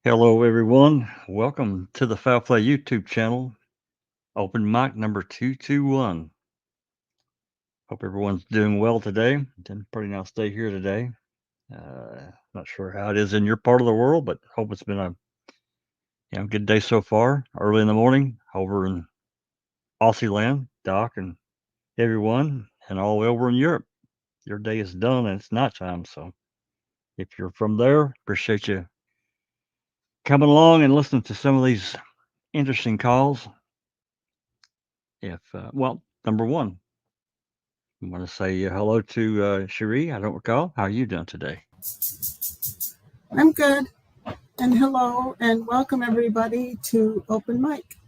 Hello, everyone. Welcome to the Foul Play YouTube channel. Open mic number 221. Hope everyone's doing well today. It's a pretty nice day here today. Not sure how it is in your part of the world, but hope it's been a good day so far. Early in the morning over in Aussie land, Doc and everyone, and all the way over in Europe. Your day is done and it's nighttime. So if you're from there, appreciate you coming along and listening to some of these interesting calls. Number one, I want to say hello to Cherie. I don't recall. How are you doing today? I'm good. And hello and welcome everybody to Open Mic.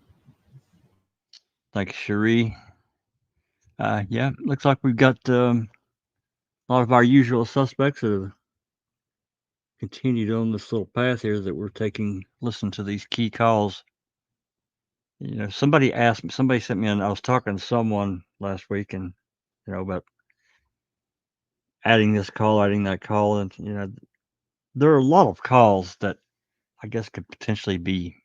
Thank you, Cherie. Yeah, looks like we've got a lot of our usual suspects that have continued on this little path here that we're taking. Listen to these key calls. Somebody asked me. Somebody sent me. I was talking to someone last week, and about adding this call, adding that call, and there are a lot of calls that I guess could potentially be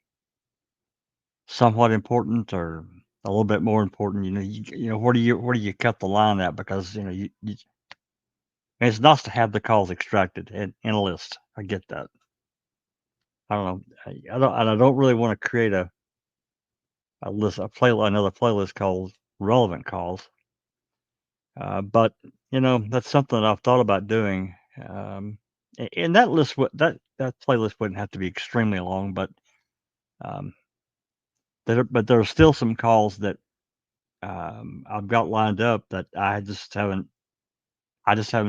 somewhat important or a little bit more important. Where do you cut the line at? Because and it's nice to have the calls extracted in a list. I get that. I don't know. I don't really want to create a list, another playlist called relevant calls. But that's something that I've thought about doing. And that list that playlist wouldn't have to be extremely long, but um, there are still some calls that I've got lined up that I just haven't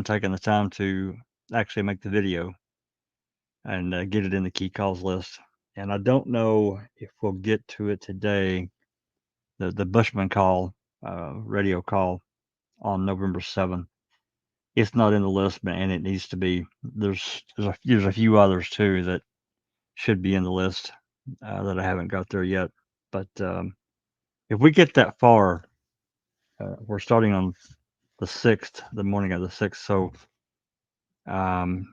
taken the time to actually make the video and get it in the key calls list. And I don't know if we'll get to it today. The Bushman call, radio call on November 7th. It's not in the list, and it needs to be. There's a few others too that should be in the list that I haven't got there yet. But if we get that far, we're starting on the 6th, the morning of the 6th. So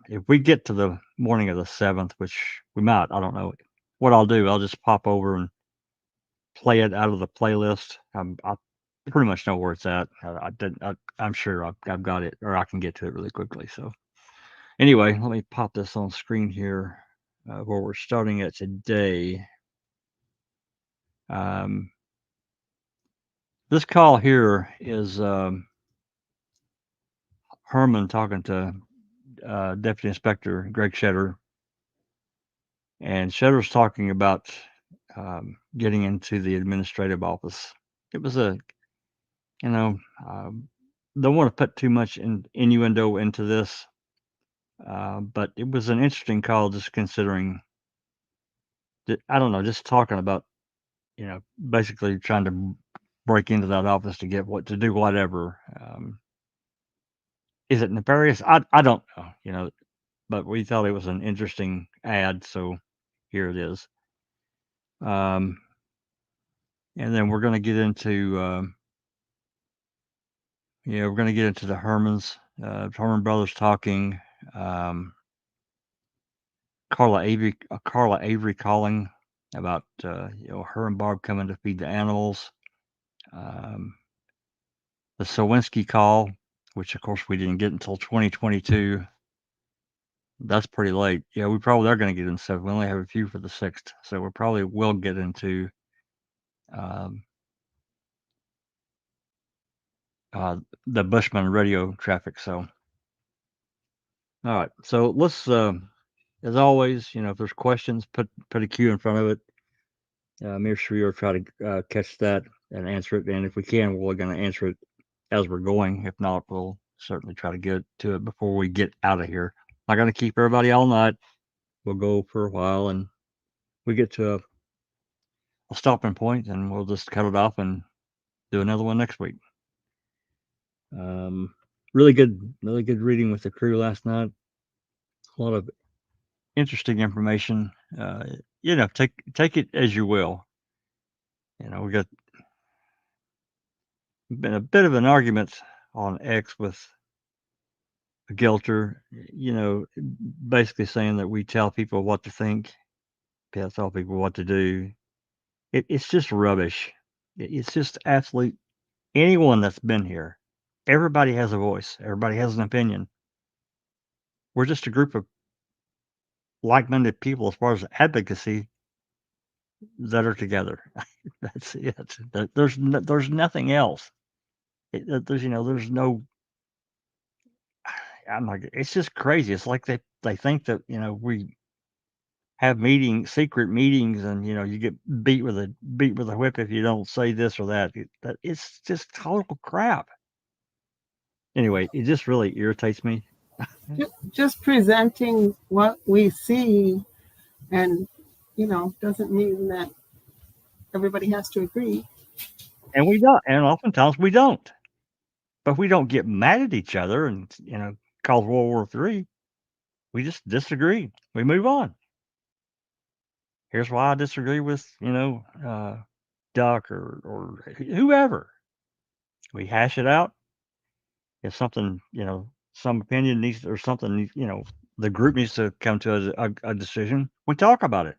if we get to the morning of the 7th, which we might, I don't know, what I'll do, I'll just pop over and play it out of the playlist. I pretty much know where it's at. I'm sure I've got it, or I can get to it really quickly. So anyway, let me pop this on screen here where we're starting at today. Um, this call here is Herman talking to Deputy Inspector Greg Shetter. And Shetter's talking about getting into the administrative office. It was don't want to put too much innuendo into this, but it was an interesting call just considering that, I don't know, just talking about, basically trying to break into that office to do whatever. Is it nefarious? I don't know, but we thought it was an interesting ad, so here it is. And then we're going to get into the Herman brothers talking. Carla Avery calling about her and Barb coming to feed the animals. The Sowinski call, which of course we didn't get until 2022. That's pretty late. Yeah, we probably are going to get into 7. We only have a few for the 6th, so we probably will get into the Bushman radio traffic. So, all right. So let's, as always, if there's questions, put a Q in front of it. Me or Sheree will try to catch that and answer it. And if we can, we're going to answer it as we're going. If not, we'll certainly try to get to it before we get out of here. Not going to keep everybody all night. We'll go for a while, and we get to a stopping point, and we'll just cut it off and do another one next week. Really good reading with the crew last night. A lot of interesting information. Take it as you will. We got been a bit of an argument on X with Gelter, basically saying that we tell people what to think. tell people what to do. It's just rubbish. It's just absolute. Anyone that's been here, everybody has a voice. Everybody has an opinion. We're just a group of like-minded people as far as advocacy that are together. That's it. There's nothing else. There's no. I'm like, it's just crazy. It's like they think that we have secret meetings, and you get beat with a whip if you don't say this or that. It's just total crap. Anyway, it just really irritates me. Just presenting what we see, and doesn't mean that everybody has to agree. And we don't, and oftentimes we don't. But we don't get mad at each other and cause World War III. We just disagree. We move on. Here's why I disagree with Duck or whoever. We hash it out. If something some opinion needs or something the group needs to come to a decision, we talk about it.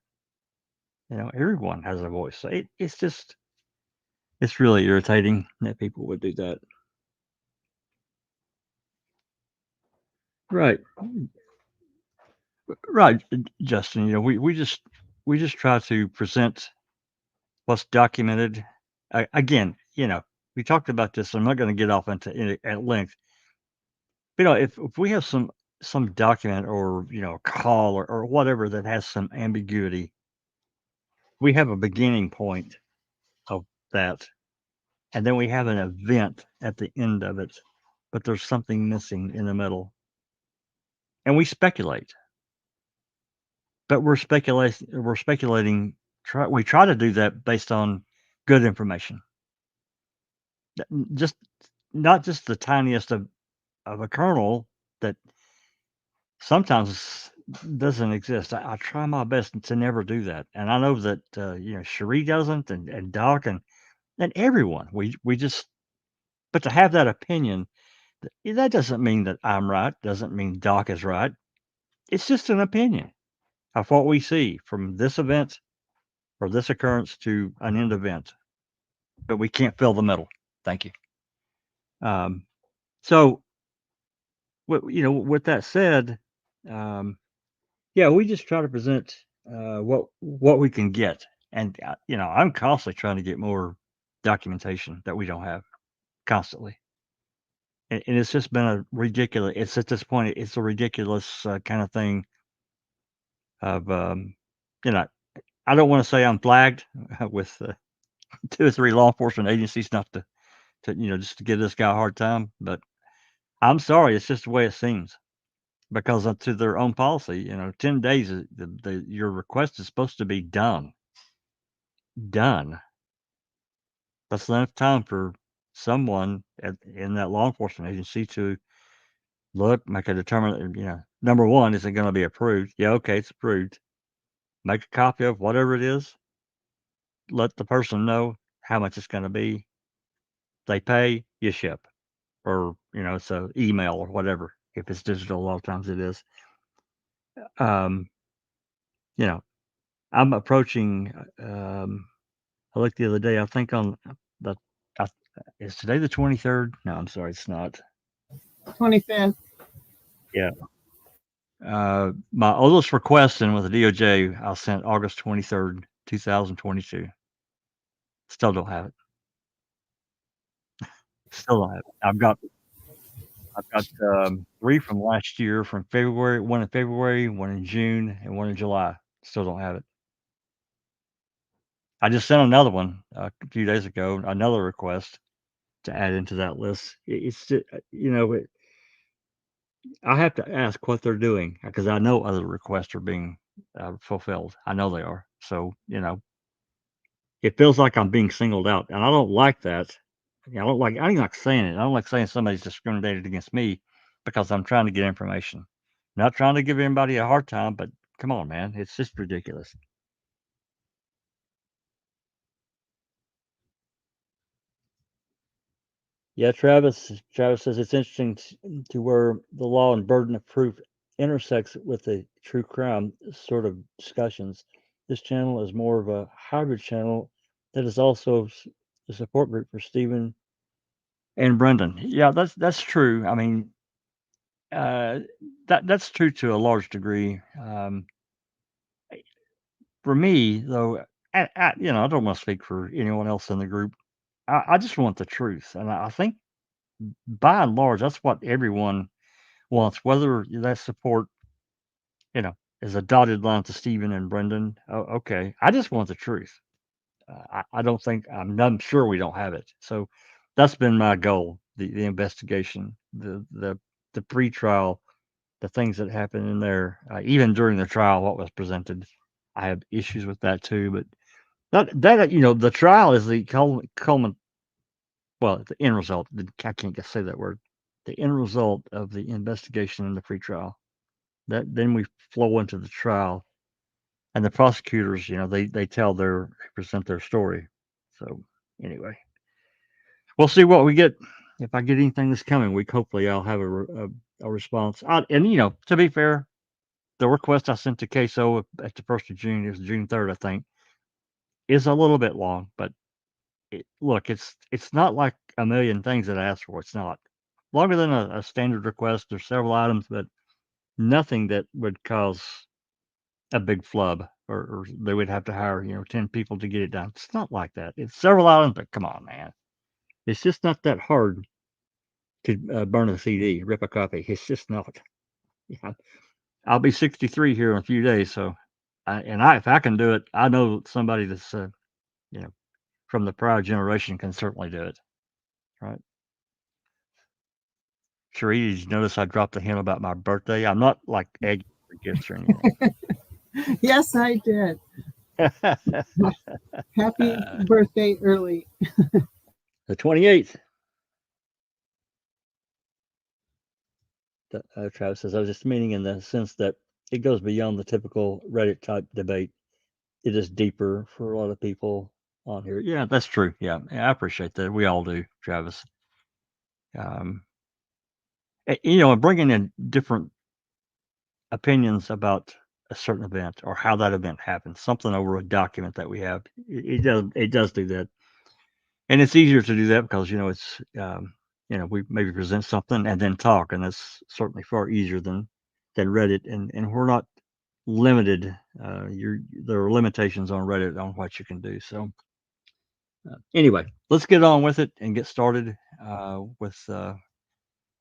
Everyone has a voice. So it's really irritating that people would do that. Right. Right, Justin. We just try to present what's documented. Again, we talked about this. I'm not going to get off into it at length. But, if we have some document or call or whatever that has some ambiguity, we have a beginning point of that, and then we have an event at the end of it, but there's something missing in the middle, and we speculate. But we're speculating. We try to do that based on good information. Just not just the tiniest of a kernel that sometimes doesn't exist. I try my best to never do that, and I know that Cherie doesn't, and Doc and everyone. We just but to have that opinion, that doesn't mean that I'm right. Doesn't mean Doc is right. It's just an opinion of what we see from this event or this occurrence to an end event, but we can't fill the middle. Thank you. So, with that said, yeah, we just try to present what we can get, and I'm constantly trying to get more documentation that we don't have constantly, and it's just been a ridiculous. It's at this point, it's a ridiculous kind of thing. Of you know, I don't want to say I'm flagged with 2 or 3 law enforcement agencies, not to just to give this guy a hard time, but I'm sorry, it's just the way it seems because to their own policy, 10 days, your request is supposed to be done. Done. That's enough time for someone in that law enforcement agency to look, make a determination. Number one, is it going to be approved? Yeah, okay, it's approved. Make a copy of whatever it is. Let the person know how much it's going to be. They pay, you ship. Or, it's a email or whatever. If it's digital, a lot of times it is. Um, I'm approaching, I looked the other day, I think on the, I, is today the 23rd? No, I'm sorry, it's not. 25th. Yeah. My oldest request in with the DOJ, I sent August 23rd, 2022. Still don't have it. Still don't have it. I've got 3 from last year, from February, 1 in February, 1 in June, and 1 in July. Still don't have it. I just sent another one a few days ago, another request to add into that list. It's just, I have to ask what they're doing because I know other requests are being fulfilled. I know they are. So, it feels like I'm being singled out, and I don't like that. I don't like saying it. I don't like saying somebody's discriminated against me because I'm trying to get information. Not trying to give anybody a hard time, but come on, man, it's just ridiculous. Yeah, Travis says it's interesting to where the law and burden of proof intersects with the true crime sort of discussions. This channel is more of a hybrid channel that is also the support group for Stephen and Brendan. Yeah, that's true. I mean, that's true to a large degree. For me, though, I don't want to speak for anyone else in the group. I just want the truth, and I think by and large, that's what everyone wants. Whether that support, you know, is a dotted line to Stephen and Brendan. Okay, I just want the truth. I don't think I'm sure we don't have it. So that's been my goal: the investigation, the pre-trial, the things that happened in there, even during the trial, what was presented. I have issues with that too, but that the trial is the culminant. Well, the end result. I can't just say that word. The end result of the investigation and the pre-trial. That then we flow into the trial, and the prosecutors, they present their story. So anyway, we'll see what we get. If I get anything this coming week, hopefully I'll have a response. And to be fair, the request I sent to CASO at the 1st of June, it was June 3rd, I think, is a little bit long, but look, it's not like a million things that I asked for. It's not longer than a standard request. There's several items, but nothing that would cause a big flub, or they would have to hire 10 people to get it done. It's not like that. It's several items, but come on, man, it's just not that hard to burn a CD, rip a copy. It's just not. Yeah, I'll be 63 here in a few days, so if I can do it, I know somebody that's you know from the prior generation can certainly do it, right? Sheree, did you notice I dropped a hint about my birthday? I'm not like egg for gifts or anything. Yes, I did. Happy birthday early. The 28th. Travis says, I was just meaning in the sense that it goes beyond the typical Reddit type debate. It is deeper for a lot of people on here. Yeah, that's true. Yeah, I appreciate that. We all do, Travis. Um, and bringing in different opinions about a certain event or how that event happened, something over a document that we have. It does do that, and it's easier to do that because it's we maybe present something and then talk, and that's certainly far easier than Reddit, and we're not limited. There are limitations on Reddit on what you can do. So anyway, let's get on with it and get started with.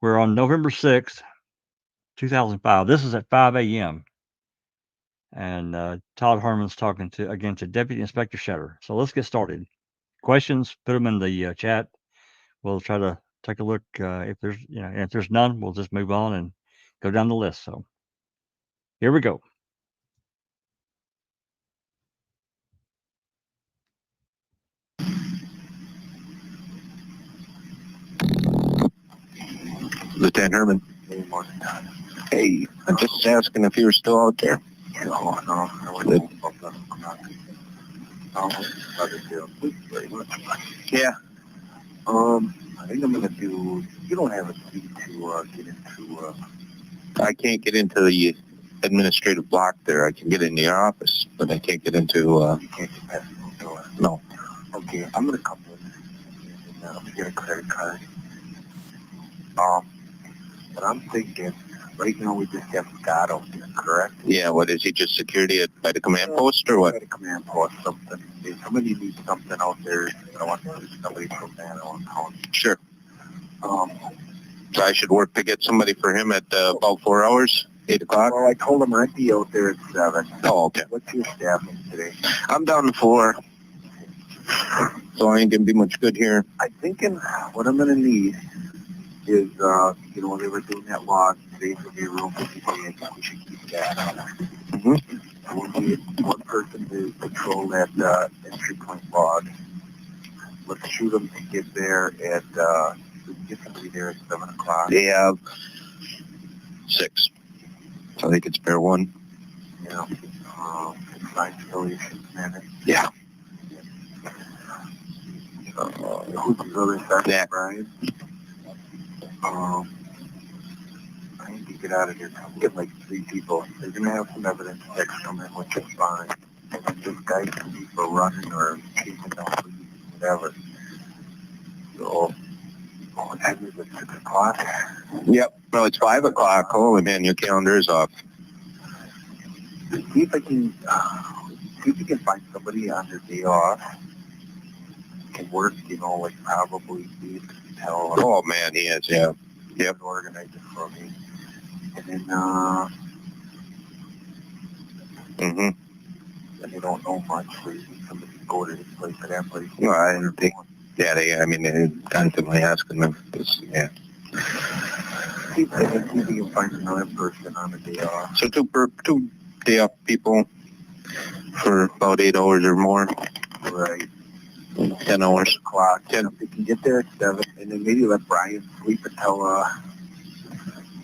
We're on November 6th, 2005. This is at 5 a.m. And Todd Herman's talking to Deputy Inspector Shetter. So let's get started. Questions, put them in the chat. We'll try to take a look. If there's none, we'll just move on and go down the list. So here we go. Lieutenant Herman. Hey, I'm just asking if you were still out there. No, I yeah. I think I'm gonna do. You don't have a key to get into. I can't get into the administrative block there. I can get in the office, but I can't get into. You can't get past the door. No. Okay, I'm gonna come in and I'm gonna get a credit card. But I'm thinking, right now we just have Scott out there, correct? Yeah, what is he, just security by the command post or what? By the command post, something. If somebody needs something out there, I want somebody from that on town. Sure. So I should work to get somebody for him at about 4 hours, 8 o'clock? Well, I told him I'd be out there at 7. Oh, okay. What's your staffing today? I'm down to 4. So I ain't gonna be much good here. I'm thinking what I'm gonna need is, when they were doing that log, today's going to be a real busy day. I think we should keep that. Mm-hmm. We'll need one person to patrol that entry point log. Let's shoot them to get there at, get somebody there at 7 o'clock. They have 6. So they could spare 1. Yeah. Consigned affiliation commander. Yeah. Who's the other side? Yeah. Brian? I need to get out of here. Get like 3 people. They're going to have some evidence text come in, which is fine. And this guy can be for running or chasing down police, whatever. So, oh, that is at 6 o'clock. Yep. No, it's 5 o'clock. Holy man, your calendar is off. See if I can, see if you can find somebody on their day off. Can work, you know, like probably be tell. Oh man, he is, yeah. Yep. Organize it for me. And then, and they don't know much, so you need somebody to go to this place or that place. No, I didn't think. Yeah, they're constantly asking them. Yeah. See if you can find another person on the day off. So two day off people for about 8 hours or more. Right. 10 hours. Clock. 10. If they can get there at 7, and then maybe let Brian sleep until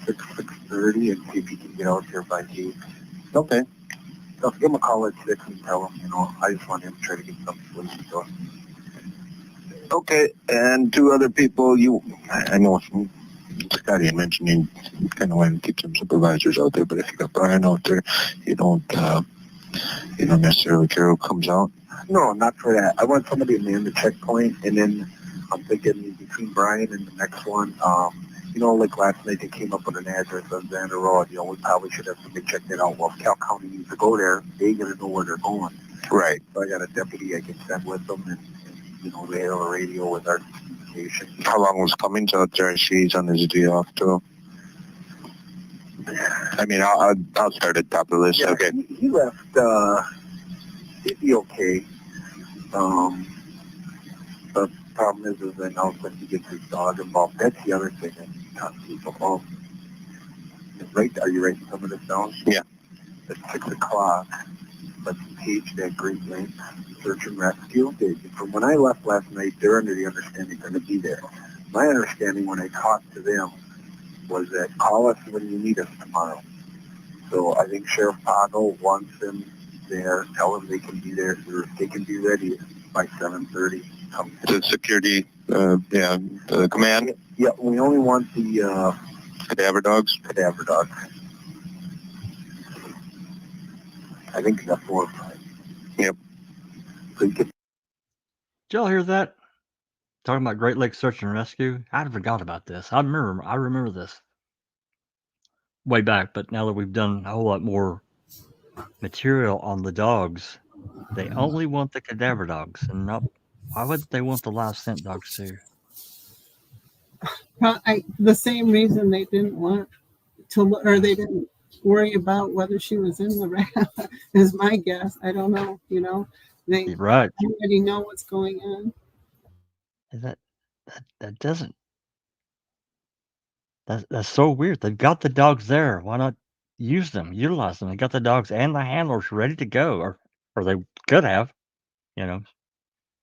6:30, and see if he can get out there by 8. Okay. So give him a call at 6 and tell him, you know, I just want him to try to get some sleep. So. Okay, and 2 other people, I know Scotty mentioned you kind of want to keep some supervisors out there, but if you got Brian out there, you don't necessarily care who comes out? No, not for that. I want somebody to man the checkpoint, and then I'm thinking between Brian and the next one, you know, like last night they came up with an address on Xander Road. You know, we probably should have somebody check that out. Well, if Cal County needs to go there, they ain't going to know where they're going. Right. So I got a deputy I can send with them, and you know, they have a radio with our communication. How long was Cummings out there? She's on his day off, too. I mean, I'll start at the top of the list. Yeah, okay. He left, he'd be okay. The problem is that now when he gets his dog involved, that's the other thing that talk to people about. Right, are you writing some of this down? Yeah. At 6 o'clock, let's page that Great Lakes search and rescue. From when I left last night, they're under the understanding they're going to be there. My understanding when I talked to them was that call us when you need us tomorrow. So I think Sheriff Pago wants them there. Tell them they can be there. They can be ready by 7:30. The security, the command? Yeah, we only want the cadaver dogs. Cadaver dogs. I think you got 4 or 5. Yep. So you can. Did y'all hear that? Talking about Great Lakes Search and Rescue. I forgot about this. I remember this way back, but now that we've done a whole lot more material on the dogs, they only want the cadaver dogs, and not. Why would they want the live scent dogs too? The same reason they didn't want to, or they didn't worry about whether she was in the rat is my guess. I don't know. You know, they right. already know what's going on. That doesn't. That's so weird. They've got the dogs there. Why not use them, utilize them? They got the dogs and the handlers ready to go, or they could have,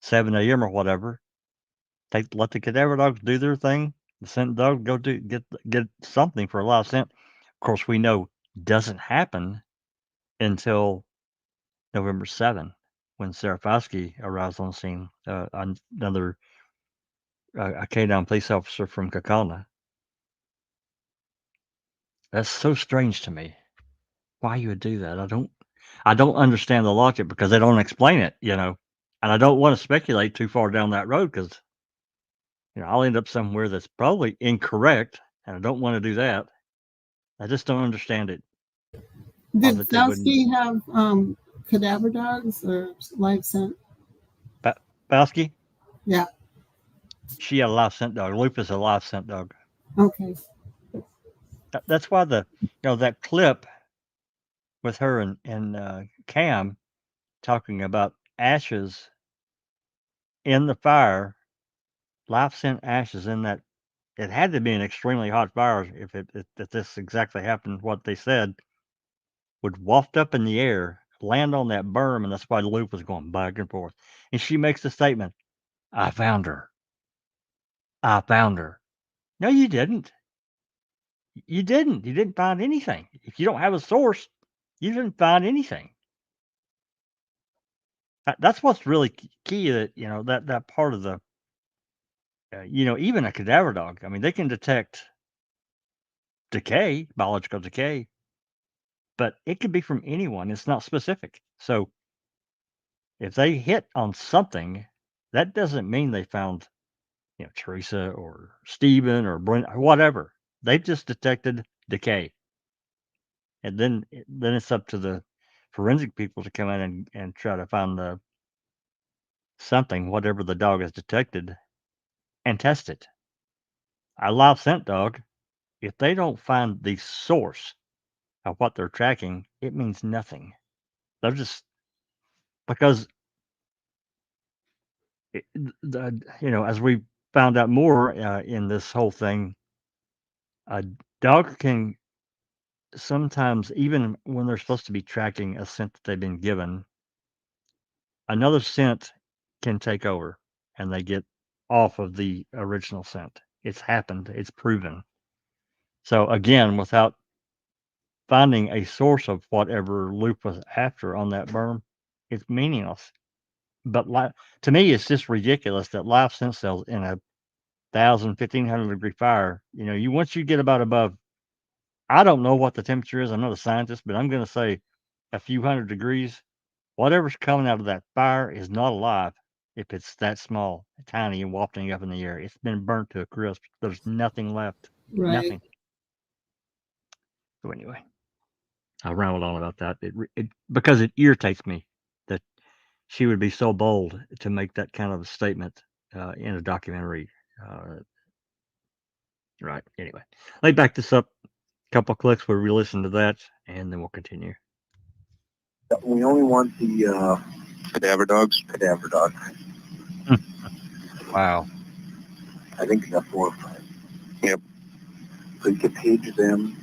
7 a.m. or whatever. They let the cadaver dogs do their thing. The scent dog go get something for a live scent. Of course, we know doesn't happen until November 7, when Serafowski arrives on scene. Another a K-9 police officer from Kakana. That's so strange to me. Why you would do that? I don't understand the logic because they don't explain it, and I don't want to speculate too far down that road because I'll end up somewhere that's probably incorrect, and I don't want to do that. I just don't understand it. Did Sowinski have cadaver dogs or live scent? Bowski? Yeah. She had a live scent dog. Lupus a live scent dog. Okay. That's why that clip with her and Cam talking about ashes in the fire, live scent ashes in that. It had to be an extremely hot fire if this exactly happened. What they said would waft up in the air, land on that berm, and that's why the loop was going back and forth. And she makes the statement, "I found her. I found her." No, you didn't. You didn't. You didn't find anything. If you don't have a source, you didn't find anything. That's what's really key. That part of the, even a cadaver dog. I mean, they can detect decay, biological decay, but it could be from anyone. It's not specific. So if they hit on something, that doesn't mean they found, Teresa or Stephen or Brent or whatever. They've just detected decay. And then it's up to the forensic people to come in and try to find the something, whatever the dog has detected, and test it. A live scent dog, if they don't find the source of what they're tracking, it means nothing. They're just because as we found out more in this whole thing, a dog can sometimes, even when they're supposed to be tracking a scent that they've been given, another scent can take over and they get off of the original scent. It's happened. It's proven. So again, without finding a source of whatever loop was after on that berm, it's meaningless. But to me, it's just ridiculous that live scent cells in a 1,000, 1,500 degree fire, once you get about above, I don't know what the temperature is. I'm not a scientist, but I'm going to say a few hundred degrees. Whatever's coming out of that fire is not alive if it's that small, tiny, and wafting up in the air. It's been burnt to a crisp. There's nothing left. Right. Nothing. So anyway, I rambled on about that. It because it irritates me that she would be so bold to make that kind of a statement in a documentary. Right. Anyway, let me back this up. Couple clicks. We'll re-listen to that, and then we'll continue. We only want the cadaver dogs. Cadaver dogs. Wow. I think we got 4 or 5. Yep. So you can page them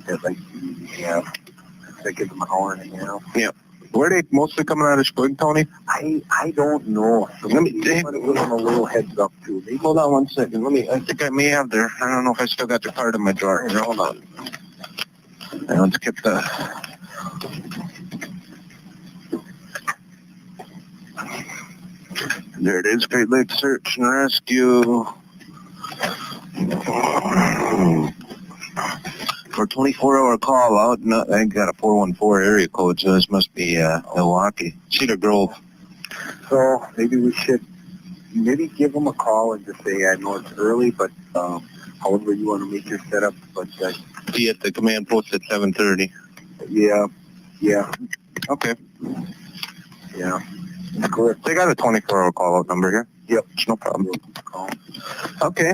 at like that gives them an hour and a half. Yep. Where are they mostly coming out of Spring, Tony? I don't know. So let me give them a little heads up too. Hold on 1 second. I think I may have their. I don't know if I still got the card in my drawer. Here, hold on. Let's get the. There it is, Great Lakes Search and Rescue. For 24-hour call out, I got a 414 area code, so this must be Milwaukee. Cedar Grove. So maybe we should give them a call and just say, I know it's early, but however you want to make your setup, but be at the command post at 7:30. Yeah. Okay. Yeah. Good. They got a 24-hour call-out number here. Yep, it's no problem. Okay.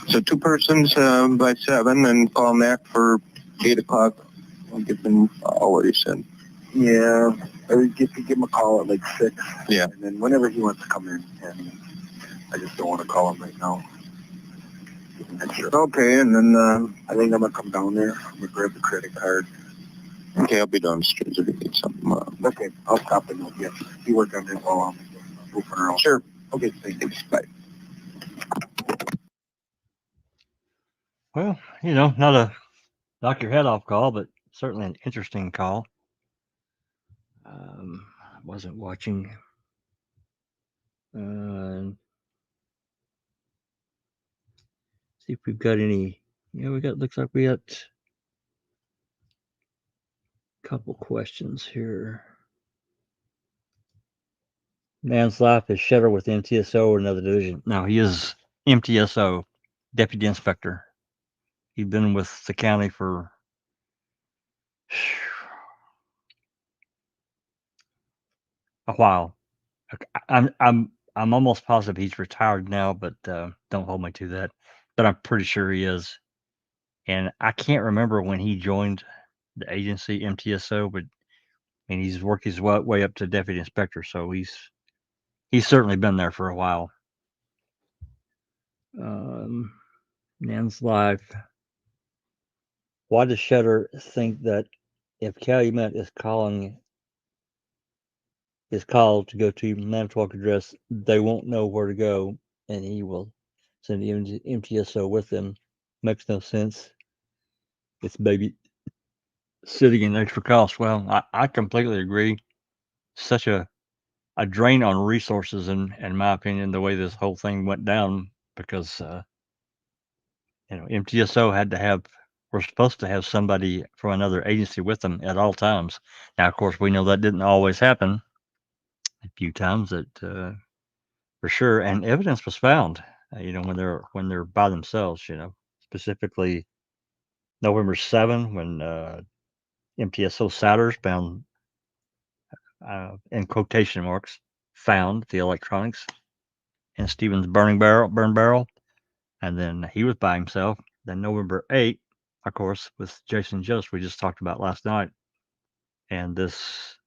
So 2 persons by 7 and call Mac for 8 o'clock. I'll give them what he said. Yeah. Or give him a call at like 6. Yeah. And then whenever he wants to come in. And I just don't want to call him right now. Okay, and then I think I'm going to come down there. I'm going to grab the credit card. Okay, I'll be downstairs if you need something. Okay, I'll stop and help you. You work on it while I'm moving around. Sure. Okay, thanks. Bye. Well, not a knock your head off call, but certainly an interesting call. Wasn't watching. See if we've got any. Looks like we got a couple questions here. Man's life is shuttered with MTSO or another division. No, he is MTSO, Deputy Inspector. He's been with the county for a while. I'm almost positive he's retired now, but don't hold me to that. But I'm pretty sure he is. And I can't remember when he joined the agency MTSO, but he's worked his way up to Deputy Inspector, so he's certainly been there for a while. Nan's life. Why does Shutter think that if Calumet is called to go to Manitowoc address, they won't know where to go, and he will send the MTSO with them? Makes no sense. It's baby sitting in extra cost. Well, I completely agree. Such a drain on resources, in my opinion, the way this whole thing went down, because MTSO we're supposed to have somebody from another agency with them at all times. Now, of course, we know that didn't always happen. a few times that for sure, and evidence was found. When they're by themselves. Specifically November 7 when MTSO Souders found, in quotation marks, found the electronics in Stephen's burn barrel, and then he was by himself. Then November 8, of course, with Jason Jost we just talked about last night, and this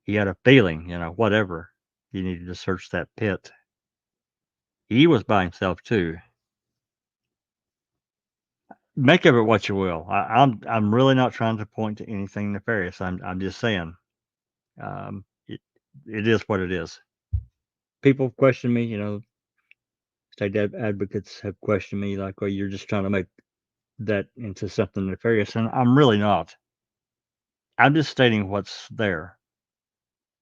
he had a feeling, whatever, he needed to search that pit. He was by himself too. Make of it what you will. I'm really not trying to point to anything nefarious. I'm just saying, it is what it is. People question me, state advocates have questioned me like, well, you're just trying to make that into something nefarious, and I'm really not. I'm just stating what's there.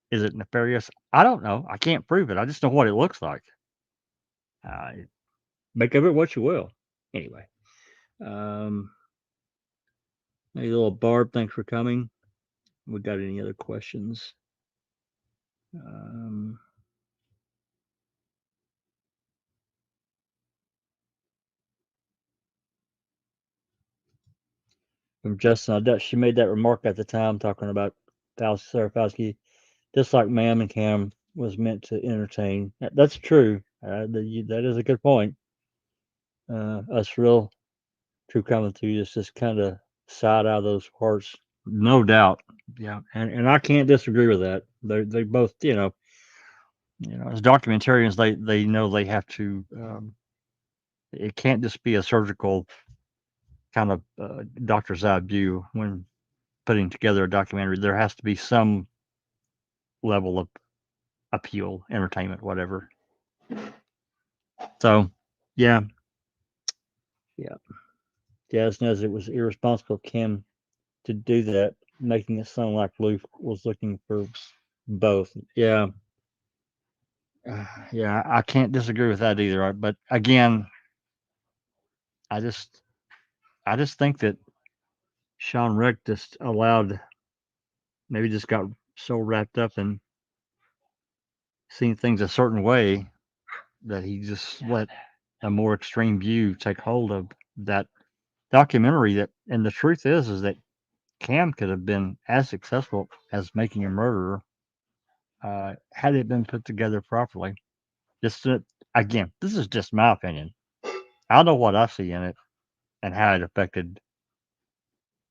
Is it nefarious? I don't know. I can't prove it. I just know what it looks like. Make of it what you will. Anyway, hey, little Barb, thanks for coming. We got any other questions? From Justin, she made that remark at the time talking about Fauci. Just like Ma'am and Cam was meant to entertain. That's true. That is a good point. Us real true commentators just kind of side out of those parts, no doubt. Yeah, and I can't disagree with that. They both, as documentarians, they know they have to. It can't just be a surgical kind of doctor's eye view when putting together a documentary. There has to be some level of appeal, entertainment, whatever. So, yeah. Jazz knows it was irresponsible of Kim to do that, making it sound like Luke was looking for both. Yeah. Yeah, I can't disagree with that either. But again, I just think that Sean Rick just maybe just got so wrapped up in seeing things a certain way that he just let a more extreme view take hold of that documentary. And the truth is that Cam could have been as successful as Making a Murderer had it been put together properly. Again, this is just my opinion. I know what I see in it and how it affected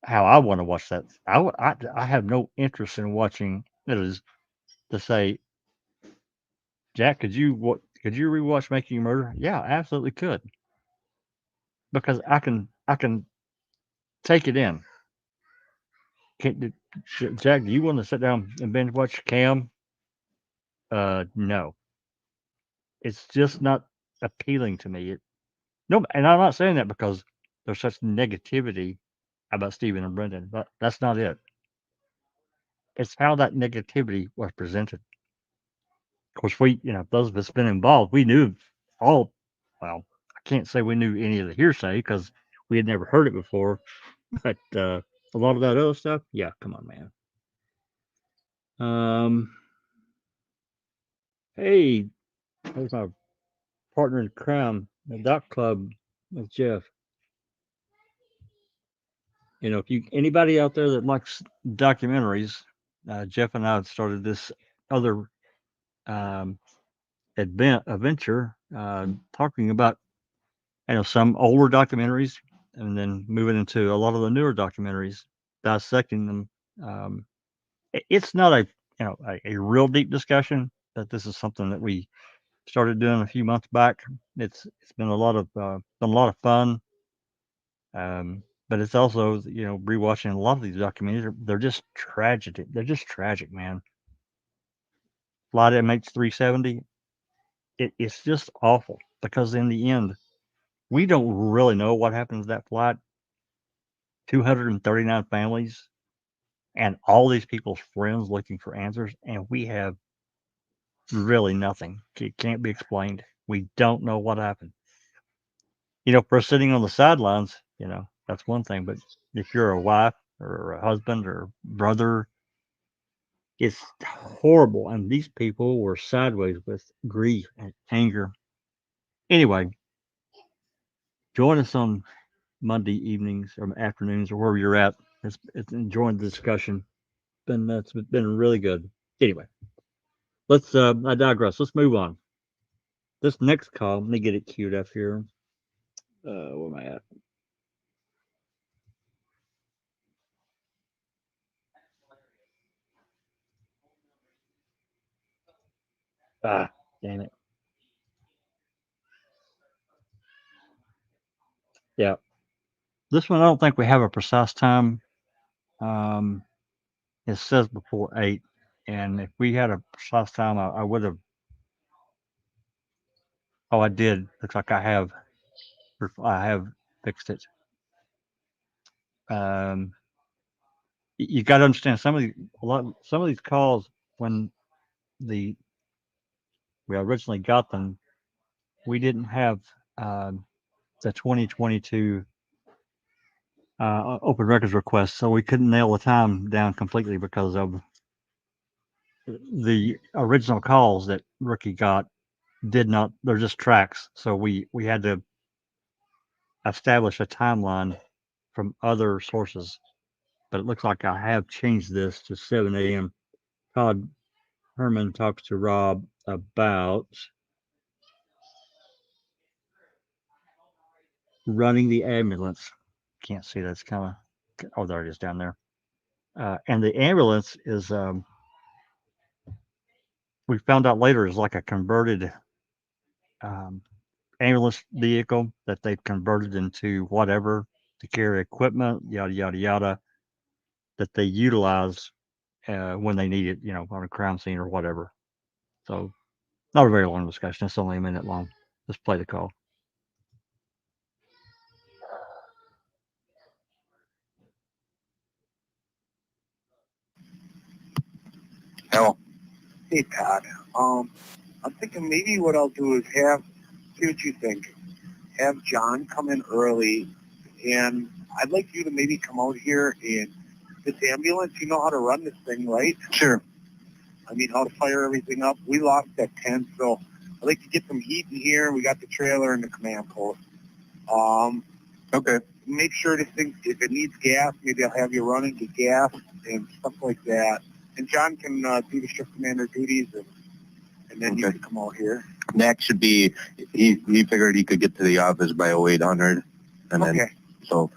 how I want to watch that. I have no interest in watching it is to say, Jack, could you rewatch Making a Murder? Yeah, I absolutely could, because I can take it in. Jack, do you want to sit down and binge watch Cam? No, it's just not appealing to me. No, and I'm not saying that because there's such negativity about Stephen and Brendan, but that's not it. It's how that negativity was presented. Of course, those of us been involved, we knew all. Well, I can't say we knew any of the hearsay because we had never heard it before, but a lot of that other stuff, yeah, come on, man. Hey, there's my partner in crime, the Doc Club with Jeff. If anybody out there that likes documentaries, Jeff and I have started this other adventure talking about some older documentaries and then moving into a lot of the newer documentaries, dissecting them. It's not a real deep discussion, but this is something that we started doing a few months back. It's been a lot of fun. But it's also, rewatching a lot of these documentaries. They're just tragic. They're just tragic, man. Flight MH370. It's just awful because in the end, we don't really know what happened to that flight. 239 families and all these people's friends looking for answers, and we have really nothing. It can't be explained. We don't know what happened. For sitting on the sidelines, that's one thing. But if you're a wife or a husband or brother, It's horrible, and these people were sideways with grief and anger. Anyway, join us on Monday evenings or afternoons or wherever you're at. It's enjoying the discussion. It's been really good. Anyway, let's I digress. Let's move on. This next call, let me get it queued up here. Where am I at? Ah, damn it. Yeah. This one I don't think we have a precise time. Um, it says before 8, and if we had a precise time, I would have. Oh, I did. Looks like I have fixed it. Um, you got to understand some of these calls when the we originally got them, we didn't have the 2022 open records request, so we couldn't nail the time down completely because of the original calls that Rookie got did not. They're just tracks, so we had to establish a timeline from other sources. But it looks like I have changed this to 7 a.m. Todd Herman talks to Rob about running the ambulance. Can't see that's kind of. Oh, there it is down there. And the ambulance is. We found out later is like a converted um, ambulance vehicle that they've converted into whatever to carry equipment, yada yada yada, that they utilize when they need it, on a crime scene or whatever. So, not a very long discussion. It's only a minute long. Let's play the call. Hello. Hey, Todd. I'm thinking maybe what I'll do is see what you think. Have John come in early, and I'd like you to maybe come out here and this ambulance, you know how to run this thing, right? Sure. I mean, how to fire everything up. We lost that tent, so I'd like to get some heat in here. We got the trailer and the command post. Okay. Make sure this thing, if it needs gas, maybe I'll have you run it, get gas and stuff like that. And John can do the shift commander duties, and then you can come out here. Max should be, he figured he could get to the office by 0800. And then, so,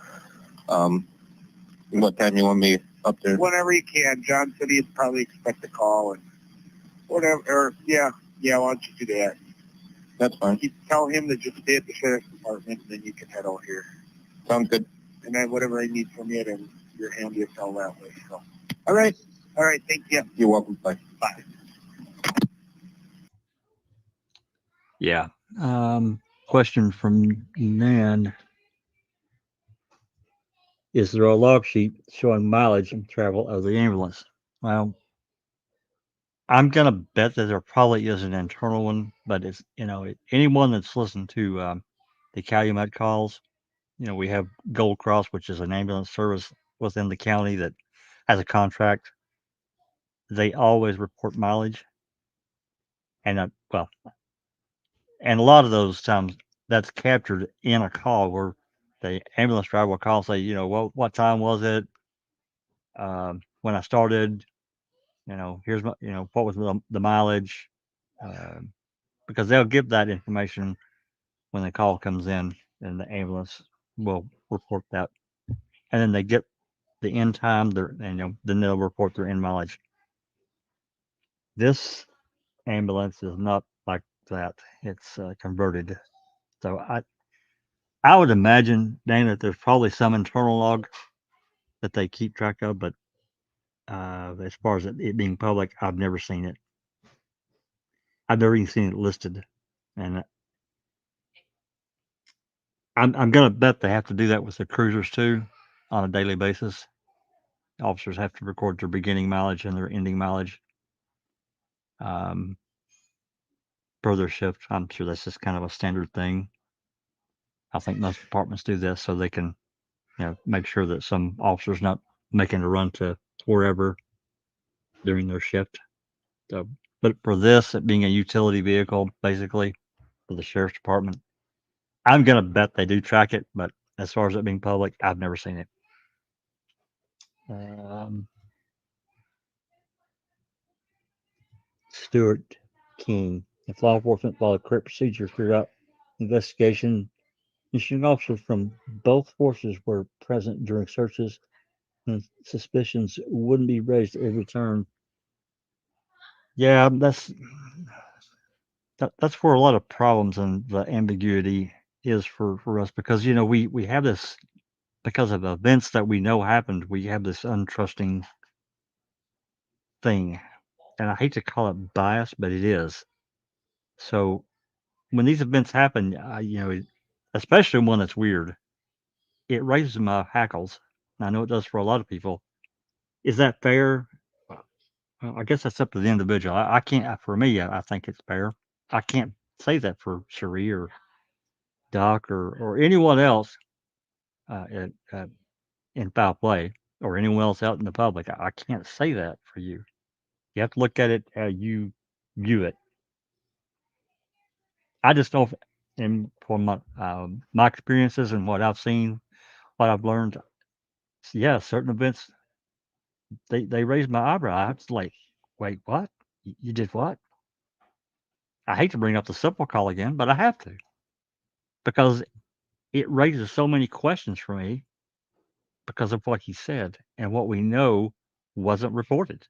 what time you want me up there? Whenever you can. John said he'd probably expect a call and whatever. Or, yeah, why don't you do that? That's fine. You tell him to just stay at the sheriff's department, and then you can head out here. Sounds good. And then whatever I need from you, then you're handy as hell that way. So, all right, thank you. You're welcome. Bye. Yeah. Question from Nan. Is there a log sheet showing mileage and travel of the ambulance? Well, I'm gonna bet that there probably is an internal one, but it's anyone that's listened to the Calumet calls. We have Gold Cross, which is an ambulance service within the county that has a contract. They always report mileage, and and a lot of those times that's captured in a call where the ambulance driver will call and say, what time was it? When I started, here's my, what was the mileage? Because they'll give that information when the call comes in, and the ambulance will report that, and then they get the end time, then they'll report their end mileage. This ambulance is not like that. It's converted. So I would imagine, Dana, that there's probably some internal log that they keep track of, but as far as it being public, I've never seen it. I've never even seen it listed, and I'm gonna bet they have to do that with the cruisers too, on a daily basis. Officers have to record their beginning mileage and their ending mileage per their shift. I'm sure that's just kind of a standard thing. I think most departments do this so they can, make sure that some officer's not making a run to wherever during their shift. So, but for this, it being a utility vehicle, basically, for the sheriff's department, I'm going to bet they do track it, but as far as it being public, I've never seen it. Stuart King. If law enforcement followed correct procedures throughout investigation, issuing officers from both forces were present during searches, and suspicions wouldn't be raised at every turn. Yeah, that's where a lot of problems and the ambiguity is for us, because we have this, because of events that we know happened, we have this untrusting thing, and I hate to call it bias, but it is. So when these events happen, especially one that's weird, it raises my hackles. I know it does for a lot of people. Is that fair? Well, I guess that's up to the individual. I can't. For me, I think it's fair. I can't say that for Cherie or Doc or anyone else in foul play, or anyone else out in the public. I can't say that for you. You have to look at it how you view it. I just don't, and from my experiences and what I've seen, what I've learned, yeah, certain events they raised my eyebrow. I was like, wait, what? You did what? I hate to bring up the simple call again, but I have to, because it raises so many questions for me because of what he said and what we know wasn't reported,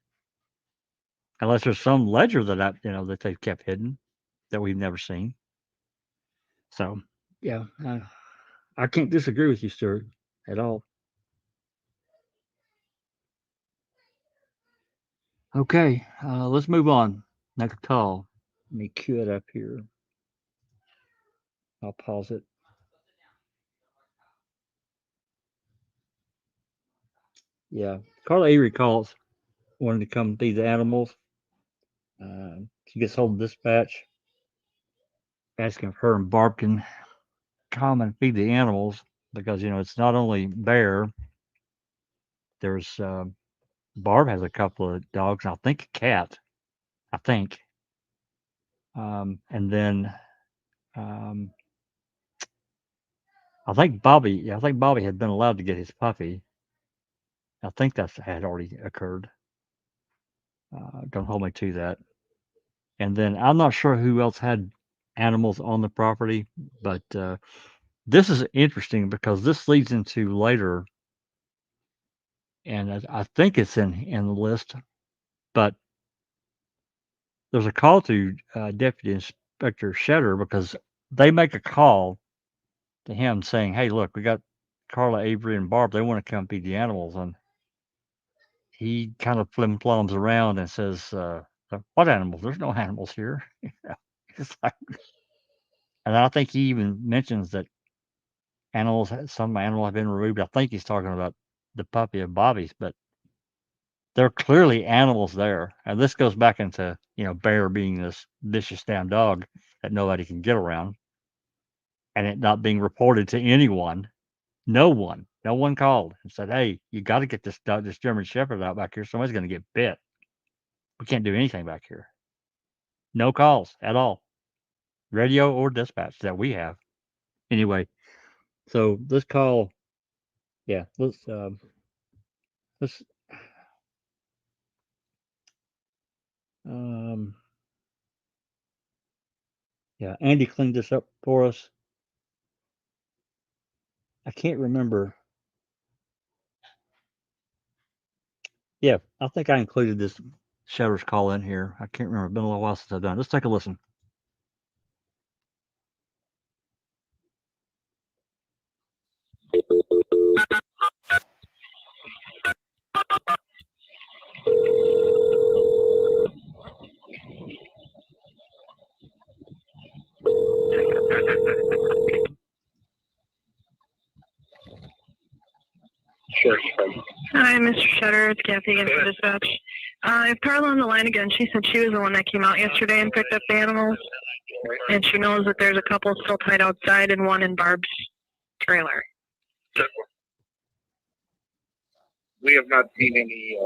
unless there's some ledger that they've kept hidden that we've never seen. So yeah, I can't disagree with you, Stuart, at all. Okay, let's move on. Next call. Let me cue it up here. I'll pause it. Yeah, Carla Avery calls, wanting to come feed the animals. She gets hold of dispatch, asking if her and Barb can come and feed the animals, because it's not only Bear. There's Barb has a couple of dogs, and I think a cat. I think, and then I think Bobby. Yeah, I think Bobby had been allowed to get his puppy. I think that had already occurred. Don't hold me to that. And then I'm not sure who else had animals on the property, but this is interesting because this leads into later, and I think it's in the list, but there's a call to Deputy Inspector Shetter, because they make a call to him saying, "Hey, look, we got Carla, Avery, and Barb. They want to come feed the animals," and he kind of flim-flums around and says, "What animals? There's no animals here." It's like, and I think he even mentions that some animal have been removed. I think he's talking about the puppy of Bobby's, but there are clearly animals there. And this goes back into, Bear being this vicious damn dog that nobody can get around, and it not being reported to anyone. No one called and said, "Hey, you got to get this dog, this German Shepherd out back here. Somebody's going to get bit. We can't do anything back here." No calls at all, radio or dispatch that we have. Anyway, so this call, yeah, let's yeah, Andy cleaned this up for us. I can't remember. Yeah, I think I included this Shetter's call in here. I can't remember. It's been a little while since I've done it. Let's take a listen. Sure. Hi, Mr. Shutter. It's Kathy again for dispatch. I have Carla on the line again. She said she was the one that came out yesterday and picked up the animals. And she knows that there's a couple still tied outside and one in Barb's trailer. We have not seen any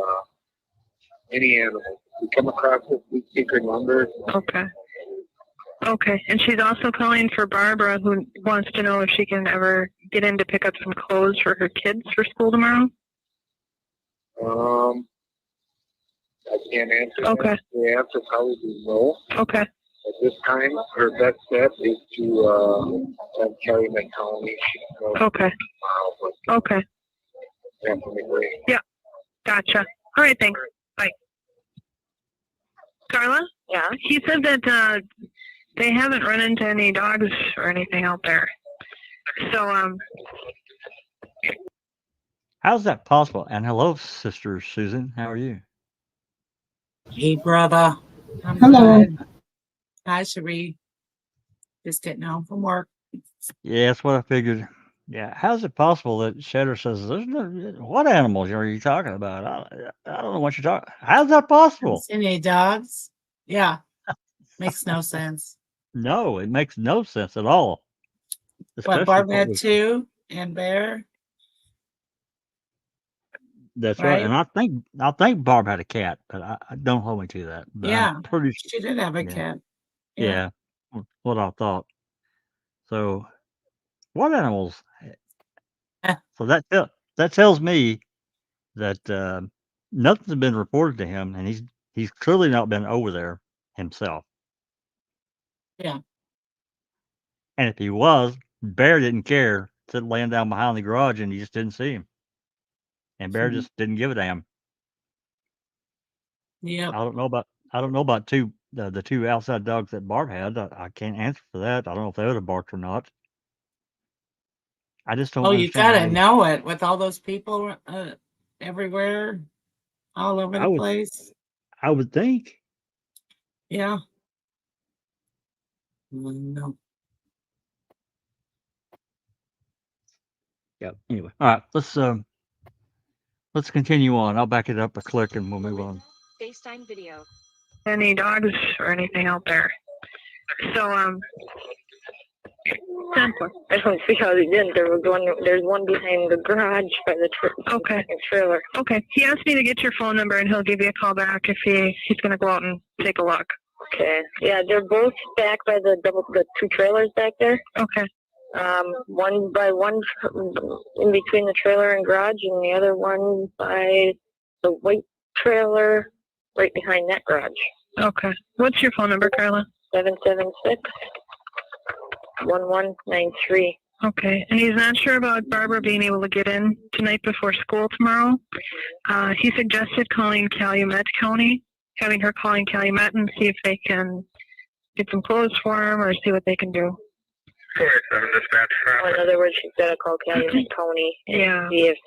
Any animal. We come across it, we take her number. Okay. Okay. And she's also calling for Barbara, who wants to know if she can ever get in to pick up some clothes for her kids for school tomorrow. I can't answer Okay. that. The answer probably be no. Okay. At this time, her best bet is to have Kelly McCowney. Okay. Okay. Yeah. Gotcha. All right. Thanks. Bye. Carla? Yeah. He said that they haven't run into any dogs or anything out there. So How's that possible? And hello, Sister Susan. How are you? Hey, brother. I'm Hello. good. Hi, Cherie. Just getting home from work. Yeah, that's what I figured. Yeah, how's it possible that Shedder says there's no what animals are you talking about? I don't know what you're talking. How's that possible? Seen any dogs? Yeah. Makes no sense. No, it makes no sense at all. What, Barb what had was- 2 and Bear? That's right. right? And I think Barb had a cat, but I don't hold me to that. But Yeah. I'm pretty sure. She did have a Yeah. cat. Yeah, what I thought. So, what animals? So that tells me that nothing's been reported to him, and he's clearly not been over there himself. Yeah. And if he was, Bear didn't care. Sitting laying down behind the garage, and he just didn't see him. And Bear Mhm. just didn't give a damn. Yep. I don't know about the 2 outside dogs that Barb had. I can't answer for that. I don't know if they would have barked or not. I just don't. Oh, you understand how gotta they- know it with all those people everywhere, all over the place. I would think. Yeah. No. Yeah. Anyway, all right. Let's continue on. I'll back it up a click, and we'll move on. FaceTime video. Any dogs or anything out there? So simple. I don't see how they didn't. There's one behind the garage by the Okay. trailer. Okay. He asked me to get your phone number, and he'll give you a call back if he's going to go out and take a look. Okay. Yeah, they're both back by the 2 trailers back there. Okay. One by one in between the trailer and garage, and the other one by the white trailer right behind that garage. Okay. What's your phone number, Carla? 776-1193. Okay. And he's not sure about Barbara being able to get in tonight before school tomorrow. He suggested calling Calumet County, having her calling Calumet and see if they can get some clothes for him or see what they can do. In other words, she's got to call Calumet County and Yeah. see if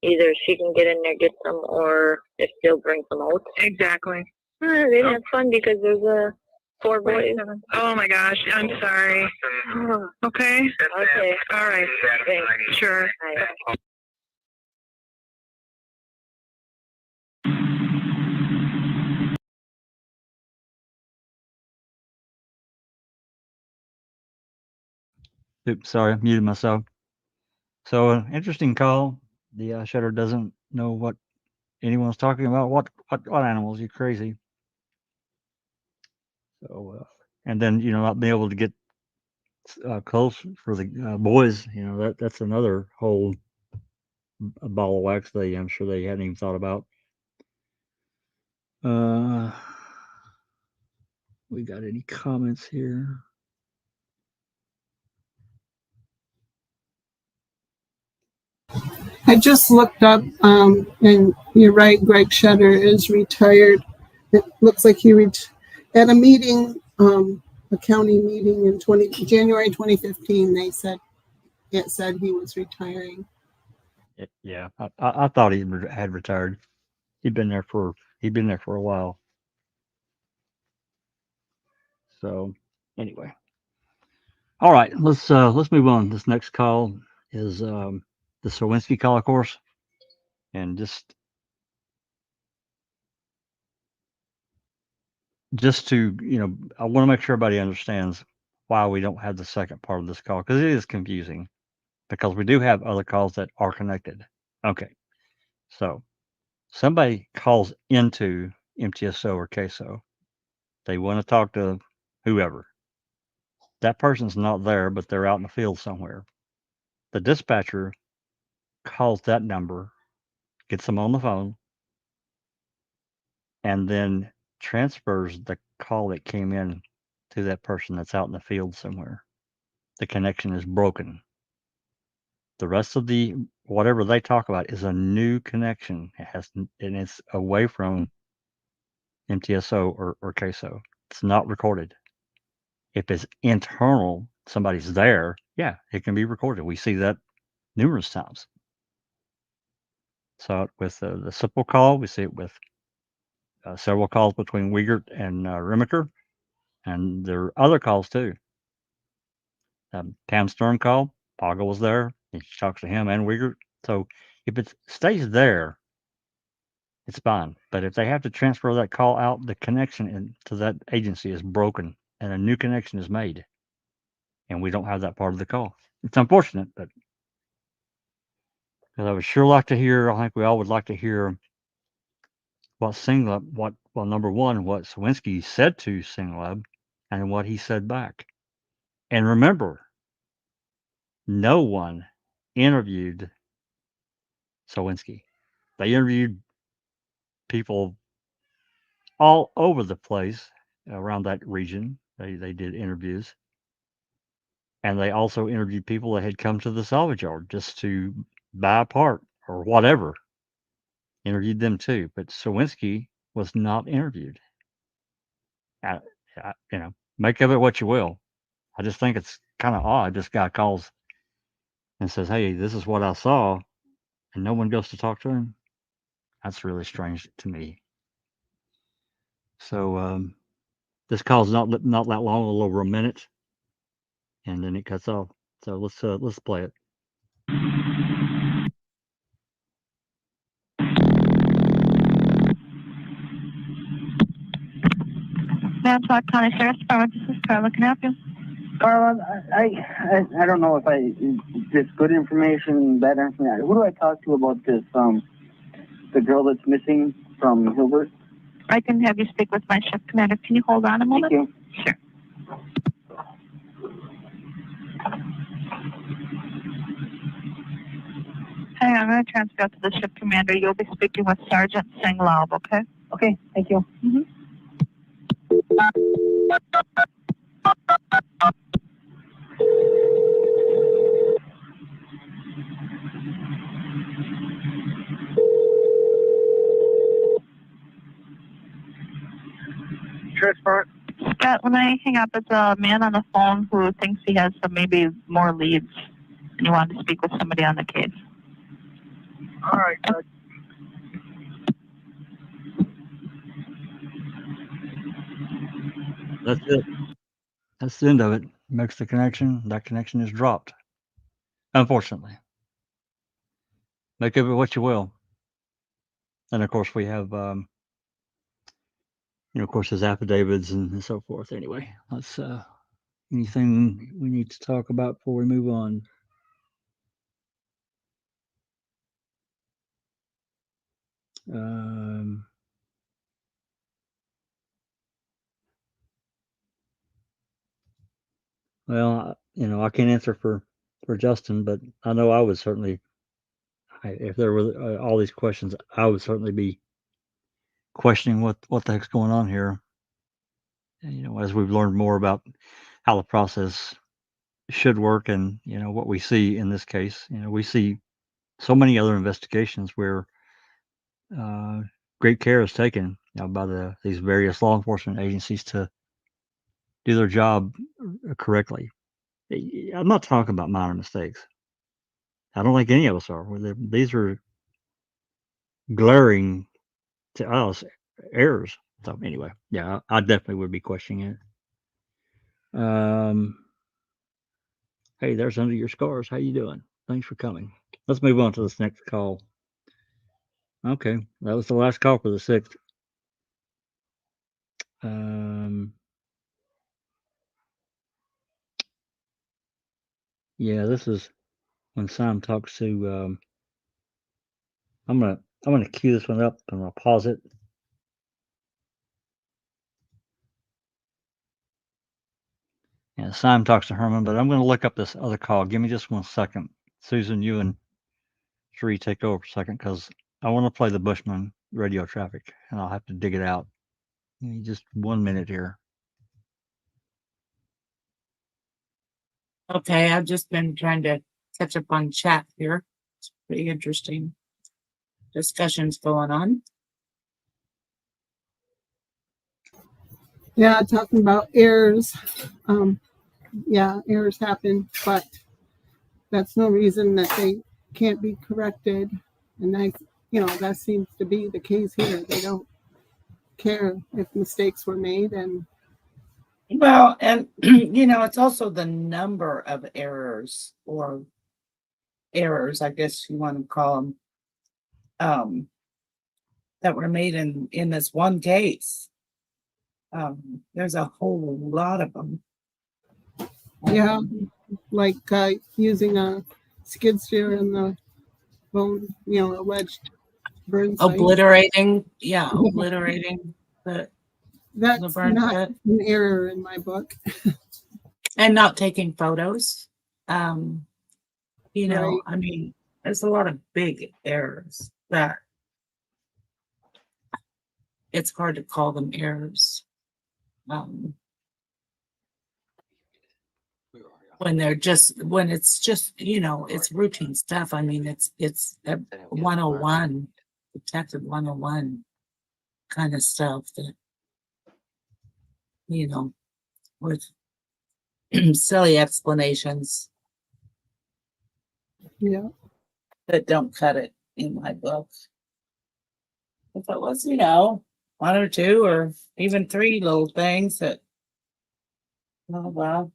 either she can get in there, get some, or if they'll bring some out. Exactly. They'd have fun because there's 4 boys. Oh my gosh. I'm sorry. Okay. Okay. All right. Thanks. Sure. Bye. Oops, sorry, I muted myself. So, interesting call. The shutter doesn't know what anyone's talking about. What animals? You crazy? So, and then not being able to get close for the boys. That's another whole ball of wax. I'm sure they hadn't even thought about. We got any comments here? I just looked up, and you're right, Greg Shutter is retired. It looks like he at a meeting, a county meeting in January 2015. It said he was retiring. Yeah, I thought he had retired. He'd been there for a while. So anyway, all right, let's move on. This next call is the Sowinski call, of course, and just to I want to make sure everybody understands why we don't have the second part of this call, because it is confusing, because we do have other calls that are connected. Okay, so somebody calls into MTSO or CASO. They want to talk to whoever. That person's not there, but they're out in the field somewhere. The dispatcher calls that number, gets them on the phone, and then transfers the call that came in to that person that's out in the field somewhere. The connection is broken. The rest of the whatever they talk about is a new connection. And it's away from MTSO or CASO. It's not recorded. If it's internal, somebody's there, yeah, it can be recorded. We see that numerous times. Saw it with the simple call. We see it with several calls between Wiegert and Remaker, and there are other calls too. Pam Stern called. Paga was there. And she talks to him and Wiegert. So if it stays there, it's fine. But if they have to transfer that call out, the connection to that agency is broken, and a new connection is made, and we don't have that part of the call. It's unfortunate, but because I would sure like to hear. I think we all would like to hear what Singlab, number one, what Sowinski said to Singlab, and what he said back. And remember, no one interviewed Sowinski. They interviewed people all over the place around that region. They did interviews. And they also interviewed people that had come to the salvage yard just to buy a part or whatever. Interviewed them too. But Sowinski was not interviewed. Make of it what you will. I just think it's kind of odd. This guy calls and says, "Hey, this is what I saw," and no one goes to talk to him. That's really strange to me. So this call's not that long, a little over a minute, and then it cuts off. So let's play it. Manitowoc County Sheriff's Department, this is Carla. Can I help you? Carla, I don't know if this good information, bad information. Who do I talk to about this? The girl that's missing from Hilbert? I can have you speak with my shift commander. Can you hold on a moment? Thank you. Sure. Hang on, I'm going to transfer to the shift commander. You'll be speaking with Sergeant Singlab, okay? Okay, thank you. Mm-hmm. Scott, when I hang up, it's a man on the phone who thinks he has some maybe more leads, and you wanted to speak with somebody on the case. All right, good. That's it. That's the end of it. Makes the connection. That connection is dropped. Unfortunately. Make of it what you will. And of course we have of course his affidavits and so forth. Anyway, let's anything we need to talk about before we move on. Well, I can't answer for Justin, but I know I would certainly, if there were all these questions, I would certainly be questioning what the heck's going on here. And, as we've learned more about how the process should work, and what we see in this case, we see so many other investigations where great care is taken by these various law enforcement agencies to do their job correctly. I'm not talking about minor mistakes. I don't think any of us are. These are glaring to us errors. So anyway, yeah, I definitely would be questioning it. Hey, there's Under Your Scars. How you doing? Thanks for coming. Let's move on to this next call. Okay, that was the last call for the 6th. Yeah, this is when Sam talks to. I'm gonna queue this one up and I'll pause it. Yeah, Simon talks to Herman, but I'm going to look up this other call. Give me just 1 second. Susan, you and Sheree take over for a second because I want to play the Bushman radio traffic, and I'll have to dig it out. Give me just 1 minute here. Okay, I've just been trying to catch up on chat here. It's pretty interesting discussions going on. Yeah, talking about errors. Yeah, errors happen, but that's no reason that they can't be corrected. And that seems to be the case here. They don't care if mistakes were made. And well, and it's also the number of errors, or errors, I guess you want to call them, that were made in this one case. There's a whole lot of them. yeah, like using a skid steer in the bone, alleged burn site. Obliterating the That's burn not pit. an error in my book. And not taking photos. Right. I mean, there's a lot of big errors that it's hard to call them errors. When it's just, it's routine stuff. I mean, it's a 101, detective 101 kind of stuff that, with silly explanations Yeah. that don't cut it in my book. If it was, 1 or 2 or even 3 little things that, oh, well,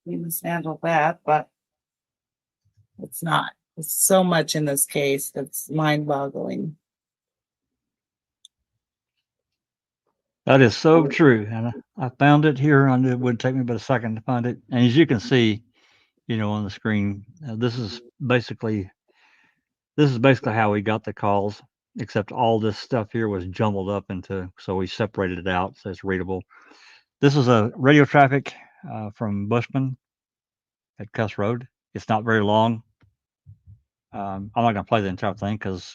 we must handle that, but it's not. It's so much in this case that's mind-boggling. That is so true. And I found it here. It would take me but a second to find it. And as you can see, on the screen, this is basically how we got the calls, except all this stuff here was jumbled up so we separated it out so it's readable. This is a radio traffic from Bushman at Cuss Road. It's not very long. I'm not going to play the entire thing because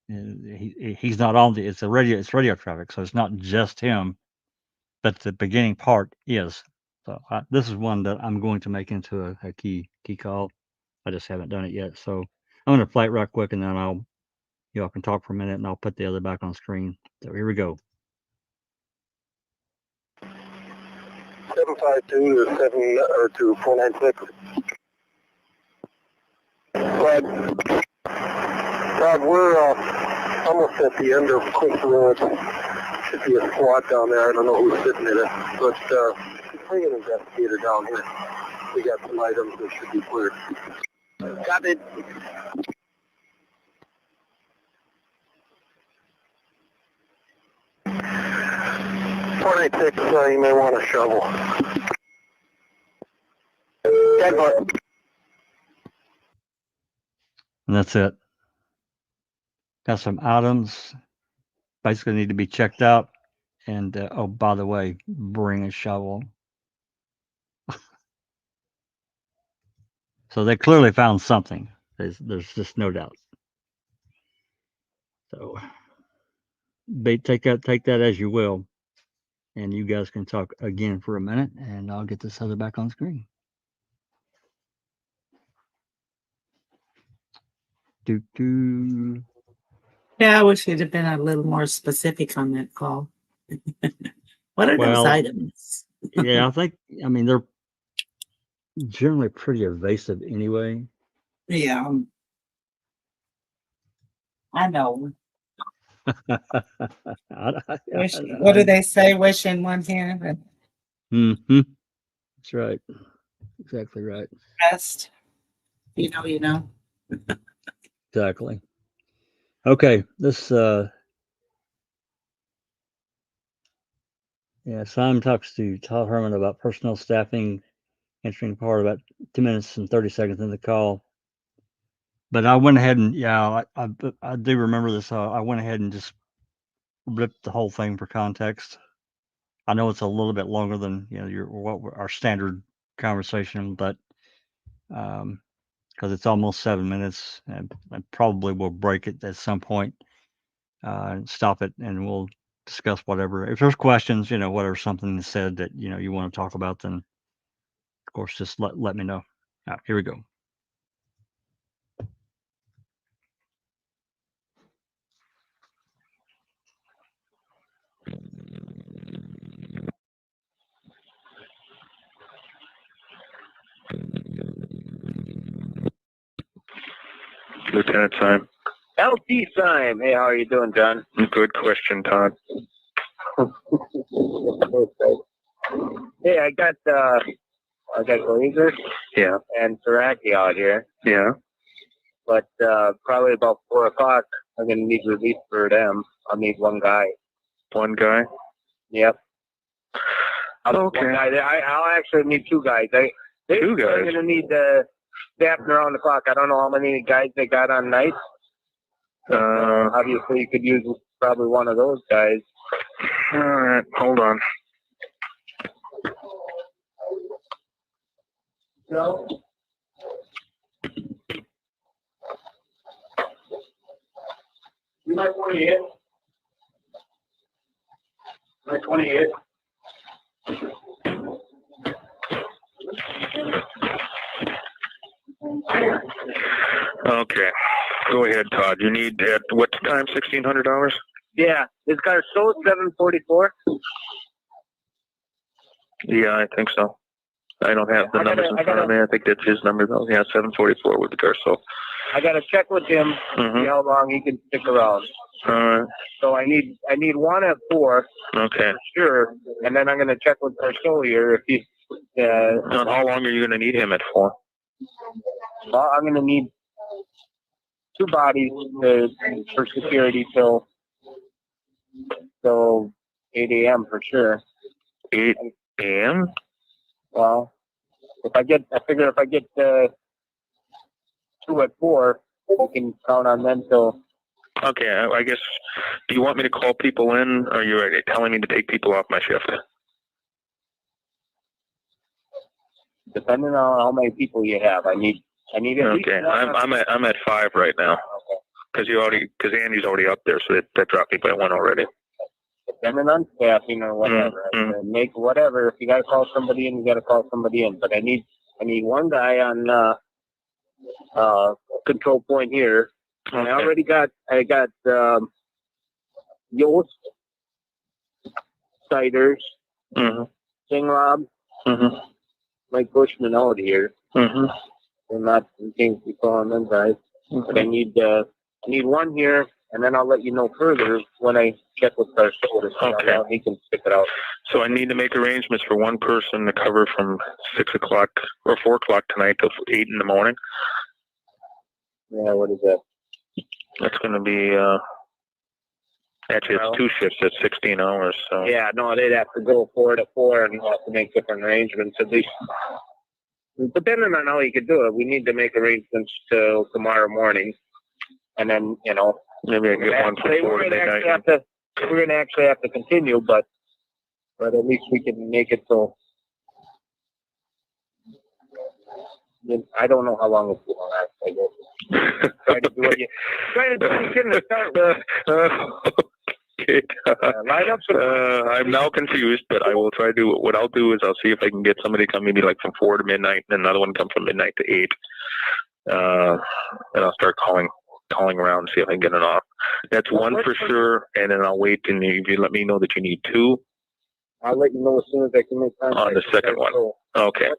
he's not on it's radio traffic, so it's not just him, but the beginning part is. So this is one that I'm going to make into a key call. I just haven't done it yet, so I'm going to play it right quick, and then I can talk for a minute, and I'll put the other back on screen. So here we go. 752 to 496. Rod, we're almost at the end of Cliff Road. Should be a squad down there. I don't know who's sitting in it, but bring an investigator down here. We got some items that should be clear. Got it. 496, you may want a shovel. And that's it. Got some items basically need to be checked out. And oh, by the way, bring a shovel. So they clearly found something. There's just no doubt. So take that as you will. And you guys can talk again for a minute, and I'll get this other back on screen. Yeah, I wish you'd have been a little more specific on that call. What are those items? Yeah, I mean, they're generally pretty evasive anyway. Yeah. I know. What do they say? Wish in one hand. Mm-hmm. That's right. Exactly right. Best. You know. Exactly. Okay. This Simon talks to Todd Herman about personnel staffing, entering part about 2 minutes and 30 seconds in the call. But I went ahead and I do remember this. I went ahead and just ripped the whole thing for context. I know it's a little bit longer than what our standard conversation, but because it's almost 7 minutes, and I probably will break it at some point, stop it, and we'll discuss whatever. If there's questions, whatever something is said that you want to talk about, then of course just let me know. All right, here we go. Lieutenant Syme. LT Syme. Hey, how are you doing, John? Good question, Todd. Hey, I got Glazer. Yeah. And Saraki out here. Yeah. But probably about 4 o'clock, I'm gonna need relief for them. I'll need one guy. One guy? Yep. Okay. One guy. I'll actually need 2 guys. Two guys? I'm gonna need staffing around the clock. I don't know how many guys they got on night. Obviously, you could use probably one of those guys. All right, hold on. No. You might want to hit. Might want to hit. Okay. Go ahead, Todd. You need, at what time, $1,600? Yeah. This guy's sold 744. Yeah, I think so. I don't have the numbers in front of me. I think that's his number, though. Yeah, 744 with the Garso. I got to check with him, see how long he can stick around. All right. So I need one at 4. Okay. For sure. And then I'm going to check with Garso here if he. And how long are you going to need him at for? Well, I'm going to need 2 bodies for security till 8 a.m. for sure. 8 a.m.? Well, I figure if I get 2 at 4, we can count on them till. Okay, I guess, do you want me to call people in, or are you telling me to take people off my shift? Depending on how many people you have, I need at least okay, one. I'm at 5 right now. Okay. Because Andy's already up there, so that dropped me by 1 already. Depending on staffing or whatever, make whatever. If you gotta call somebody in, you gotta call somebody in. But I need one guy on control point here. Okay. I got Yost, Siders, King Rob, Mike Bushman out here. We're not thinking we calling them guys. But I need one here, and then I'll let you know further when I check with our shoulders. Okay. He can stick it out. So I need to make arrangements for one person to cover from 6 o'clock or 4 o'clock tonight till 8 in the morning. Yeah, what is that? That's going to be, actually it's 2 shifts at 16 hours. So. Yeah, no, they'd have to go 4 to 4 and have to make different arrangements. At least, depending on how you could do it, we need to make arrangements till tomorrow morning. And then, maybe I get one for 4 to midnight. We're going to actually have to continue, but at least we can make it so. I don't know how long it's going to last, I guess. Try to do what you can to start with. Okay. I'm now confused, but I will try to do what I'll do is I'll see if I can get somebody to come maybe like from 4 to midnight and another one come from midnight to 8. And I'll start calling around and see if I can get it off. That's one for sure, and then I'll wait and you let me know that you need 2. I'll let you know as soon as I can make contact. On the second one. Okay.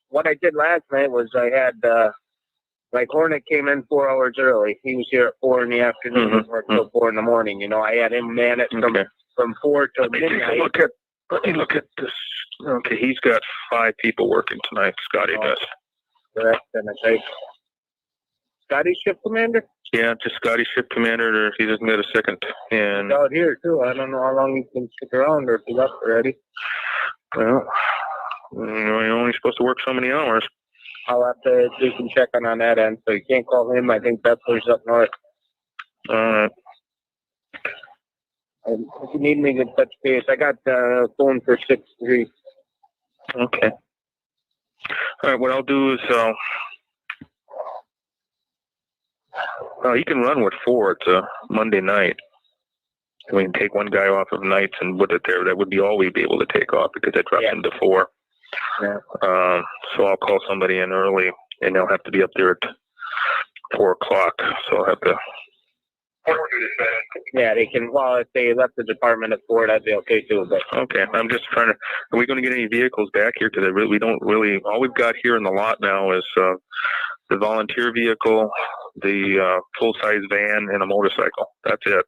What I did last night was I had Hornet came in 4 hours early. He was here at 4 in the afternoon, worked till 4 in the morning. I had him man it from 4 till midnight. Let me look at this. Okay, he's got 5 people working tonight. Scotty does. Correct. And I say, Scotty shift commander? Yeah, just Scotty shift commander, or he doesn't get a second. And he's out here too. I don't know how long he can stick around or if he's up already. Well, you're only supposed to work so many hours. I'll have to do some checking on that end. So you can't call him. I think Bethler's up north. All right. If you need me to touch base, I got phone for 6-3. Okay. All right, what I'll do is, he can run with 4. It's a Monday night. We can take one guy off of nights and put it there. That would be all we'd be able to take off because that drops into 4. Yeah. So I'll call somebody in early, and they'll have to be up there at 4 o'clock. So I'll have to. Yeah, they can. Well, if they left the department at 4, that'd be okay too. But Okay, I'm just trying to. Are we going to get any vehicles back here? Because we don't really. All we've got here in the lot now is the volunteer vehicle, the full-size van, and a motorcycle. That's it.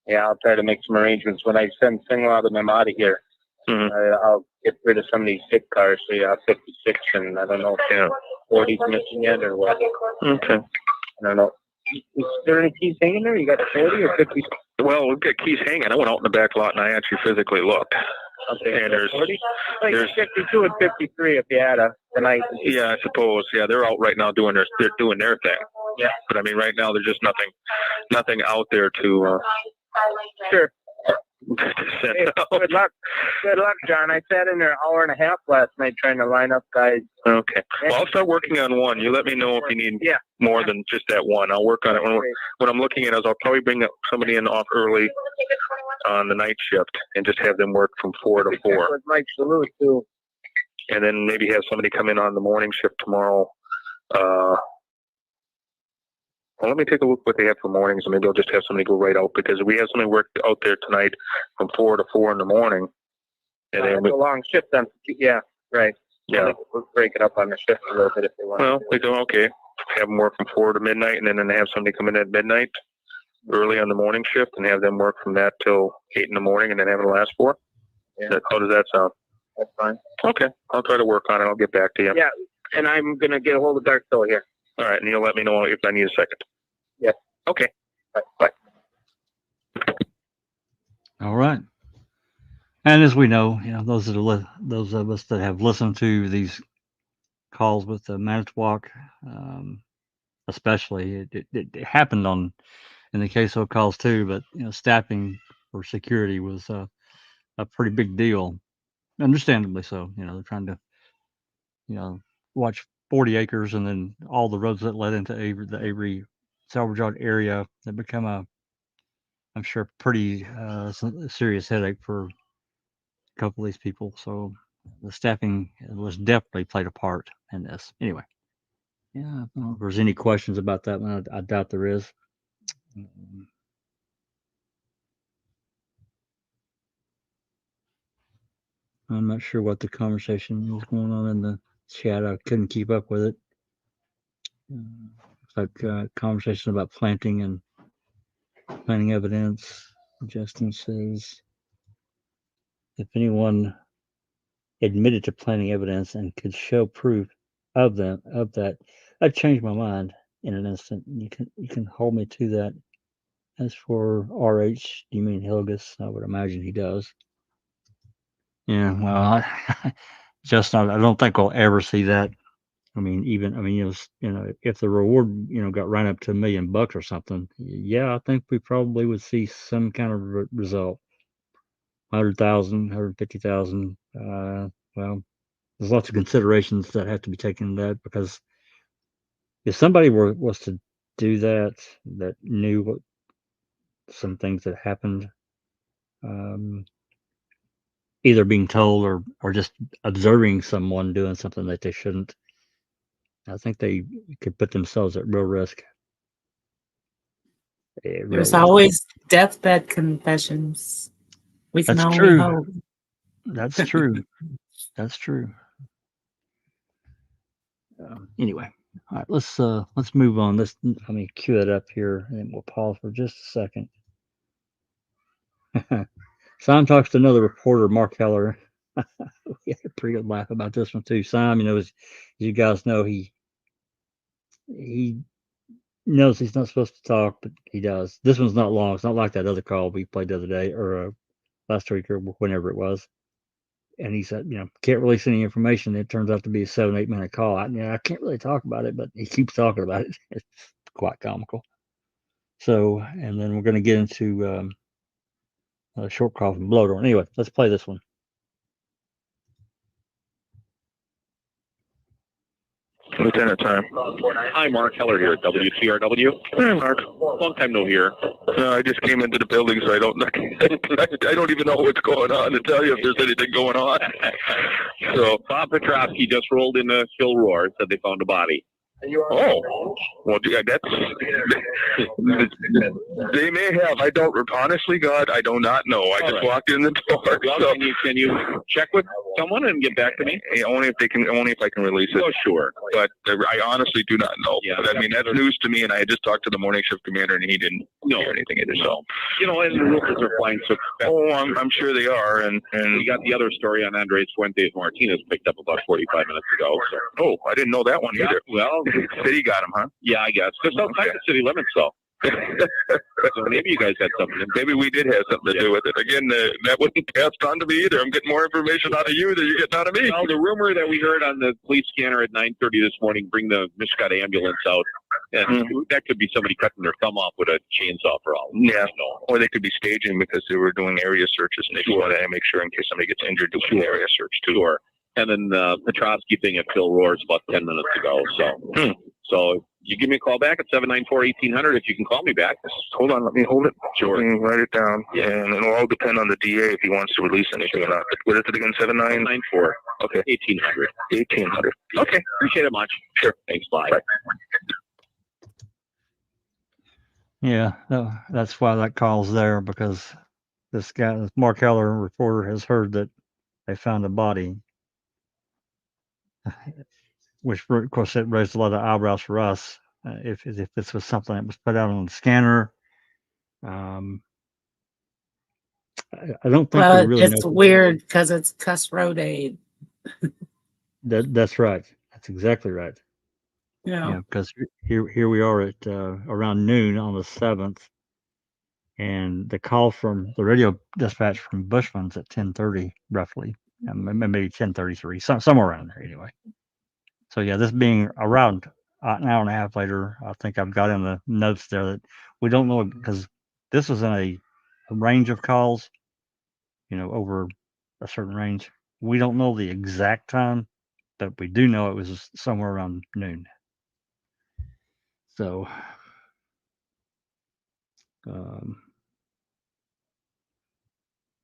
yeah, I'll try to make some arrangements when I send Singlab and them out of here. Mhm. I'll get rid of some of these sick cars. So yeah, 56, and I don't know if 40's missing yet or what. Okay. I don't know. Is there any keys hanging there? You got 40 or 50? Well, we've got keys hanging. I went out in the back lot and I actually physically looked. Okay, And there's 40? Like there's 52 and 53 if you had a tonight. yeah, I suppose. Yeah, they're out right now doing their thing. Yeah. But I mean, right now there's just nothing out there to Sure. send Hey, out. good luck. Good luck, John. I sat in there an hour and a half last night trying to line up guys. Okay. Well, I'll start working on one. You let me know if you need Yeah. more than just that one. I'll work on it. What I'm looking at is I'll probably bring somebody in off early on the night shift and just have them work from 4 to 4. With Mike Salute too. And then maybe have somebody come in on the morning shift tomorrow. Well, let me take a look what they have for mornings, and maybe I'll just have somebody go right out because we have somebody work out there tonight from 4 to 4 in the morning. And then That's a long shift then. Yeah, right. yeah. We'll break it up on the shift a little bit if they want. Well, we do okay. Have them work from 4 to midnight, and then have somebody come in at midnight, early on the morning shift, and have them work from that till 8 in the morning, and then have the last 4. Yeah. How does that sound? That's fine. Okay, I'll try to work on it. I'll get back to you. Yeah, and I'm gonna get a hold of Dark Soul here. All right, and you'll let me know if I need a second. Yes. Okay. Bye. All right. And as we know, those of us that have listened to these calls with the Manitowoc, especially, it happened in the CASO calls too. But staffing for security was a pretty big deal, understandably so. They're trying to watch 40 acres and then all the roads that led into the Avery salvage yard area. That become I'm sure, pretty serious headache for a couple of these people. So the staffing was definitely played a part in this. Anyway, yeah, I don't know if there's any questions about that one. I doubt there is. I'm not sure what the conversation was going on in the chat. I couldn't keep up with it. Like conversation about planting evidence. Justin says, if anyone admitted to planting evidence and could show proof of that, I'd change my mind in an instant. You can hold me to that. As for RH, do you mean Hilgus? I would imagine he does. Yeah, well, Justin, I don't think we'll ever see that. I mean, if the reward, got right up to $1 million or something, yeah, I think we probably would see some kind of result. 100,000, 150,000. Well, there's lots of considerations that have to be taken in that, because if somebody was to do that knew what some things that happened, either being told or just observing someone doing something that they shouldn't, I think they could put themselves at real risk. There's always deathbed confessions. We can That's only true. hope. That's true. That's true. Anyway, all right. Let's move on. Let me cue it up here, and we'll pause for just a second. Simon talks to another reporter, Mark Heller. We had a pretty good laugh about this one too. Simon, as you guys know, he knows he's not supposed to talk, but he does. This one's not long. It's not like that other call we played the other day or last week or whenever it was. And he said, can't release any information. It turns out to be a 7-8 minute call. I can't really talk about it, but he keeps talking about it. It's quite comical. So, and then we're going to get into a short call from Blodorn. Anyway, let's play this one. Lieutenant time. Hi, Mark Heller here at WTRW. Hey, Mark. Long time no hear. I just came into the building, so I don't even know what's going on to tell you if there's anything going on. So Bob Petrosky just rolled into Phil Rohr, said they found a body. oh, well, yeah, that's they may have. I don't honestly, God, I do not know. I just walked in the door. Well, So, can you check with someone and get back to me? only if I can release it. Oh, sure. But I honestly do not know. Yeah, but, I mean, that's news to me, and I had just talked to the morning shift commander, and he didn't hear anything either. So, You know, and the rumors are flying so fast. oh, I'm sure they are, and We got the other story on Andres Fuentes Martinez picked up about 45 minutes ago. So. oh, I didn't know that one either. Well, City got him, huh? yeah, I guess. Just outside the city limits, though. So maybe you guys had something. Maybe we did have something to do with it. Again, that wasn't passed on to me either. I'm getting more information out of you than you're getting out of me. Well, the rumor that we heard on the police scanner at 9:30 this morning, bring the Mishkat ambulance out, and that could be somebody cutting their thumb off with a chainsaw for all. Yeah, or they could be staging because they were doing area searches, and they just wanted to make sure in case somebody gets injured, do an area search too. Sure. And then the Petrosky thing at Phil Rohr's about 10 minutes ago. So you give me a call back at 794-1800 if you can call me back. Hold on, let me hold it. Sure. Let me write it down. Yeah. And it'll all depend on the DA if he wants to release anything or not. What is it again? 794. Okay. 1800. 1800. Okay. Appreciate it much. Sure. Thanks. Bye. Yeah, that's why that call's there, because this guy, this Mark Heller reporter, has heard that they found a body, which of course it raised a lot of eyebrows for us. If this was something that was put out on the scanner, I don't think we really it's know. weird because it's Cuss Road Aid. That's right. That's exactly right. Yeah. Because here we are at around noon on the 7th, and the call from the radio dispatch from Bushman's at 10:30 roughly, maybe 10:33, somewhere around there anyway. So yeah, this being around an hour and a half later, I think I've got in the notes there that we don't know, because this was in a range of calls, over a certain range. We don't know the exact time, but we do know it was somewhere around noon. So, I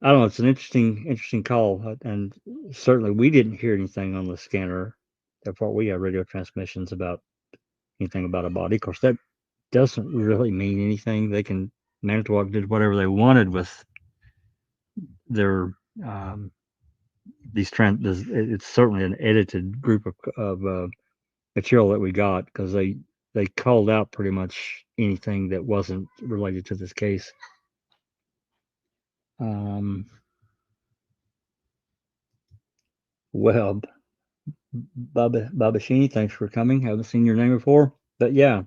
don't know. It's an interesting call, and certainly we didn't hear anything on the scanner. Therefore, we have radio transmissions about anything about a body. Of course, that doesn't really mean anything. They can Manitowoc did whatever they wanted with their it's certainly an edited group of material that we got, because they called out pretty much anything that wasn't related to this case. Well, Baba Sheeny, thanks for coming. Haven't seen your name before, but yeah,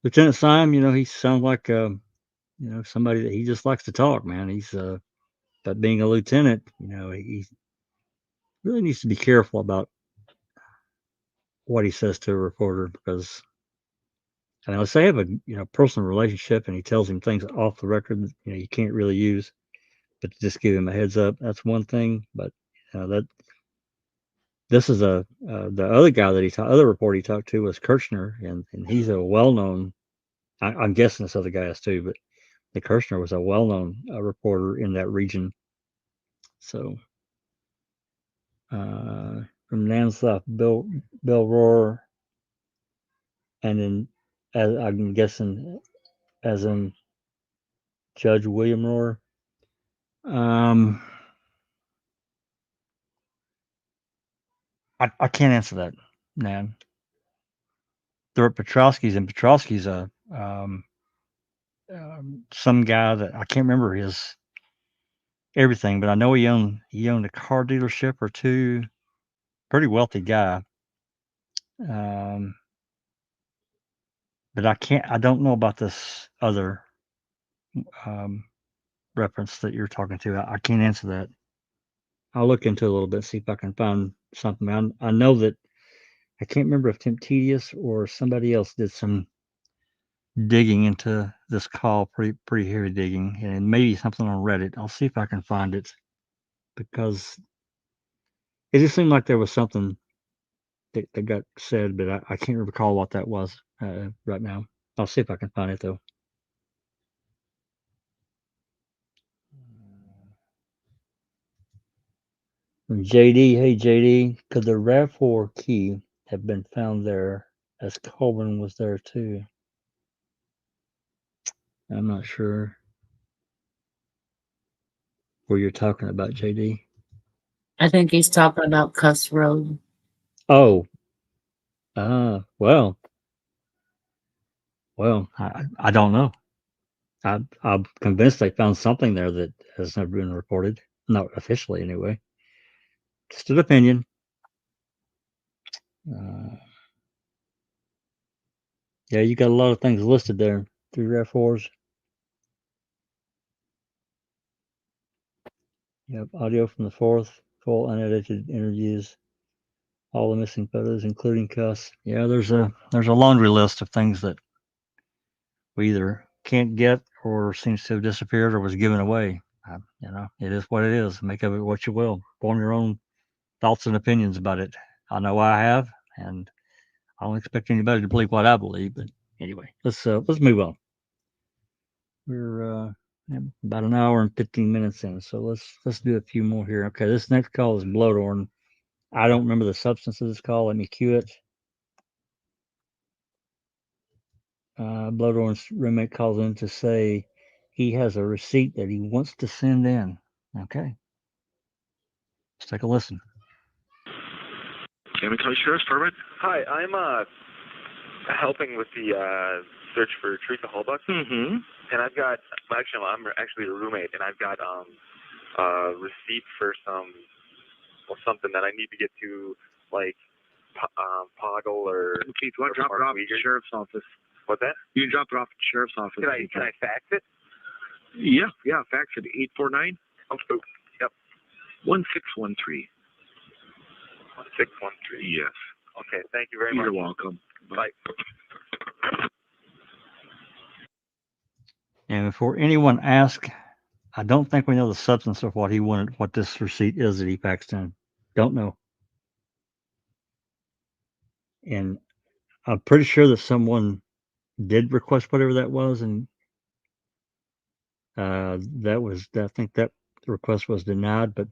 Lieutenant Syme, he sounds like somebody that he just likes to talk, man. He's but being a lieutenant, he really needs to be careful about what he says to a reporter, because unless they have a personal relationship and he tells him things off the record that you can't really use, but to just give him a heads up, that's one thing. But this is the other guy that other report he talked to was Kirchner, and he's a well-known. I'm guessing this other guy is too, but the Kirchner was a well-known reporter in that region. So from Nansouth, Bill Rohr, and then as I'm guessing, as in Judge William Rohr. I can't answer that, man. They're at Petrosky's, and Petrosky's some guy that I can't remember his everything, but I know he owned a car dealership or two. Pretty wealthy guy. But I don't know about this other reference that you're talking to. I can't answer that. I'll look into it a little bit, see if I can find something. I know that I can't remember if Tim Tedious or somebody else did some digging into this call, pretty heavy digging, and maybe something on Reddit. I'll see if I can find it, because it just seemed like there was something that got said, but I can't recall what that was right now. I'll see if I can find it though. JD, hey JD, could the RAV4 key have been found there as Colvin was there too? I'm not sure what you're talking about, JD. I think he's talking about Cuss Road. Oh, well, I don't know. I'm convinced they found something there that has never been reported, not officially anyway. Just an opinion. Yeah, you got a lot of things listed there. 3 RAV4s. Yep, audio from the 4th, full unedited interviews, all the missing photos, including Cuss. Yeah, there's a laundry list of things that we either can't get or seems to have disappeared or was given away. It is what it is. Make of it what you will. Form your own thoughts and opinions about it. I know I have, and I don't expect anybody to believe what I believe. But anyway, let's move on. We're about an hour and 15 minutes in, so let's do a few more here. Okay, this next call is Blodorn. I don't remember the substance of this call. Let me cue it. Blodorn's roommate calls in to say he has a receipt that he wants to send in. Okay. Let's take a listen. Cammie County Sheriff's Department. Hi, I'm helping with the search for Teresa Holbuck. Mm-hmm. And I'm actually a roommate, and I've got a receipt for something that I need to get to, like Poggle or. Keith, you want to drop it off at the sheriff's office? What's that? You can drop it off at the sheriff's office. Can I fax it? Yeah, fax it 849. Oh, yep. 1613. 1613. Yes. Okay, thank you very much. You're welcome. Bye. And before anyone asks, I don't think we know the substance of what he wanted, what this receipt is that he faxed in. Don't know. And I'm pretty sure that someone did request whatever that was, and I think that request was denied, but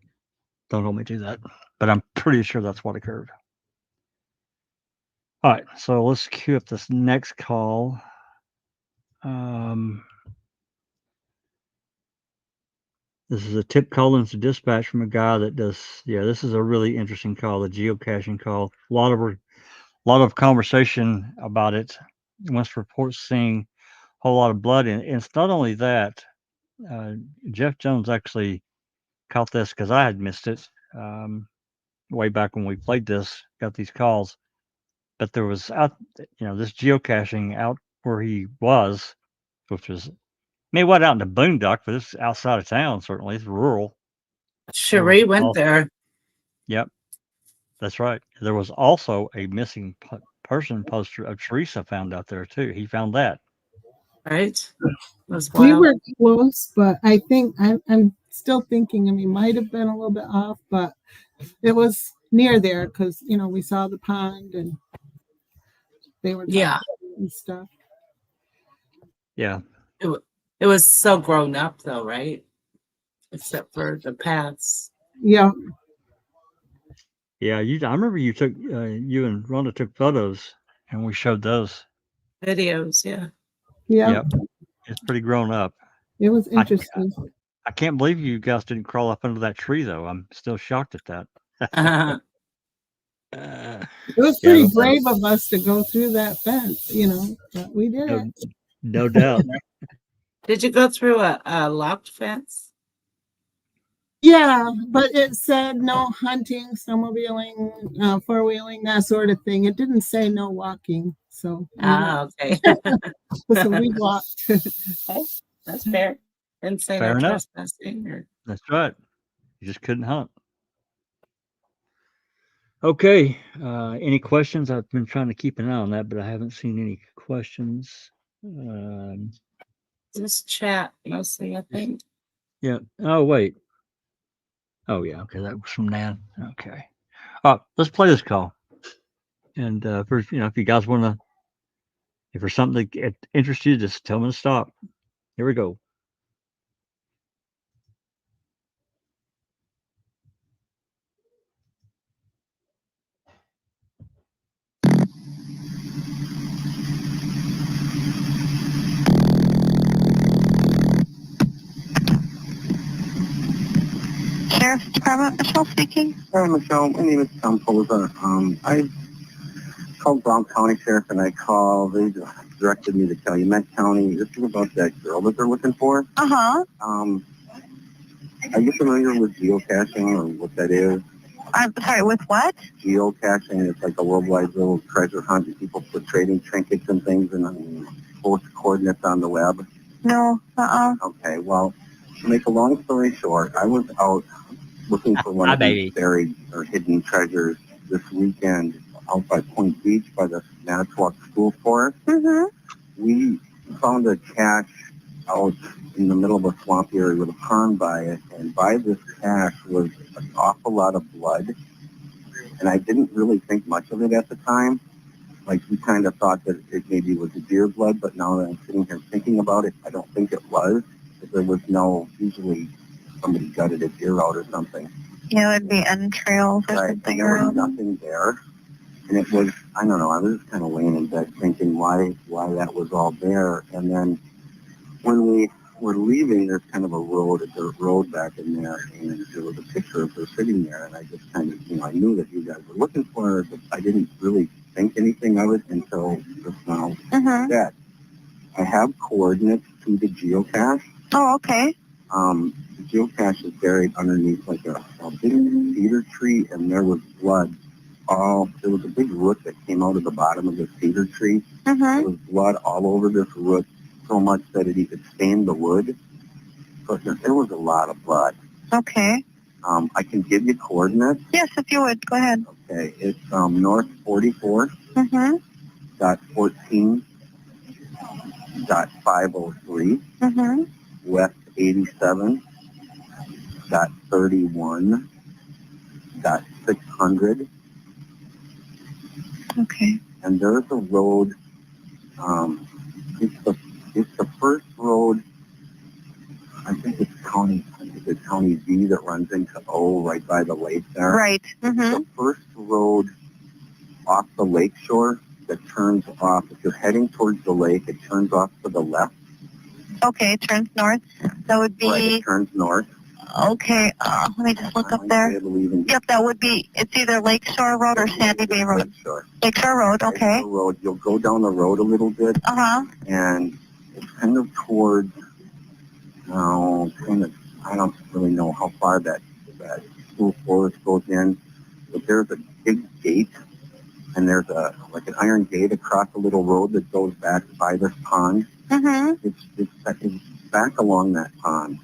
don't hold me to that. But I'm pretty sure that's what occurred. All right, so let's queue up this next call. This is a tip call into dispatch from a guy that does. Yeah, this is a really interesting call, the geocaching call. A lot of conversation about it. Once reports seeing a whole lot of blood, and it's not only that. Jeff Jones actually caught this because I had missed it way back when we played this. Got these calls, but there was this geocaching out where he was, which was. It wasn't out in the boondock, but it's outside of town. Certainly, it's rural. Cherie went there. Yep, that's right. There was also a missing person poster of Teresa found out there too. He found that. Right. We were close, but I think I'm still thinking. I mean, might have been a little bit off, but it was near there because we saw the pond and they were and stuff. Yeah. It was so grown up though, right? Except for the paths. Yeah. Yeah, I remember you and Rhonda took photos and we showed those. Videos, yeah. Yeah. Yep. It's pretty grown up. It was interesting. I can't believe you guys didn't crawl up under that tree though. I'm still shocked at that. It was pretty brave of us to go through that fence, but we did it. No doubt. Did you go through a locked fence? Yeah, but it said no hunting, snowmobiling, four-wheeling, that sort of thing. It didn't say no walking. So okay. So we walked. Okay. That's fair. Didn't say fair no enough. trespassing. That's right. You just couldn't hunt. Okay. Any questions? I've been trying to keep an eye on that, but I haven't seen any questions. Just chat mostly, I think. Yeah. Oh, wait. Oh, yeah. Okay. That was from Nan. Okay. Let's play this call. And if you guys want to, if there's something that interests you, just tell me to stop. Here we go. Sheriff's Department, Michelle speaking. Hi, Michelle. My name is Tom Poza. I called Brown County Sheriff, and they directed me to Calumet County. This is about that girl that they're looking for. Uh-huh. Are you familiar with geocaching or what that is? I'm sorry, with what? Geocaching is like a worldwide little treasure hunt. People put trading trinkets and things and post coordinates on the web. No, Okay, well, to make a long story short, I was out looking for one of these buried or hidden treasures this weekend out by Point Beach by the Manitowoc School Forest. Mm-hmm. We found a cache out in the middle of a swamp area with a pond by it, and by this cache was an awful lot of blood. And I didn't really think much of it at the time. Like, we kind of thought that it maybe was a deer blood, but now that I'm sitting here thinking about it, I don't think it was. There was usually somebody gutted a deer out or something. Yeah, it would be entrails or something. There was nothing there. And it was, I don't know, I was just kind of laying in bed thinking why that was all there. And then when we were leaving, there's kind of a dirt road back in there, and there was a picture of her sitting there. And I just kind of, I knew that you guys were looking for her, but I didn't really think anything of it until just now. That I have coordinates to the geocache. Oh, okay. The geocache is buried underneath like a big cedar tree, and there was blood. There was a big root that came out of the bottom of the cedar tree. There was blood all over this root, so much that it could stain the wood. So there was a lot of blood. Okay. I can give you coordinates. Yes, if you would. Go ahead. Okay, it's north 44 dot 14 dot 503 west 87 dot 31 dot 600. Okay. And there's a road. It's the first road. I think it's County D that runs into O right by the lake there. Right. The first road off the lake shore that turns off. If you're heading towards the lake, it turns off to the left. Okay, it turns north. That would be. Right, it turns north. Okay, let me just look up there. Yep, that would be, it's either Lakeshore Road or Sandy Bay Road. Lakeshore Road, okay. Lakeshore Road, you'll go down the road a little bit. And it's kind of towards, I don't really know how far that school forest goes in, but there's a big gate, and there's an iron gate across a little road that goes back by this pond. It's back along that pond.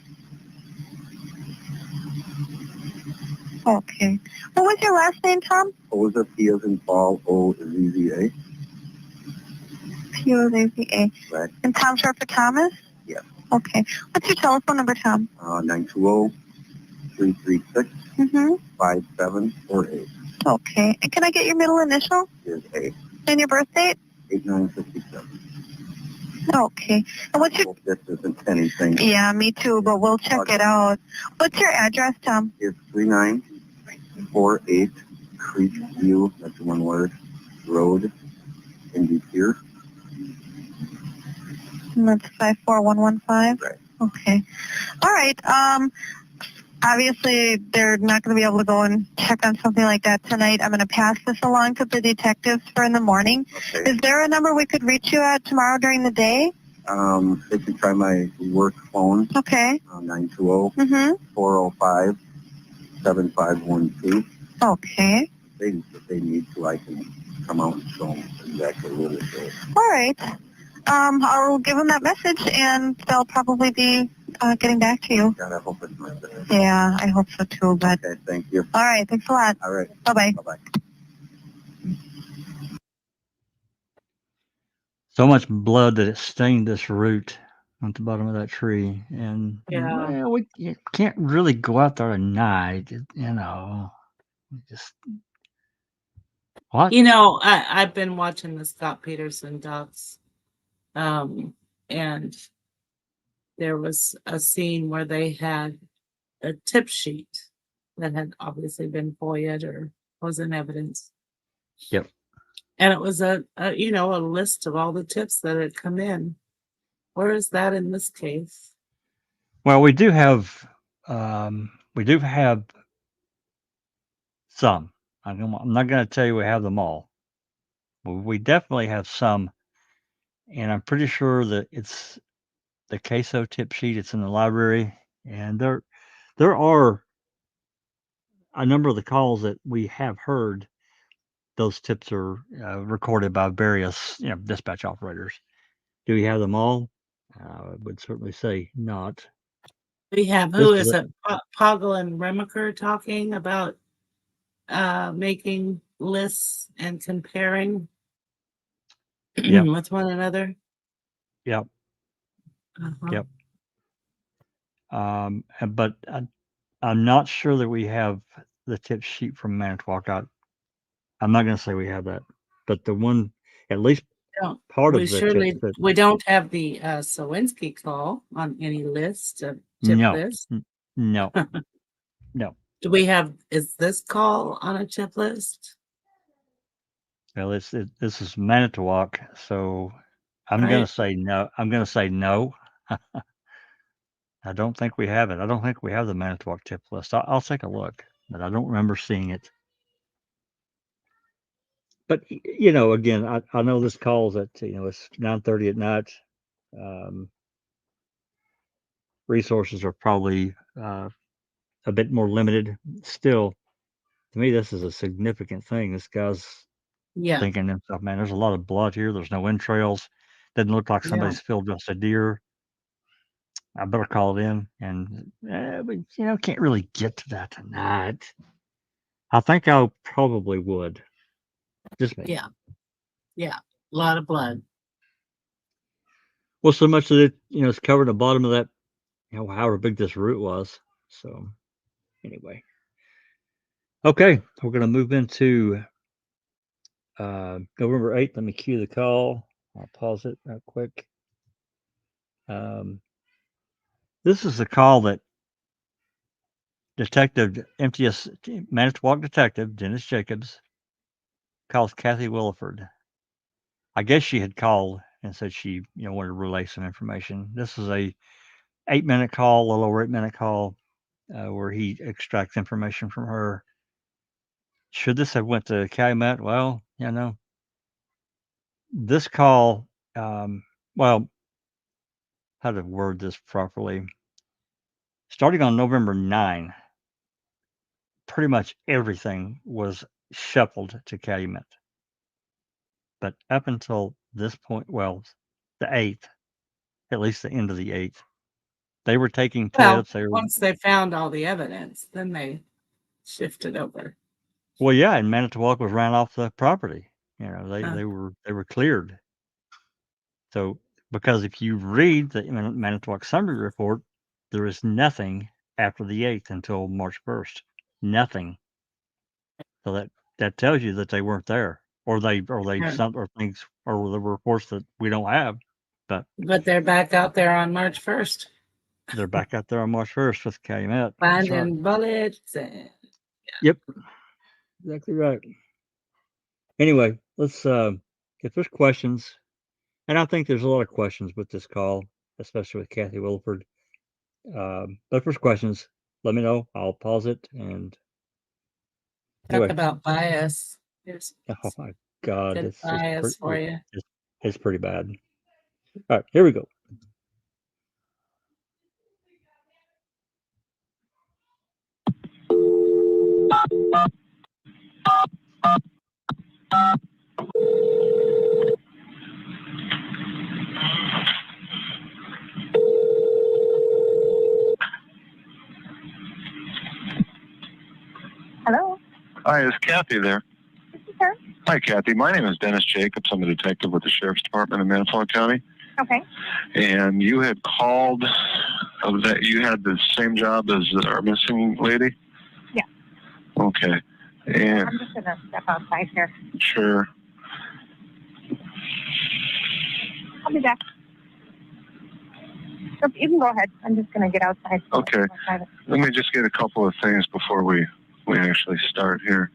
Okay. What was your last name, Tom? Poza, P as in Paul, O-Z-Z-A. P-O-Z-Z-A. Right. And Tom short for Thomas? Yes. Okay. What's your telephone number, Tom? 920-336-5748. Okay. And can I get your middle initial? Is A. And your birth date? 8957. Okay. And what's your... Hope this isn't anything. Yeah, me too, but we'll check it out. What's your address, Tom? It's 3948 Creek View, that's one word, Road in Depeer. And that's 54115? Right. Okay. All right. Obviously, they're not going to be able to go and check on something like that tonight. I'm going to pass this along to the detectives for in the morning. Okay. Is there a number we could reach you at tomorrow during the day? They can try my work phone. Okay. 920-405-7512. Okay. If they need to, I can come out and show them exactly what it is. All right. I'll give them that message, and they'll probably be getting back to you. God, I hope it's my best. Yeah, I hope so too. But okay, thank you. All right, thanks a lot. All right. Bye-bye. Bye-bye. So much blood that it stained this root at the bottom of that tree, and you can't really go out there at night. Just What? You know, I've been watching the Scott Peterson docs, and there was a scene where they had a tip sheet that had obviously been FOIA'd or was in evidence. Yep. And it was a list of all the tips that had come in. Where is that in this case? Well, we do have some. I'm not going to tell you we have them all, but we definitely have some. And I'm pretty sure that it's the CASO tip sheet. It's in the library, and there are a number of the calls that we have heard. Those tips are recorded by various, dispatch operators. Do we have them all? I would certainly say not. We have, This who is is it? Poggle and Remaker talking about making lists and comparing Yep. with one another. Yep. Uh-huh. Yep. But I'm not sure that we have the tip sheet from Manitowoc. I'm not going to say we have that, but the one, at least part of the tips that We don't have the Sowinski call on any list of tip list. No. No. Do we have? Is this call on a tip list? Well, this is Manitowoc, so I'm going to say no. I'm going to say no. I don't think we have it. I don't think we have the Manitowoc tip list. I'll take a look, but I don't remember seeing it. But again, I know this calls at it's 9:30 at night. Resources are probably a bit more limited. Still, to me, this is a significant thing. This guy's thinking to himself, man, there's a lot of blood here. There's no entrails. Doesn't look like somebody's filled just a deer. I better call it in. And but can't really get to that tonight. I think I probably would. Just me. Yeah. A lot of blood. Well, so much of it, is covered the bottom of that, however big this root was. So anyway. Okay, we're going to move into November 8th. Let me cue the call. I'll pause it real quick. This is the call that MTS Manitowoc Detective Dennis Jacobs calls Kathy Wilford. I guess she had called and said she, wanted to relay some information. This is a 8-minute call, a little over 8-minute call, where he extracts information from her. Should this have went to Calumet? Well, this call, well, how to word this properly. Starting on November 9, pretty much everything was shuffled to Calumet. But up until this point, well, the 8th, at least the end of the 8th, they were taking tips. Once they found all the evidence, then they shifted over. Well, yeah, and Manitowoc was ran off the property. They were cleared. So, because if you read the Manitowoc summary report, there is nothing after the 8th until March 1st. Nothing. So that tells you that they weren't there, or they sent or things, or the reports that we don't have. But they're back out there on March 1st. They're back out there on March 1st with Calumet. Finding bullets. Yep. Exactly right. Anyway, let's if there's questions, and I think there's a lot of questions with this call, especially with Kathy Wilford. But if there's questions, let me know. I'll pause it and talk about bias. Oh my God, it's bias for you. It's pretty bad. All right, here we go. Hello. Hi, is Kathy there? This is her. Hi, Kathy. My name is Dennis Jacobs. I'm a detective with the Sheriff's Department in Manitowoc County. Okay. And you had called that you had the same job as our missing lady? Yeah. Okay. And I'm just gonna step outside here. sure. I'll be back. So you can go ahead. I'm just gonna get outside. Okay. Let me just get a couple of things before we actually start here.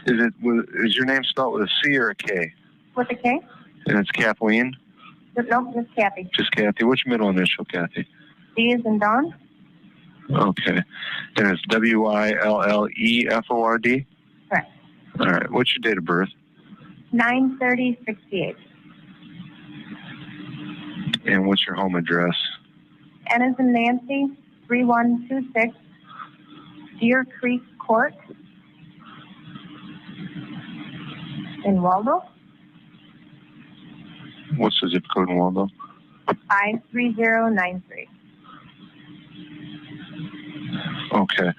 Is your name spelled with a C or a K? With a K? And it's Kathleen? No, just Kathy. Just Kathy. What's your middle initial, Kathy? D is in Dawn. Okay. And it's WILLEFORD? Correct. All right. What's your date of birth? 9/30/68. And what's your home address? N is in Nancy, 3126 Deer Creek Court in Waldo. What's the zip code in Waldo? 53093. Okay.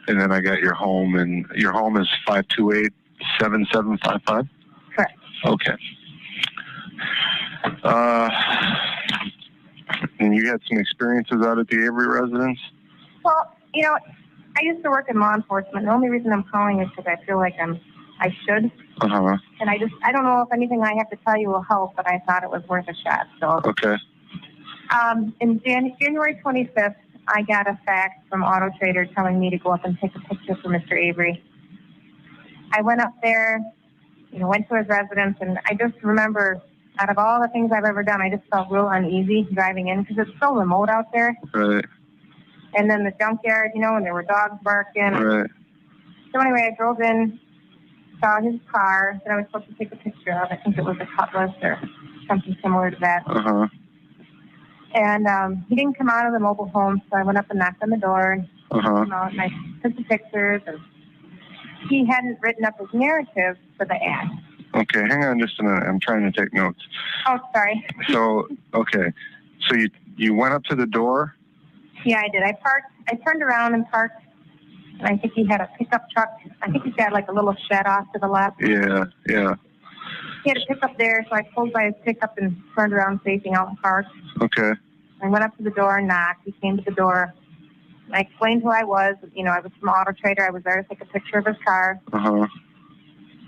And then I got your home, and your home is 528-7755? Correct. Okay. And you had some experiences out at the Avery residence? Well, you know, I used to work in law enforcement. The only reason I'm calling is because I feel like I should. Uh-huh. And I don't know if anything I have to tell you will help, but I thought it was worth a shot. So, Okay. In January 25th, I got a fax from Auto Trader telling me to go up and take a picture for Mr. Avery. I went up there, went to his residence, and I just remember, out of all the things I've ever done, I just felt real uneasy driving in because it's so remote out there. Right. And then the junkyard, and there were dogs barking. Right. So anyway, I drove in, saw his car that I was supposed to take a picture of. I think it was a Cutlass or something similar to that. Uh-huh. And he didn't come out of the mobile home, so I went up and knocked on the door and came out and I took the pictures. And he hadn't written up his narrative for the ad. Okay, hang on just a minute. I'm trying to take notes. Oh, sorry. So, okay. So you went up to the door? Yeah, I did. I turned around and parked, and I think he had a pickup truck. I think he's got like a little shed off to the left. Yeah. He had a pickup there, so I pulled by his pickup and turned around facing out and parked. Okay. I went up to the door and knocked. He came to the door. I explained who I was. I was from Auto Trader. I was there to take a picture of his car. Uh-huh.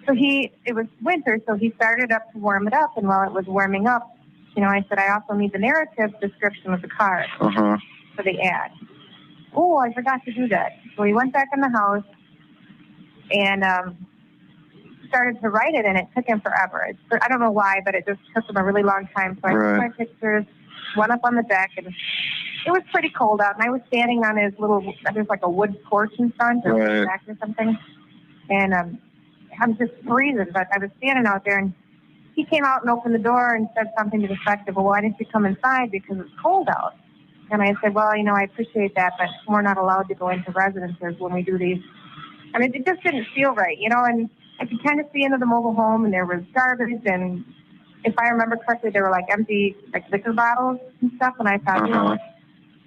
So it was winter, so he started up to warm it up. And while it was warming up, I said, I also need the narrative description of the car for the ad. Oh, I forgot to do that. So he went back in the house and started to write it, and it took him forever. I don't know why, but it just took him a really long time. So I took my pictures, went up on the deck, and it was pretty cold out. And I was standing on his there's like a wood porch in front or back or something. And I was just freezing, but I was standing out there, and he came out and opened the door and said something to the effect of, well, why didn't you come inside because it's cold out? And I said, well, I appreciate that, but we're not allowed to go into residences when we do these. I mean, it just didn't feel right, and I could kind of see into the mobile home, and there was garbage, and if I remember correctly, there were like empty liquor bottles and stuff, and I thought,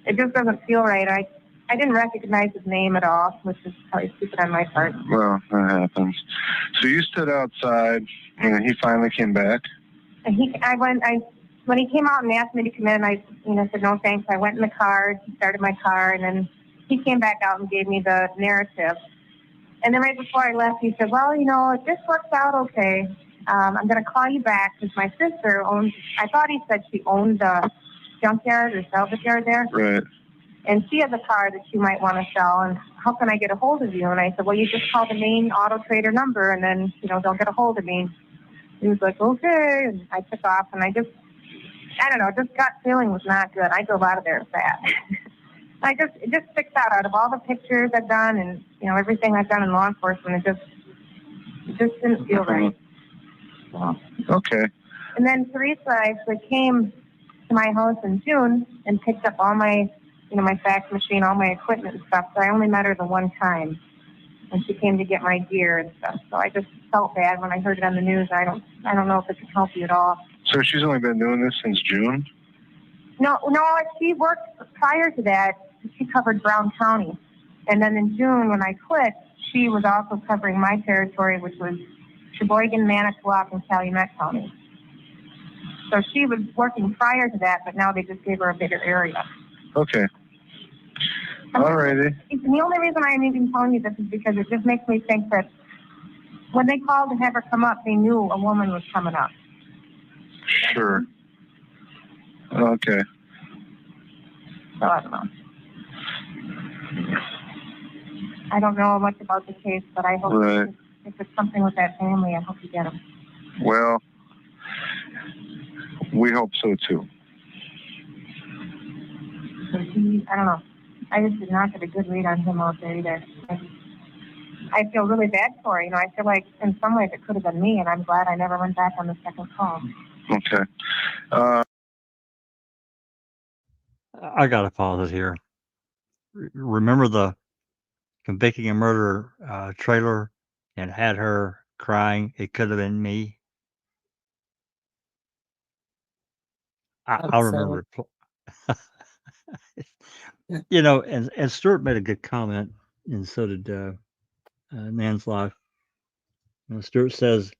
it just doesn't feel right. I didn't recognize his name at all, which is probably stupid on my part. Well, that happens. So you stood outside, and he finally came back? And when he came out and asked me to come in, I said, no, thanks. I went in the car, he started my car, and then he came back out and gave me the narrative. And then right before I left, he said, well, if this works out okay, I'm going to call you back because my sister I thought he said she owned the junkyard or salvage yard there. Right. And she has a car that she might want to sell, and how can I get a hold of you? And I said, well, you just call the main Auto Trader number, and then, they'll get a hold of me. He was like, okay. And I took off, and I don't know, just gut feeling was not good. I drove out of there fast. It just sticks out of all the pictures I've done and, everything I've done in law enforcement. It just didn't feel right. So. Okay. And then Teresa actually came to my house in June and picked up all my, my fax machine, all my equipment and stuff. So I only met her the one time when she came to get my gear and stuff. So I just felt bad when I heard it on the news. I don't know if it could help you at all. So she's only been doing this since June? No, she worked prior to that. She covered Brown County. And then in June, when I quit, she was also covering my territory, which was Sheboygan, Manitowoc, and Calumet County. So she was working prior to that, but now they just gave her a bigger area. Okay. Alrighty. The only reason I'm even telling you this is because it just makes me think that when they called to have her come up, they knew a woman was coming up. Sure. Okay. So I don't know. I don't know much about the case, but I hope if it's something with that family, I hope you get them. Well, we hope so too. I don't know. I just did not get a good read on him out there either. I feel really bad for her. I feel like in some ways it could have been me, and I'm glad I never went back on the second call. Okay. I got to pause it here. Remember the convicting a murder trailer and had her crying, "It could have been me." I remember it. And Stuart made a good comment, and so did Nan's life. Stuart says,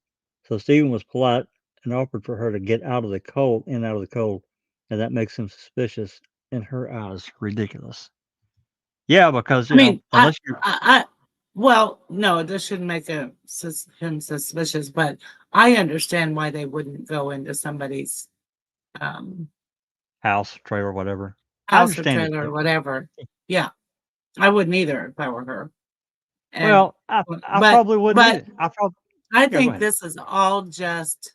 so Stephen was polite and offered for her to get out of the cold, and that makes him suspicious in her eyes. Ridiculous. Yeah, because unless you, well, no, this shouldn't make him suspicious, but I understand why they wouldn't go into somebody's house, trailer, whatever. House or trailer or whatever. Yeah, I wouldn't either if I were her. And, I probably wouldn't either. I think this is all just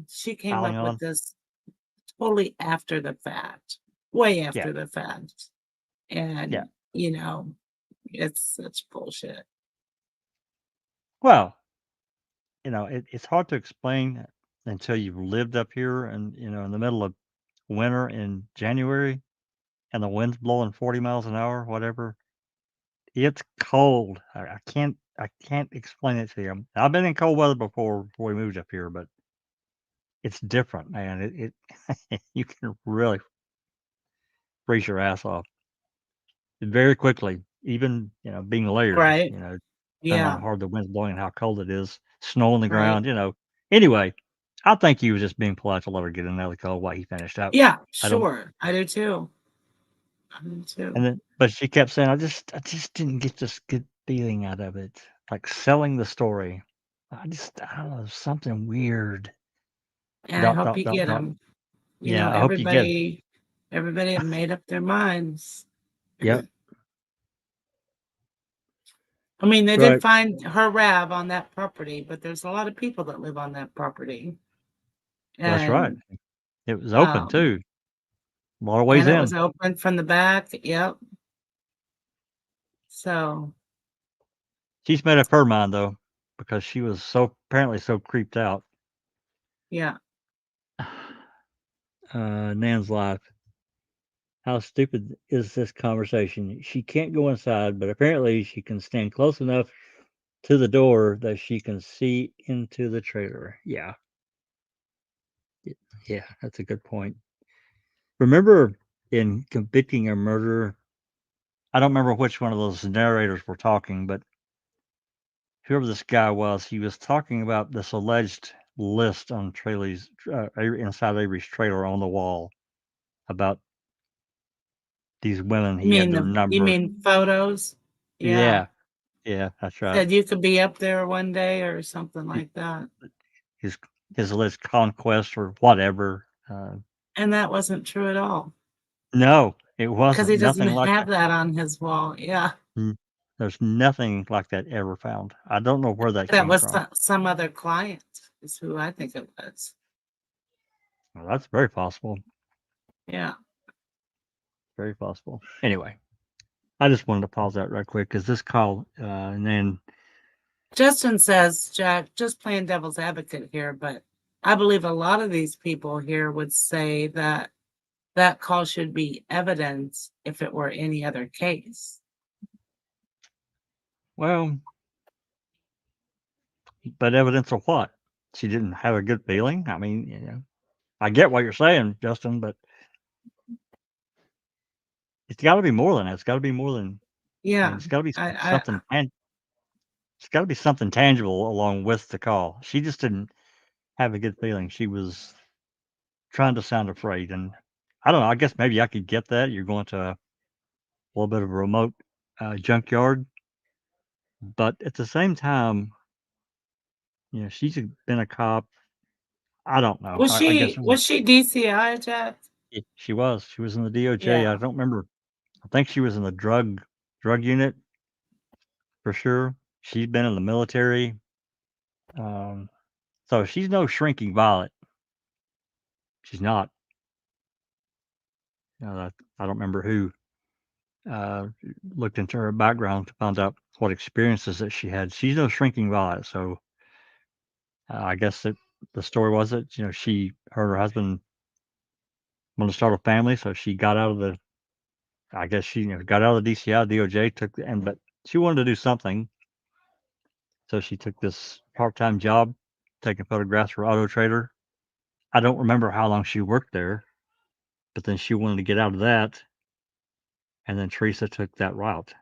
she came Piling up on. with this totally after the fact, way after the fact. And it's such bullshit. Well, it's hard to explain until you've lived up here and in the middle of winter in January and the wind's blowing 40 miles an hour, whatever. It's cold. I can't explain it to you. I've been in cold weather before we moved up here, but it's different, man. It you can really freeze your ass off very quickly, even being layered, Right. depending on how hard the wind's blowing and how cold it is, snow on the ground, Anyway, I think he was just being polite to let her get in the cold while he finished up. Yeah, sure. I do too. And then, but she kept saying, I just didn't get this good feeling out of it. Like selling the story. I don't know, something weird. And I hope you get them. I hope you get it. Everybody have made up their minds. Yep. I mean, they did find her RAV on that property, but there's a lot of people that live on that property. That's right. It was open too. A lot of ways and in. It was open from the back. Yep. So she's made up her mind though, because she was apparently so creeped out. Yeah. Nan's life. How stupid is this conversation? She can't go inside, but apparently she can stand close enough to the door that she can see into the trailer. Yeah. Yeah, that's a good point. Remember in convicting a murderer, I don't remember which one of those narrators were talking, but whoever this guy was, he was talking about this alleged list on inside Avery's trailer on the wall about these women. He had their number. You mean photos? Yeah, that's right. Said you could be up there one day or something like that. His alleged conquest or whatever. And that wasn't true at all. No, it wasn't. Because he doesn't nothing have that on his wall. Yeah. There's nothing like that ever found. I don't know where that came was from. Some other client is who I think it was. Well, that's very possible. Yeah. Very possible. Anyway, I just wanted to pause that right quick because this call, and then Justin says, Jack, just playing devil's advocate here, but I believe a lot of these people here would say that that call should be evidence if it were any other case. Well, but evidence of what? She didn't have a good feeling. I mean, I get what you're saying, Justin, but it's got to be more than that. It's got to be more than. It's got to be something. It's got to be something tangible along with the call. She just didn't have a good feeling. She was trying to sound afraid, and I don't know. I guess maybe I could get that. You're going to little bit of a remote junkyard. But at the same time, she's been a cop. I don't know. Was I guess she DCI, Jack? she was. She was in the DOJ. Yeah. I don't remember. I think she was in the drug unit for sure. She's been in the military. So she's no shrinking violet. She's not. I don't remember who looked into her background to find out what experiences that she had. She's no shrinking violet. So I guess that the story was that her and her husband wanted to start a family, so she got out of the. I guess she got out of the DCI, DOJ, but she wanted to do something, so she took this part-time job taking photographs for Auto Trader. I don't remember how long she worked there, but then she wanted to get out of that, and then Teresa took that route,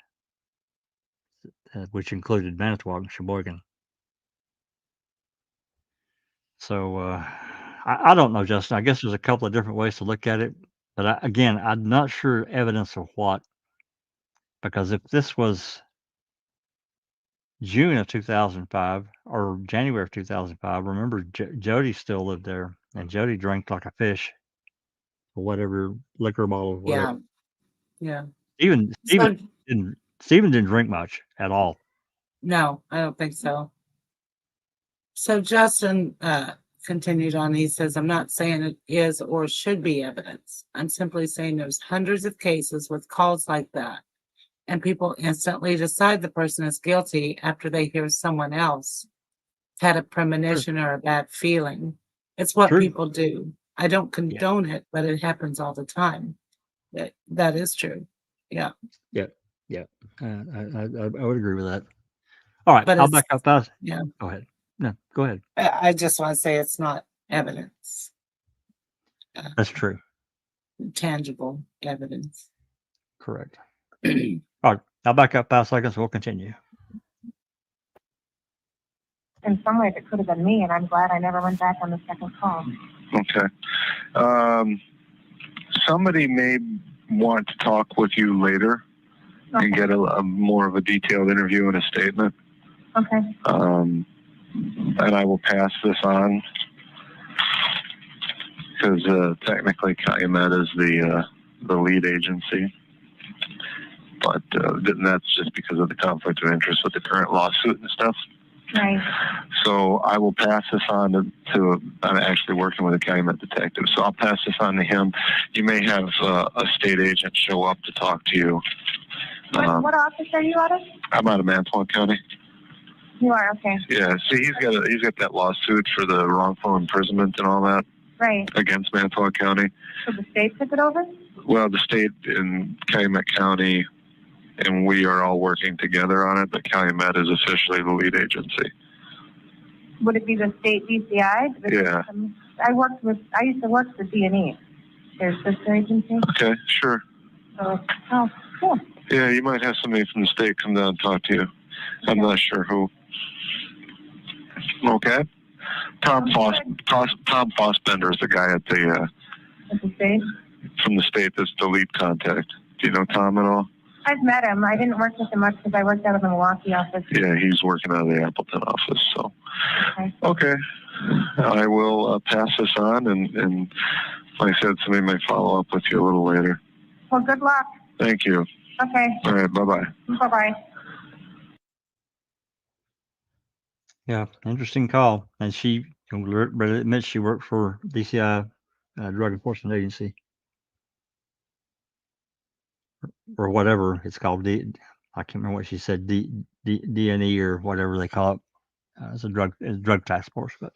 which included Manitowoc and Sheboygan. So I don't know, Justin. I guess there's a couple of different ways to look at it, but I'm not sure evidence of what, because if this was June of 2005 or January of 2005, remember Jody still lived there, and Jody drank like a fish, or whatever liquor bottle. Whatever. Yeah. Steven didn't drink much at all. No, I don't think so. So Justin continued on. He says, I'm not saying it is or should be evidence. I'm simply saying there's hundreds of cases with calls like that, and people instantly decide the person is guilty after they hear someone else had a premonition or a bad feeling. It's what people do. I don't condone it, but it happens all the time. That is true. Yeah. Yeah. I would agree with that. All right, But I'll back up fast. Yeah. Go ahead. No, go ahead. I just want to say it's not evidence. That's true. Tangible evidence. Correct. All right, I'll back up 5 seconds. We'll continue. In some ways, it could have been me, and I'm glad I never went back on the second call. Okay. Somebody may want to talk with you later and get a more of a detailed interview and a statement. Okay. And I will pass this on because technically Calumet is the lead agency, but that's just because of the conflict of interest with the current lawsuit and stuff. Right. So I will pass this on to I'm actually working with a Calumet detective, so I'll pass this on to him. You may have a state agent show up to talk to you. What office are you out of? I'm out of Manitowoc County. You are, okay. Yeah, see, he's got that lawsuit for the wrongful imprisonment and all that. Right. Against Manitowoc County. So the state took it over? Well, the state in Calumet County, and we are all working together on it, but Calumet is officially the lead agency. Would it be the state DCI? Yeah. I used to work for D&E, their sister agency. Okay, sure. So, cool. Yeah, you might have somebody from the state come down and talk to you. I'm not sure who. Okay. Tom Fossbender is the guy at the state? From the state that's the lead contact. Do you know Tom at all? I've met him. I didn't work with him much because I worked out of the Milwaukee office. Yeah, he's working out of the Appleton office. So, okay. I will pass this on, and like I said, somebody might follow up with you a little later. Well, good luck. Thank you. Okay. All right, bye-bye. Bye-bye. Yeah, interesting call. And she admits she worked for DCI, Drug Enforcement Agency, or whatever it's called. I can't remember what she said. D&E or whatever they call it. It's a drug task force, but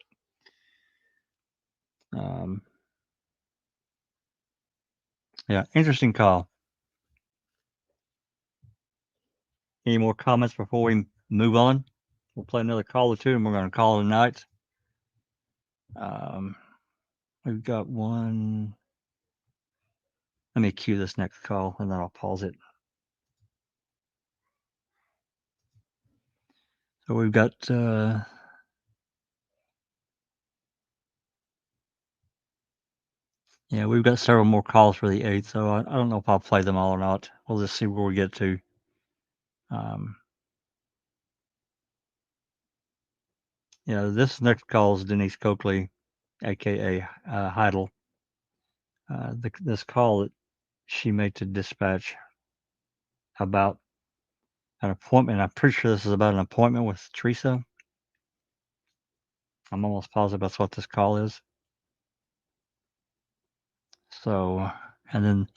yeah, interesting call. Any more comments before we move on? We'll play another call or two, and we're going to call it a night. We've got one. Let me cue this next call, and then I'll pause it. So we've got Yeah, we've got several more calls for the 8th, so I don't know if I'll play them all or not. We'll just see where we get to. This next call is Denise Coakley, aka Heidel. This call that she made to dispatch about an appointment. I'm pretty sure this is about an appointment with Teresa. I'm almost positive that's what this call is. So, and then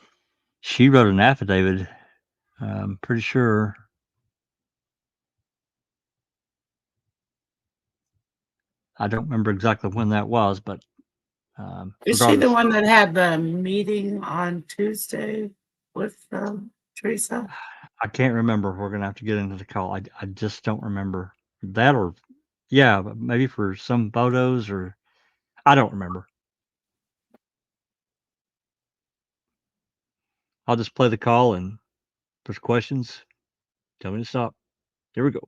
she wrote an affidavit. I'm pretty sure. I don't remember exactly when that was, but Is she the one that had the meeting on Tuesday with Teresa? I can't remember. We're going to have to get into the call. I just don't remember that, or yeah, but maybe for some photos, or I don't remember. I'll just play the call, and if there's questions, tell me to stop. Here we go.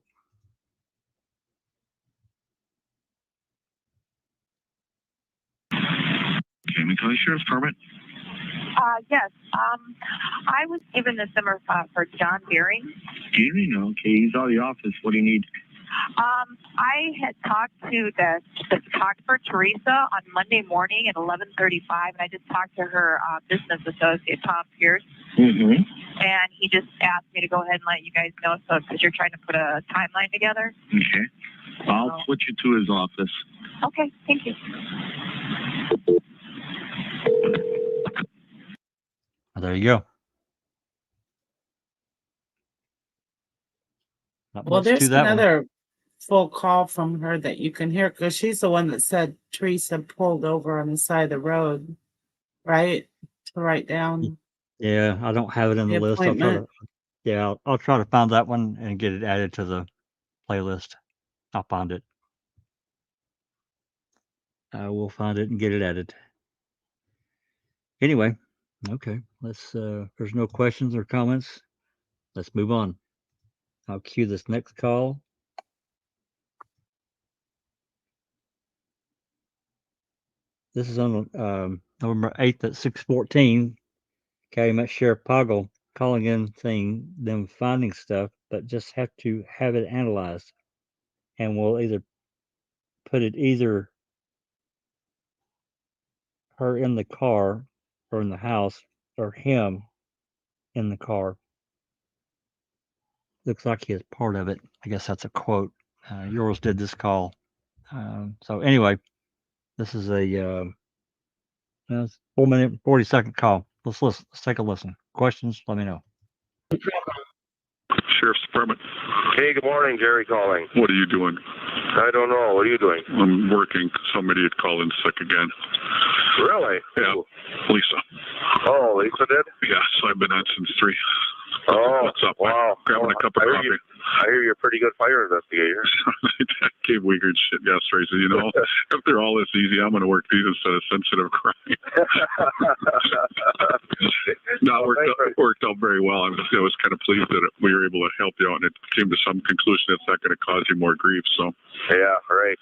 Can we call you sheriff's permit? Yes. I was given this number for John Beering. Deering, okay. He's out of the office. What do you need? I had talked for Teresa on Monday morning at 11:35, and I just talked to her business associate, Tom Pierce. Mm-hmm. And he just asked me to go ahead and let you guys know, so because you're trying to put a timeline together. Okay. I'll put you to his office. Okay, thank you. There you go. Well, there's another full call from her that you can hear, because she's the one that said Teresa pulled over on the side of the road, right? To write down. Yeah, I don't have it in the list. I'll try to find that one and get it added to the playlist. I'll find it. I will find it and get it added. Anyway, okay. Let's. There's no questions or comments. Let's move on. I'll cue this next call. This is on November 8th at 6:14. Calumet Sheriff Poggle calling in saying them finding stuff, but just have to have it analyzed, and we'll either put it either her in the car or in the house, or him in the car. Looks like he is part of it. I guess that's a quote. Yours did this call. So anyway, this is a 4-minute, 40-second call. Let's listen. Let's take a listen. Questions? Let me know. Sheriff's Department. Hey, good morning, Jerry calling. What are you doing? I don't know. What are you doing? I'm working. Somebody had called in sick again. Really? Yeah, Lisa. Oh, Lisa did? Yes, I've been on since 3. Oh, what's up? Wow. Grabbing a cup of coffee. I hear you're a pretty good fire investigator. I gave Weird shit yesterday. So, if they're all this easy, I'm going to work these instead of sensitive crime. No, it worked out very well. I was kind of pleased that we were able to help you out, and it came to some conclusion it's not going to cause you more grief. So. Yeah, right.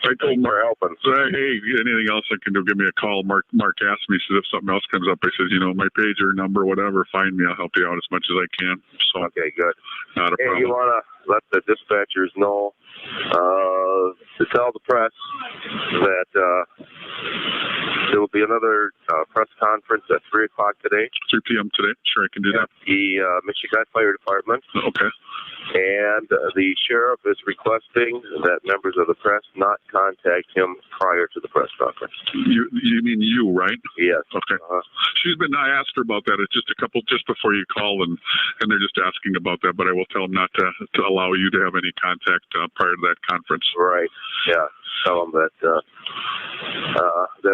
I told Mark, hey, anything else I can do, give me a call. Mark asked me, said if something else comes up, I said, my pager number, whatever, find me. I'll help you out as much as I can. So okay, good. Not a problem. You want to let the dispatchers know to tell the press that there will be another press conference at 3 o'clock today. 3 p.m. today? Sure, I can do that. The Michigan Fire Department. Okay. And the sheriff is requesting that members of the press not contact him prior to the press conference. You mean you, right? Yes. Okay. I asked her about that. It's just just before you call, and they're just asking about that. But I will tell them not to allow you to have any contact prior to that conference. Right. Yeah. Tell them that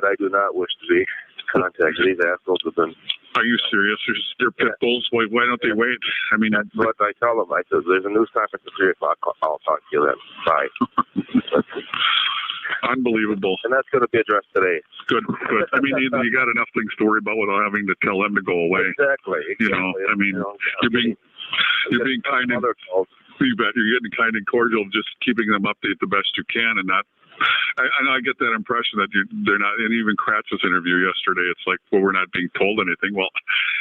I do not wish to be contacted. These assholes have been. Are you serious? They're pit bulls. Why don't they wait? I mean, that's what I tell them. I said, there's a news conference at 3 o'clock. I'll talk to you then. Bye. Unbelievable. And that's going to be addressed today. Good. I mean, you got enough things to worry about without having to tell them to go away. Exactly. You're being kind and you bet you're getting kind and cordial, just keeping them updated the best you can, and not I know I get that impression that they're not, and even Kratz's interview yesterday, it's like, well, we're not being told anything. Well,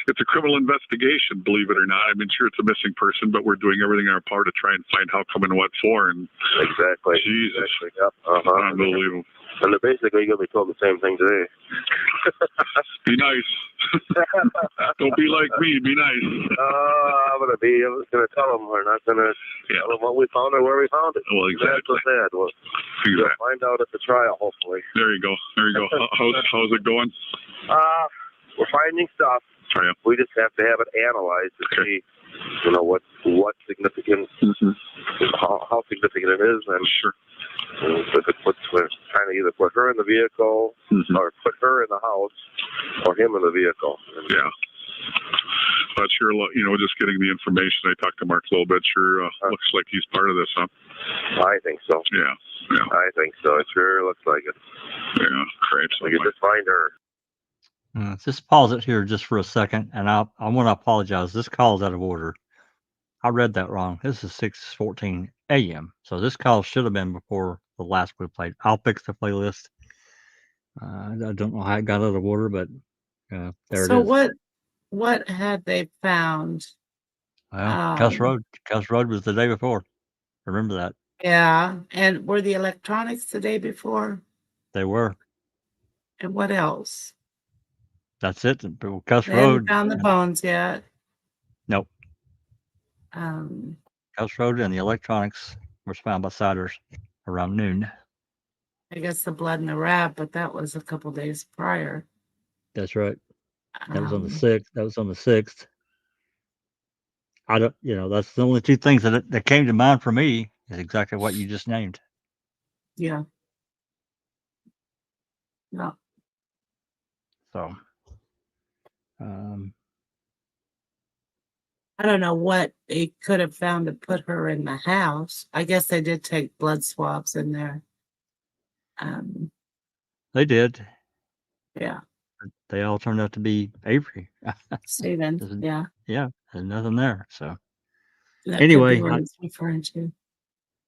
it's a criminal investigation, believe it or not. I mean, sure, it's a missing person, but we're doing everything in our power to try and find how come and what for. And exactly. Jesus. Exactly. Yep. Unbelievable. And they're basically going to be told the same thing today. Be nice. Don't be like me. Be nice. I'm going to tell them we're not going to tell them what we found or where we found it. Well, exactly. That's what we'll find out at the trial, hopefully. There you go. There you go. How's it going? We're finding stuff. Yeah. We just have to have it analyzed to see, what significance, how significant it is, and sure. We're trying to either put her in the vehicle or put her in the house or him in the vehicle. Yeah. But sure, just getting the information. I talked to Mark a little bit. Sure, looks like he's part of this, huh? I think so. Yeah. I think so. It sure looks like it. Yeah, great. We can just find her. Just pause it here just for a second, and I want to apologize. This call is out of order. I read that wrong. This is 6:14 a.m. So this call should have been before the last we played. I'll fix the playlist. I don't know how it got out of order, but there it is. So what had they found? Well, Cuss Road was the day before. Remember that? Yeah. And were the electronics the day before? They were. And what else? That's it. Cuss They haven't Road. found the bones yet. Nope. Cuss Road and the electronics were found by Siders around noon. I guess the blood in the wrap, but that was a couple days prior. That's right. That was on the 6th. That was on the 6th. I don't, that's the only two things that came to mind for me is exactly what you just named. Yeah. No. So, I don't know what they could have found to put her in the house. I guess they did take blood swabs in there. They did. Yeah. They all turned out to be Avery. Steven. Yeah. Yeah. There's nothing there. So That anyway, could be what it's referring to.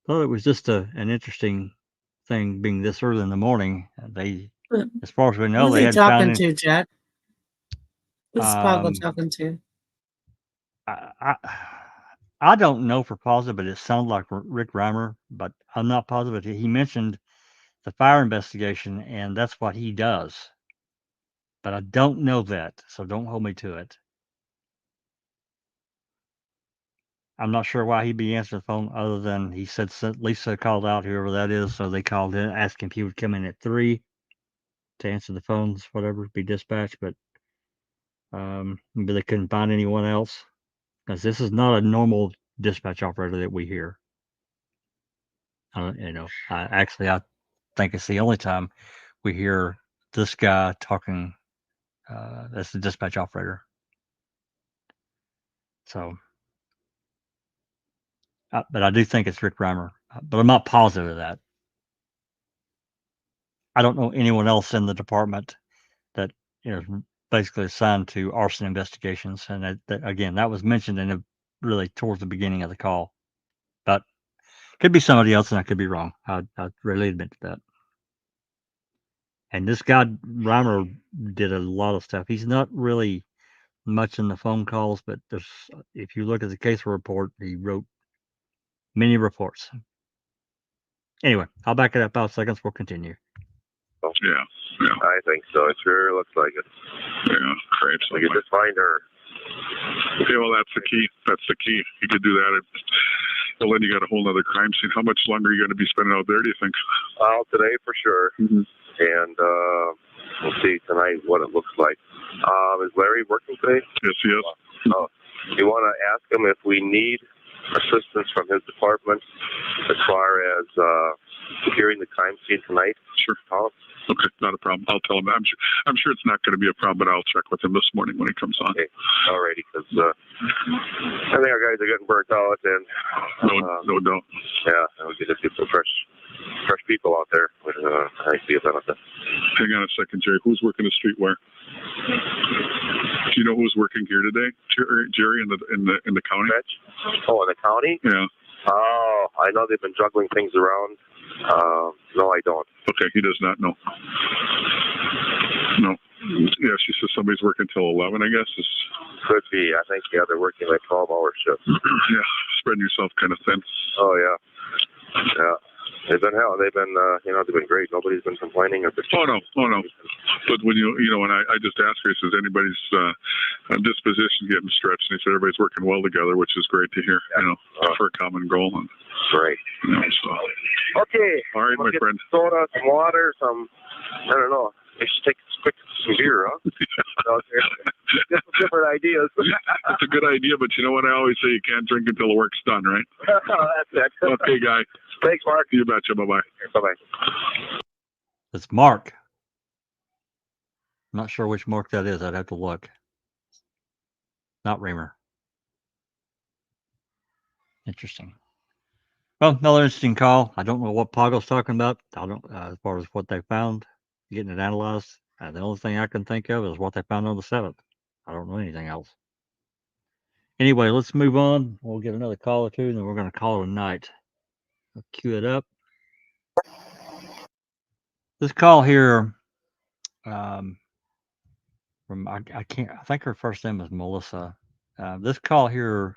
Thought it was just an interesting thing being this early in the morning. They, as far as we know, Who's they he had talking found to, Jack? Who's Spago talking to? I don't know for positive, but it sounded like Rick Reimer, but I'm not positive. He mentioned the fire investigation, and that's what he does. But I don't know that, so don't hold me to it. I'm not sure why he'd be answering the phone other than he said Lisa called out, whoever that is, so they called in asking if he would come in at 3 to answer the phones, whatever, be dispatched, but maybe they couldn't find anyone else. Because this is not a normal dispatch operator that we hear. I think it's the only time we hear this guy talking. That's the dispatch operator. So, but I do think it's Rick Reimer, but I'm not positive of that. I don't know anyone else in the department that basically assigned to arson investigations, and that was mentioned really towards the beginning of the call, but could be somebody else, and I could be wrong. I really admit to that. And this guy Reimer did a lot of stuff. He's not really much in the phone calls, but if you look at the case report, he wrote many reports. Anyway, I'll back it up 5 seconds. We'll continue. Yeah. I think so. It sure looks like it. Yeah, great. We can just find her. Yeah, well, that's the key. You could do that. Well, then you got a whole other crime scene. How much longer are you going to be spending out there, do you think? Well, today for sure. Mm-hmm. And we'll see tonight what it looks like. Is Larry working today? Yes, he is. You want to ask him if we need assistance from his department as far as securing the crime scene tonight? Sure. Okay, not a problem. I'll tell him that. I'm sure it's not going to be a problem, but I'll check with him this morning when he comes on. Okay, alrighty, because I think our guys are getting burnt out, and no doubt. Yeah, and we could just get some fresh people out there. I see a benefit. Hang on a second, Jerry. Who's working the street where? Do you know who's working here today, Jerry, in the county? Oh, in the county? Yeah. Oh, I know they've been juggling things around. No, I don't. Okay, he does not know. No. Yeah, she says somebody's working till 11, I guess. Could be. I think, yeah, they're working like 12-hour shifts. Yeah, spreading yourself kind of thin. Oh, yeah. Yeah. They've been they've been great. Nobody's been complaining of it. Oh no. But when when I just asked her, he says anybody's disposition getting stretched, and he said everybody's working well together, which is great to hear. For a common goal. And, right. So. Okay. All right, my friend. Soda, some water, I don't know. I should take some beer, huh? Different ideas. That's a good idea, but you know what I always say? You can't drink until the work's done, right? That's it. Okay, guy. Thanks, Mark. You betcha. Bye-bye. Bye-bye. It's Mark. I'm not sure which Mark that is. I'd have to look. Not Reamer. Interesting. Well, another interesting call. I don't know what Poggle's talking about. I don't, as far as what they found, getting it analyzed. The only thing I can think of is what they found on the 7th. I don't know anything else. Anyway, let's move on. We'll get another call or two, and then we're going to call it a night. I'll cue it up. This call here, from I think her first name is Melissa. This call here,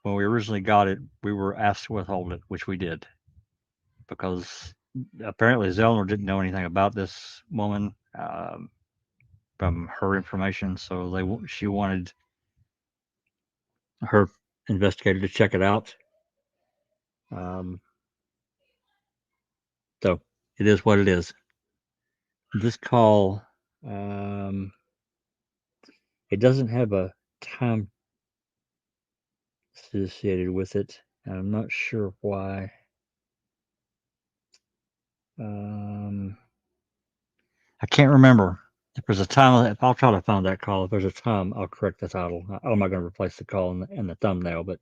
when we originally got it, we were asked to withhold it, which we did, because apparently Zellner didn't know anything about this woman from her information, so she wanted her investigator to check it out. So it is what it is. This call, it doesn't have a time associated with it. And I'm not sure why. I can't remember. If there's a time, I'll try to find that call. If there's a time, I'll correct the title. I'm not going to replace the call in the thumbnail, but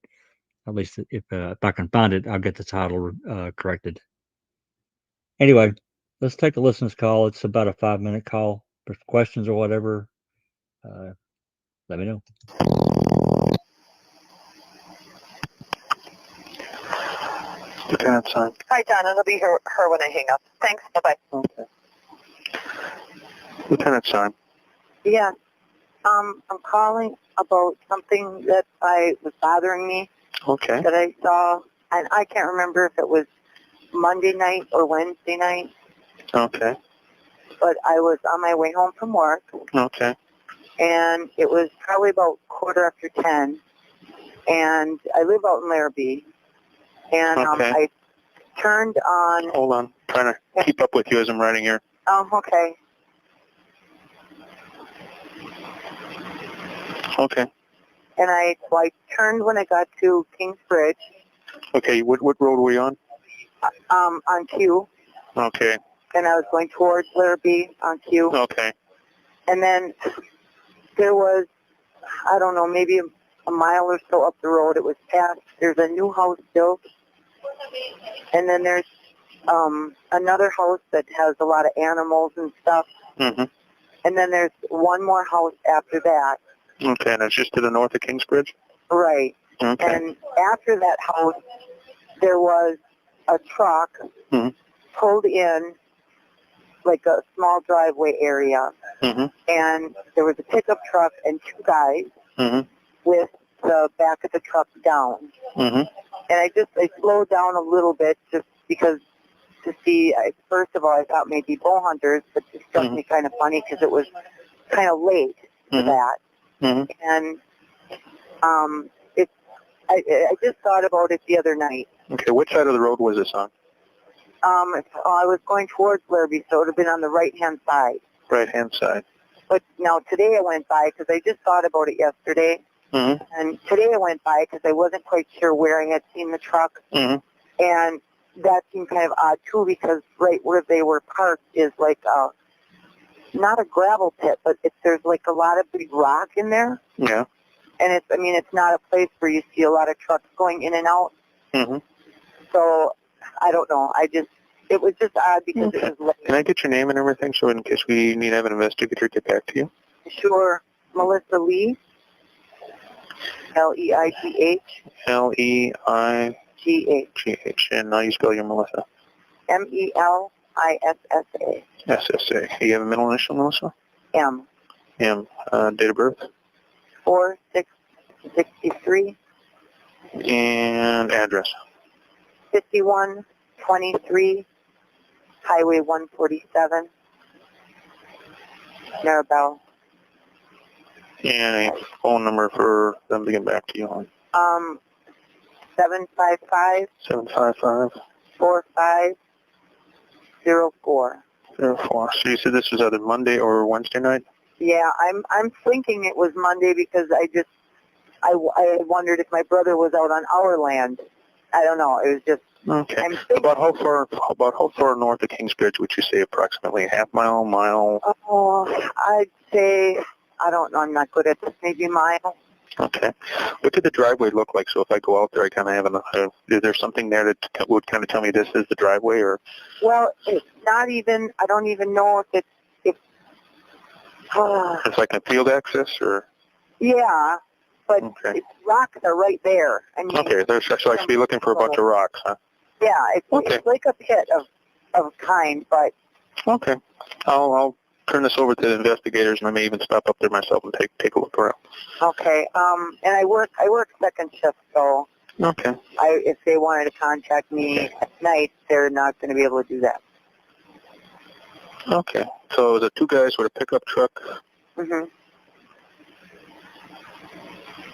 at least if I can find it, I'll get the title corrected. Anyway, let's take a listen to this call. It's about a 5-minute call. If there's questions or whatever, let me know. Lieutenant Son. Hi, Don. It'll be her when I hang up. Thanks. Bye-bye. Okay. Lieutenant Son. Yeah. I'm calling about something that was bothering me. Okay. That I saw, and I can't remember if it was Monday night or Wednesday night. Okay. But I was on my way home from work. Okay. And it was probably about 10:15. And I live out in Larrabee. And okay. I turned on... Hold on. Trying to keep up with you as I'm writing here. Oh, okay. Okay. And I turned when I got to Kings Bridge. Okay. What road were you on? On Q. Okay. And I was going towards Larrabee on Q. Okay. And then there was, I don't know, maybe a mile or so up the road. It was past, there's a new house built. And then there's another house that has a lot of animals and stuff. Mm-hmm. And then there's one more house after that. Okay, and it's just to the north of Kingsbridge? Right. Okay. And after that house, there was a truck pulled in, like a small driveway area. Mm-hmm. And there was a pickup truck and 2 guys with the back of the truck down. Mm-hmm. And I slowed down a little bit just because to see, first of all, I thought maybe bow hunters, but it struck me kind of funny because it was kind of late for that. Mm-hmm. And I just thought about it the other night. Okay, which side of the road was this on? I was going towards Larrabee, so it would have been on the right-hand side. Right-hand side. But now today I went by because I just thought about it yesterday. Mm-hmm. And today I went by because I wasn't quite sure where I had seen the truck. Mm-hmm. And that seemed kind of odd, too, because right where they were parked is like not a gravel pit, but there's like a lot of big rock in there. Yeah. And it's not a place where you see a lot of trucks going in and out. Mm-hmm. So, I don't know. It was just odd because it was late. Can I get your name and everything so in case we need to have an investigator get back to you? Sure. Melissa Lee. Leith. Leith. G-H. And now you spell your Melissa. M-E-L-I-S-S-A. S-S-A. You have a middle initial, Melissa? M. M. Date of birth? 4/6/63. And address? 5123 Highway 147. Maribel. And a phone number for them to get back to you on? 755 4504. 04. So you said this was either Monday or Wednesday night? Yeah, I'm thinking it was Monday because I wondered if my brother was out on our land. I don't know. It was just okay. About how far north of Kingsbridge would you say approximately? Half mile, mile? Oh, I'd say I don't know. I'm not good at this. Maybe a mile. Okay. What did the driveway look like? So if I go out there, I kind of have is there something there that would kind of tell me this is the driveway, or? Well, it's not even. I don't even know if it's. It's like a field access, or? Yeah, but it's, rocks are right there. I mean, okay, so I should be looking for a bunch of rocks, huh? Yeah, it's like a pit of kind, but. Okay, I'll turn this over to the investigators, and I may even stop up there myself and take a look around. Okay, and I work second shift, so. Okay. If they wanted to contact me at night, they're not going to be able to do that. Okay, so the two guys with a pickup truck. Mhm.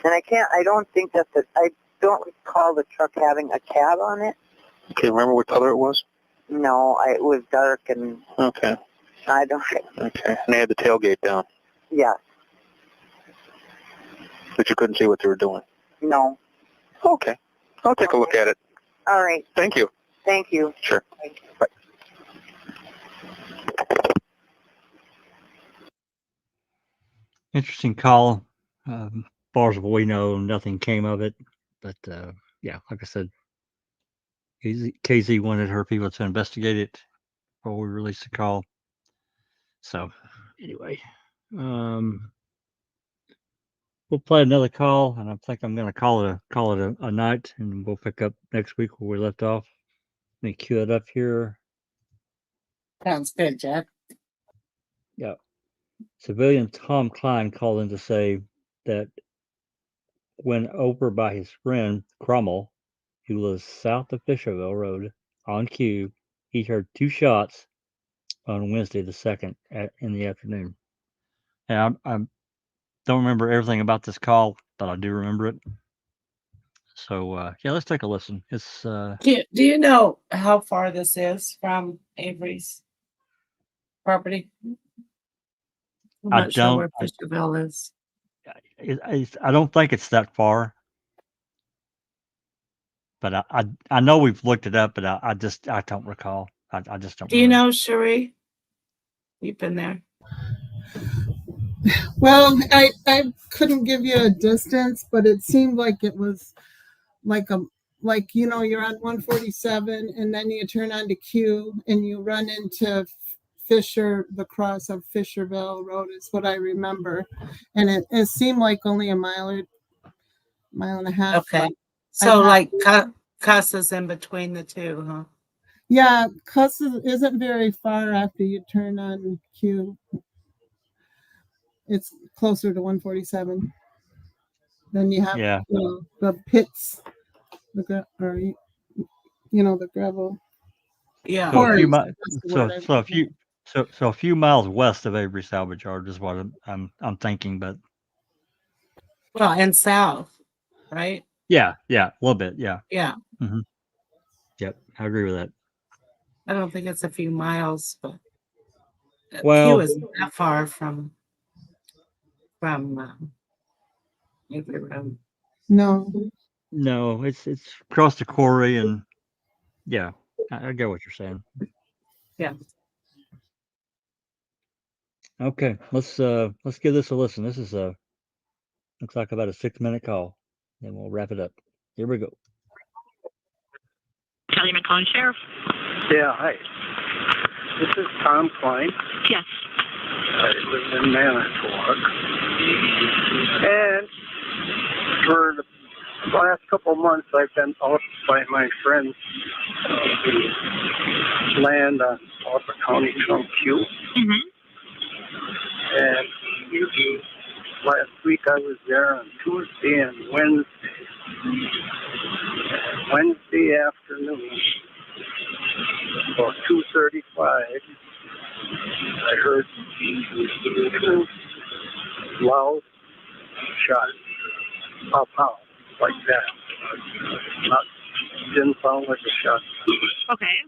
And I don't think I don't recall the truck having a cab on it. Okay, remember what color it was? No, it was dark and. Okay. I don't. Okay, and they had the tailgate down. Yes. But you couldn't see what they were doing? No. Okay, I'll take a look at it. All right. Thank you. Thank you. Sure. Bye. Interesting call. As far as we know, nothing came of it. But yeah, like I said, KZ wanted her people to investigate it before we released the call. So anyway, we'll play another call, and I think I'm going to call it a night, and we'll pick up next week where we left off. Let me cue it up here. Sounds good, Jack. Yeah. Civilian Tom Klein called in to say that when over by his friend Crummell, who lives south of Fisherville Road, on cue, he heard 2 shots on Wednesday the 2nd in the afternoon. And I don't remember everything about this call, but I do remember it. So yeah, let's take a listen. It's Do you know how far this is from Avery's property? I'm not sure where Fisherville is. I don't think it's that far, but I know we've looked it up, but I don't recall. I just don't. Do you know, Cherie? You've been there. Well, I couldn't give you a distance, but it seemed like it was like you're on 147 and then you turn onto Q and you run into the cross of Fisherville Road is what I remember. And it seemed like only a mile and a half. Okay. So like CASO's in between the two, huh? Yeah, CASO isn't very far after you turn on Q. It's closer to 147. Then you have the pits, the gravel. Yeah. So a few miles west of Avery Salvage Yard is what I'm thinking, but well, and south, right? Yeah, a little bit, yeah. Yeah. Mm-hmm. Yep, I agree with that. I don't think it's a few miles, but Q isn't that far from Avery Road. No, it's across the quarry, and yeah, I get what you're saying. Yeah. Okay, let's give this a listen. This is looks like about a 6-minute call, and we'll wrap it up. Here we go. Kelly McClellan, Sheriff. Yeah, hi. This is Tom Klein. Yes. I live in Manitowoc. And for the The last couple of months, I've been out by my friend's land on Upper County Trunk Q. And last week I was there on Tuesday and Wednesday. Wednesday afternoon, about 2:35, I heard two loud shots, pow pow, like that. Didn't sound like a shot. Okay.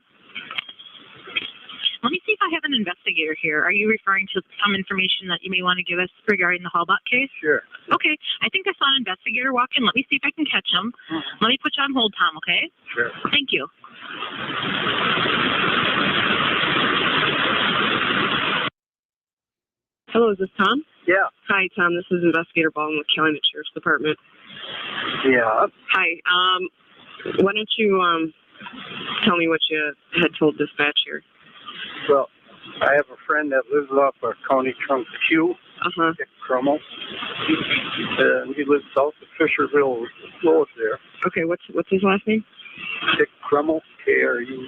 Let me see if I have an investigator here. Are you referring to some information that you may want to give us regarding the Hallbuck case? Sure. Okay. I think I saw an investigator walk in. Let me see if I can catch him. Let me put you on hold, Tom, okay? Sure. Thank you. Hello, is this Tom? Yeah. Hi, Tom. This is Investigator Baldwin with Calumet Sheriff's Department. Yeah. Hi. Why don't you tell me what you had told dispatch here? Well, I have a friend that lives off of County Trunk Q, Dick Crummel. And he lives south of Fisherville Road there. Okay, what's his last name? Dick Crummel, K-R-U.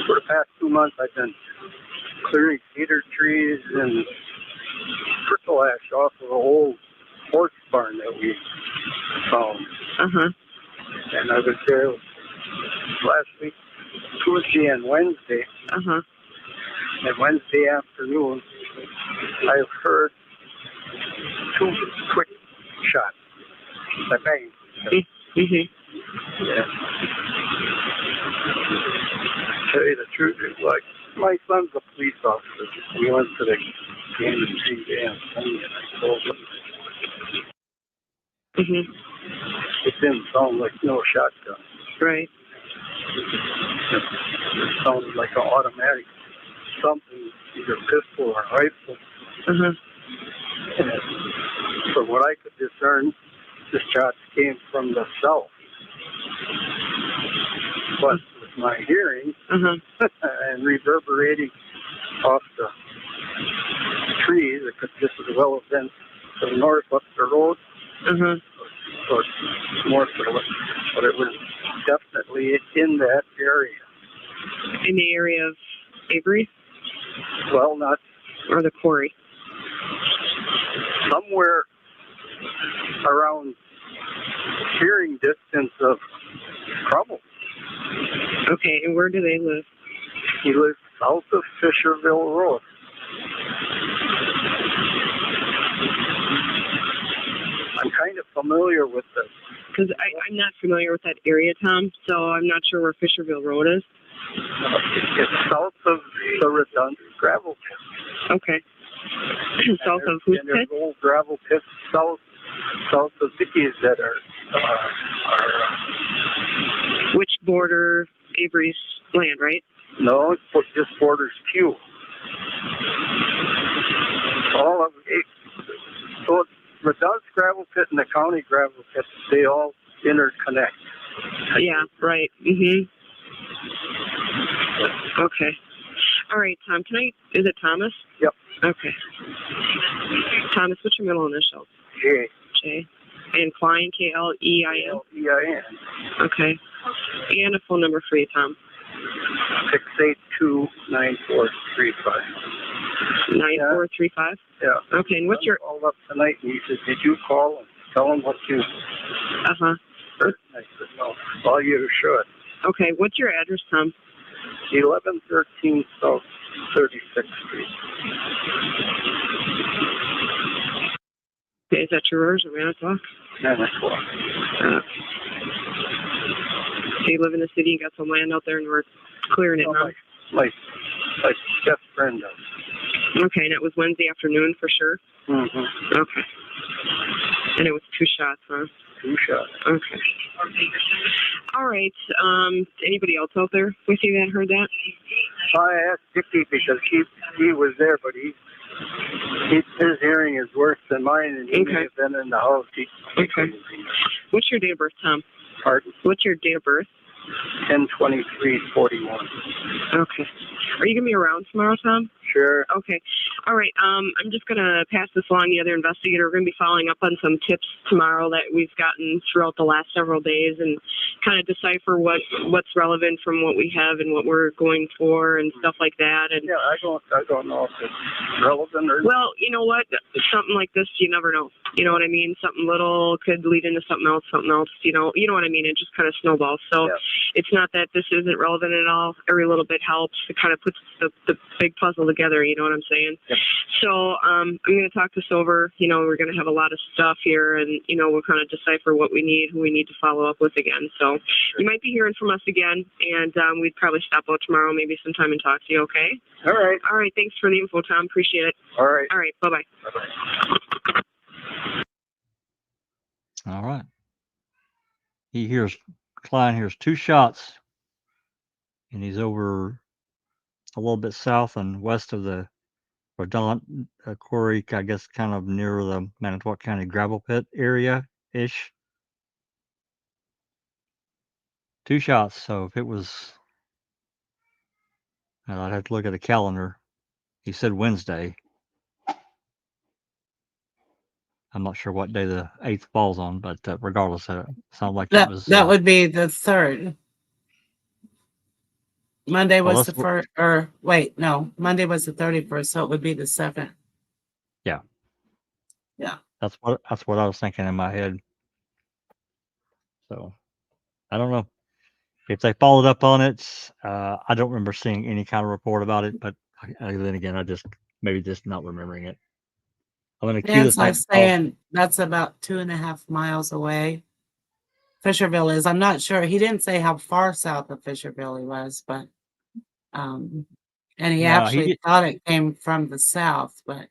For the past 2 months, I've been clearing cedar trees and prickle ash off of an old horse barn that we found. And I was there last week, Tuesday and Wednesday. And Wednesday afternoon, I've heard two quick shots. I bang. Yeah. Tell you the truth, it's like my son's a police officer. We went to the game and see and I told him. It didn't sound like no shotgun. Right. It sounded like an automatic something, either pistol or rifle. And from what I could discern, the shots came from the south. But with my hearing and reverberating off the trees, it could just as well have been to the north up the road. Or more to the west. But it was definitely in that area. In the area of Avery? Well, not... Or the quarry? Somewhere around hearing distance of Crummel. Okay, and where do they live? He lives south of Fisherville Road. I'm kind of familiar with this. Because I'm not familiar with that area, Tom, so I'm not sure where Fisherville Road is. It's south of the redundant gravel pit. Okay. South of whose pit? There's old gravel pits south of Dickies that are which border Avery's land, right? No, it just borders Q. All of it. So the Redundant gravel pit and the county gravel pit, they all interconnect. Yeah, right. Okay. All right, Tom, is it Thomas? Yep. Okay. Thomas, what's your middle initial? J. J. And Klein, K-L-E-I-N? K-L-E-I-N. Okay. And a phone number for you, Tom. 682-9435. 9435? Yeah. Okay, and what's your... I called up tonight and he said, did you call and tell him what you... Uh-huh. I said, no. Well, you should. Okay, what's your address, Tom? 1113 South 36th Street. Okay, is that yours or Manitowoc? Manitowoc. So you live in the city, you got some land out there and we're clearing it now? My best friend does. Okay, and it was Wednesday afternoon for sure? Okay. And it was 2 shots, huh? 2 shots. Okay. All right. Anybody else out there with you that heard that? I asked Dickie because he was there, but his hearing is worse than mine, and he may have been in the house. Okay. What's your date of birth, Tom? Pardon? What's your date of birth? 102341. Okay. Are you going to be around tomorrow, Tom? Sure. Okay. All right. I'm just going to pass this along to the other investigator. We're going to be following up on some tips tomorrow that we've gotten throughout the last several days and kind of decipher what's relevant from what we have and what we're going for and stuff like that. And yeah, I don't know if it's relevant or. Well, you know what? Something like this, you never know. You know what I mean? Something little could lead into something else. You know what I mean? It just kind of snowballs. So it's not that this isn't relevant at all. Every little bit helps. It kind of puts the big puzzle together. You know what I'm saying? Yep. So I'm going to talk this over. You know, we're going to have a lot of stuff here, and you know, we'll kind of decipher what we need, who we need to follow up with again. So you might be hearing from us again, and we'd probably stop out tomorrow, maybe sometime, and talk to you. Okay? All right. All right. Thanks for the info, Tom. Appreciate it. All right. All right. Bye-bye. Bye-bye. All right. Klein hears 2 shots, and he's over a little bit south and west of the Redundant Quarry, I guess, kind of near the Manitowoc County gravel pit area-ish. 2 shots, so if it was, I'd have to look at the calendar. He said Wednesday. I'm not sure what day the 8th falls on, but regardless, it sounded like it was. That would be the 3rd. Monday was the 1st, or wait, no, Monday was the 31st, so it would be the 2nd. Yeah. Yeah. That's what I was thinking in my head. So I don't know if they followed up on it. I don't remember seeing any kind of report about it, but then again, I just not remembering it. I'm going to cue this. It's like saying that's about 2.5 miles away. Fisherville is. I'm not sure. He didn't say how far south of Fisherville he was, but and he actually thought it came from the south, but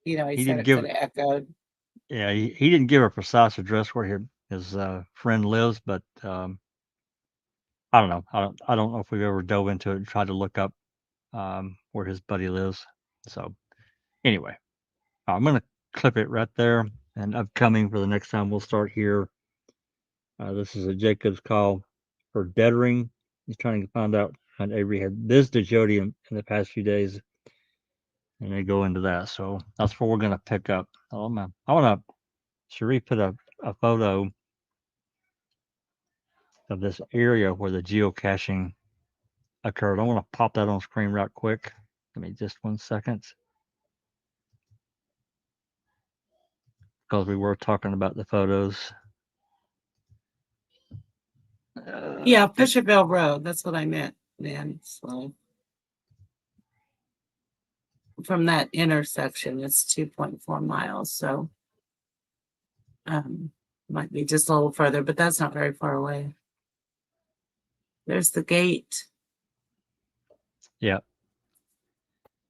you know, he said it could have echoed. Yeah, he didn't give a precise address where his friend lives, but I don't know. I don't know if we've ever dove into it and tried to look up where his buddy lives. So anyway, I'm going to clip it right there. And upcoming for the next time we'll start here. This is a Jacob's call for deadering. He's trying to find out when Avery had visited Jody in the past few days. And they go into that. So that's what we're going to pick up. Oh, man. I want to, Cherie put a photo of this area where the geocaching occurred. I want to pop that on screen right quick. Give me just 1 second. Because we were talking about the photos. Yeah, Fisherville Road. That's what I meant, man. So from that intersection, it's 2.4 miles. So might be just a little further, but that's not very far away. There's the gate. Yeah.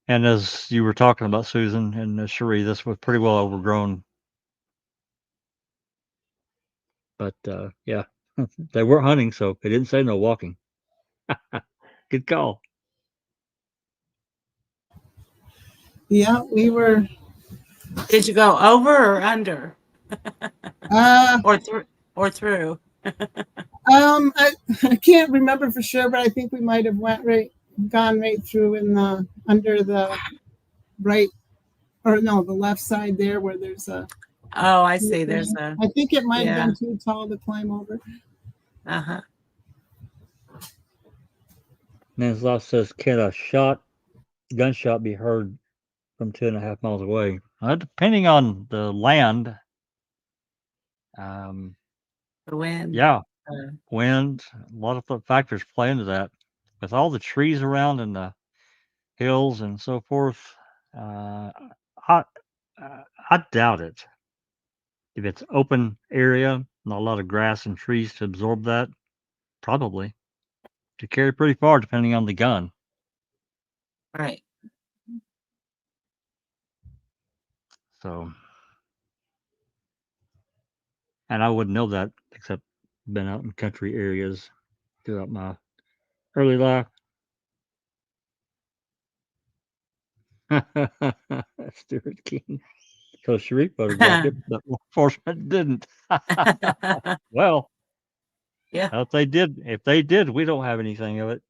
And as you were talking about, Susan and Cherie, this was pretty well overgrown. But yeah, they were hunting, so they didn't say no walking. Good call. Yeah, we were. Did you go over or under? Or through? I can't remember for sure, but I think we might have gone right through in the under the right, or no, the left side there where there's a. Oh, I see. There's a. I think it might have been too tall to climb over. Uh-huh. Nanslot says, can a gunshot be heard from 2.5 miles away? Depending on the land. The wind. Yeah. Wind. A lot of factors play into that. With all the trees around and the hills and so forth, I doubt it. If it's open area, not a lot of grass and trees to absorb that, probably. To carry pretty far, depending on the gun. Right. So, and I wouldn't know that except been out in country areas throughout my early life. Stuart King. So Sharif photographed it, but law enforcement didn't. Well, Yeah. If they did, we don't have anything of it.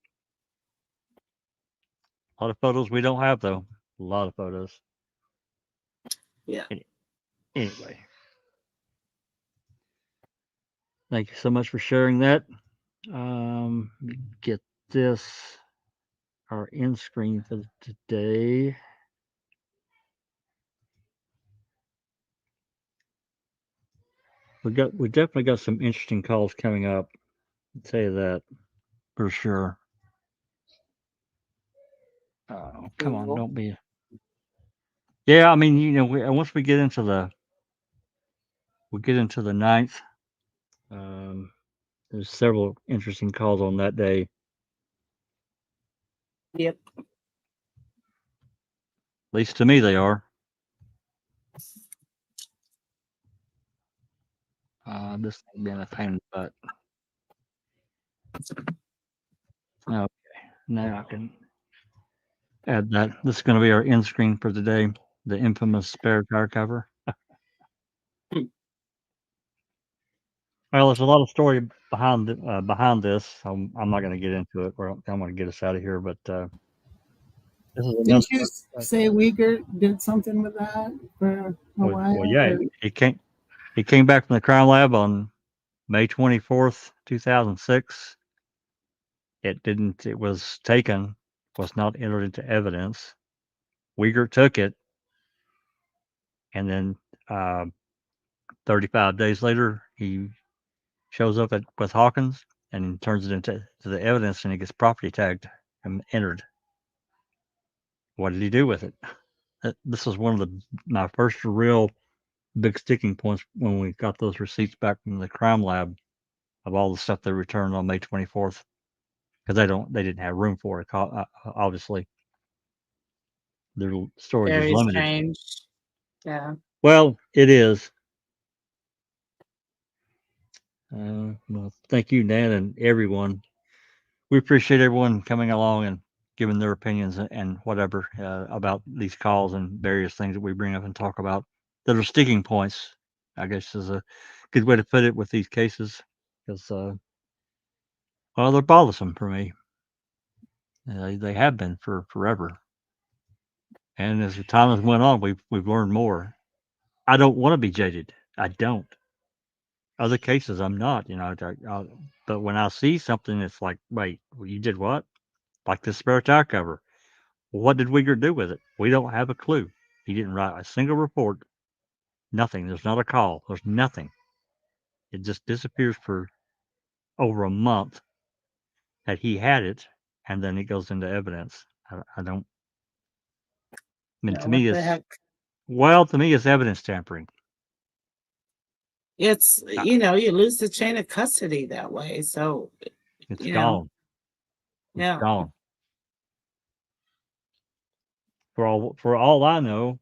A lot of photos we don't have, though. A lot of photos. Yeah. Anyway. Thank you so much for sharing that. Get this, our end screen for today. We definitely got some interesting calls coming up. I'll tell you that for sure. Oh, come on, don't be. Yeah, I mean, once we get into the 9th, there's several interesting calls on that day. Yep. At least to me, they are. This thing being a pain in the butt. Okay, now I can add that. This is going to be our end screen for today. The infamous spare tire cover. Well, there's a lot of story behind this. I'm not going to get into it. I'm going to get us out of here. But this is another. Didn't you say Uyghur did something with that for a while? Well, yeah, he came back from the crime lab on May 24th, 2006. It was taken, was not entered into evidence. Uyghur took it, and then 35 days later, he shows up with Hawkins and turns it into the evidence, and it gets property tagged and entered. What did he do with it? This was one of my first real big sticking points when we got those receipts back from the crime lab of all the stuff they returned on May 24th, because they didn't have room for it. Obviously, their storage is Very limited. strange. Yeah. Well, it is. Well, thank you, Nan, and everyone. We appreciate everyone coming along and giving their opinions and whatever about these calls and various things that we bring up and talk about that are sticking points, I guess is a good way to put it with these cases, because well, they're bothersome for me. They have been for forever, and as the time has went on, we've learned more. I don't want to be jaded. I don't. Other cases, I'm not. But when I see something, it's like, wait, you did what? Like this spare tire cover. What did Uyghur do with it? We don't have a clue. He didn't write a single report. Nothing. There's not a call. There's nothing. It just disappears for over a month that he had it, and then it goes into evidence. I don't. I mean, to me, it's evidence tampering. It's, you lose the chain of custody that way. So it's gone. Yeah. It's gone. For all I know,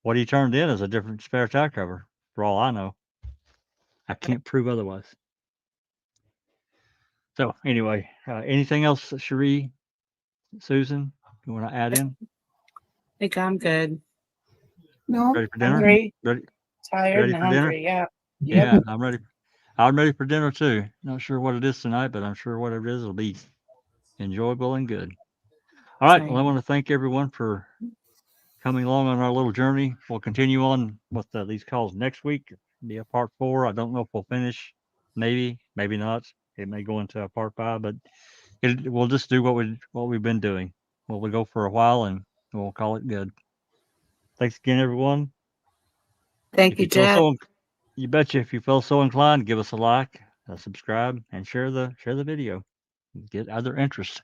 what he turned in is a different spare tire cover. For all I know, I can't prove otherwise. So anyway, anything else, Cherie, Susan, you want to add in? I think I'm good. No. Ready for dinner? Hungry. Ready? Tired Ready and for hungry. dinner? Yeah. Yeah, I'm ready. I'm ready for dinner too. Not sure what it is tonight, but I'm sure whatever it is, it'll be enjoyable and good. All right. Well, I want to thank everyone for coming along on our little journey. We'll continue on with these calls next week. Be a part 4. I don't know if we'll finish. Maybe not. It may go into a part 5, but we'll just do what we've been doing. We'll go for a while and we'll call it good. Thanks again, everyone. Thank you, Jack. You betcha. If you feel so inclined, give us a like, subscribe, and share the video. Get other interest.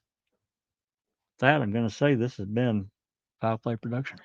With that, I'm going to say this has been Foul Play Production.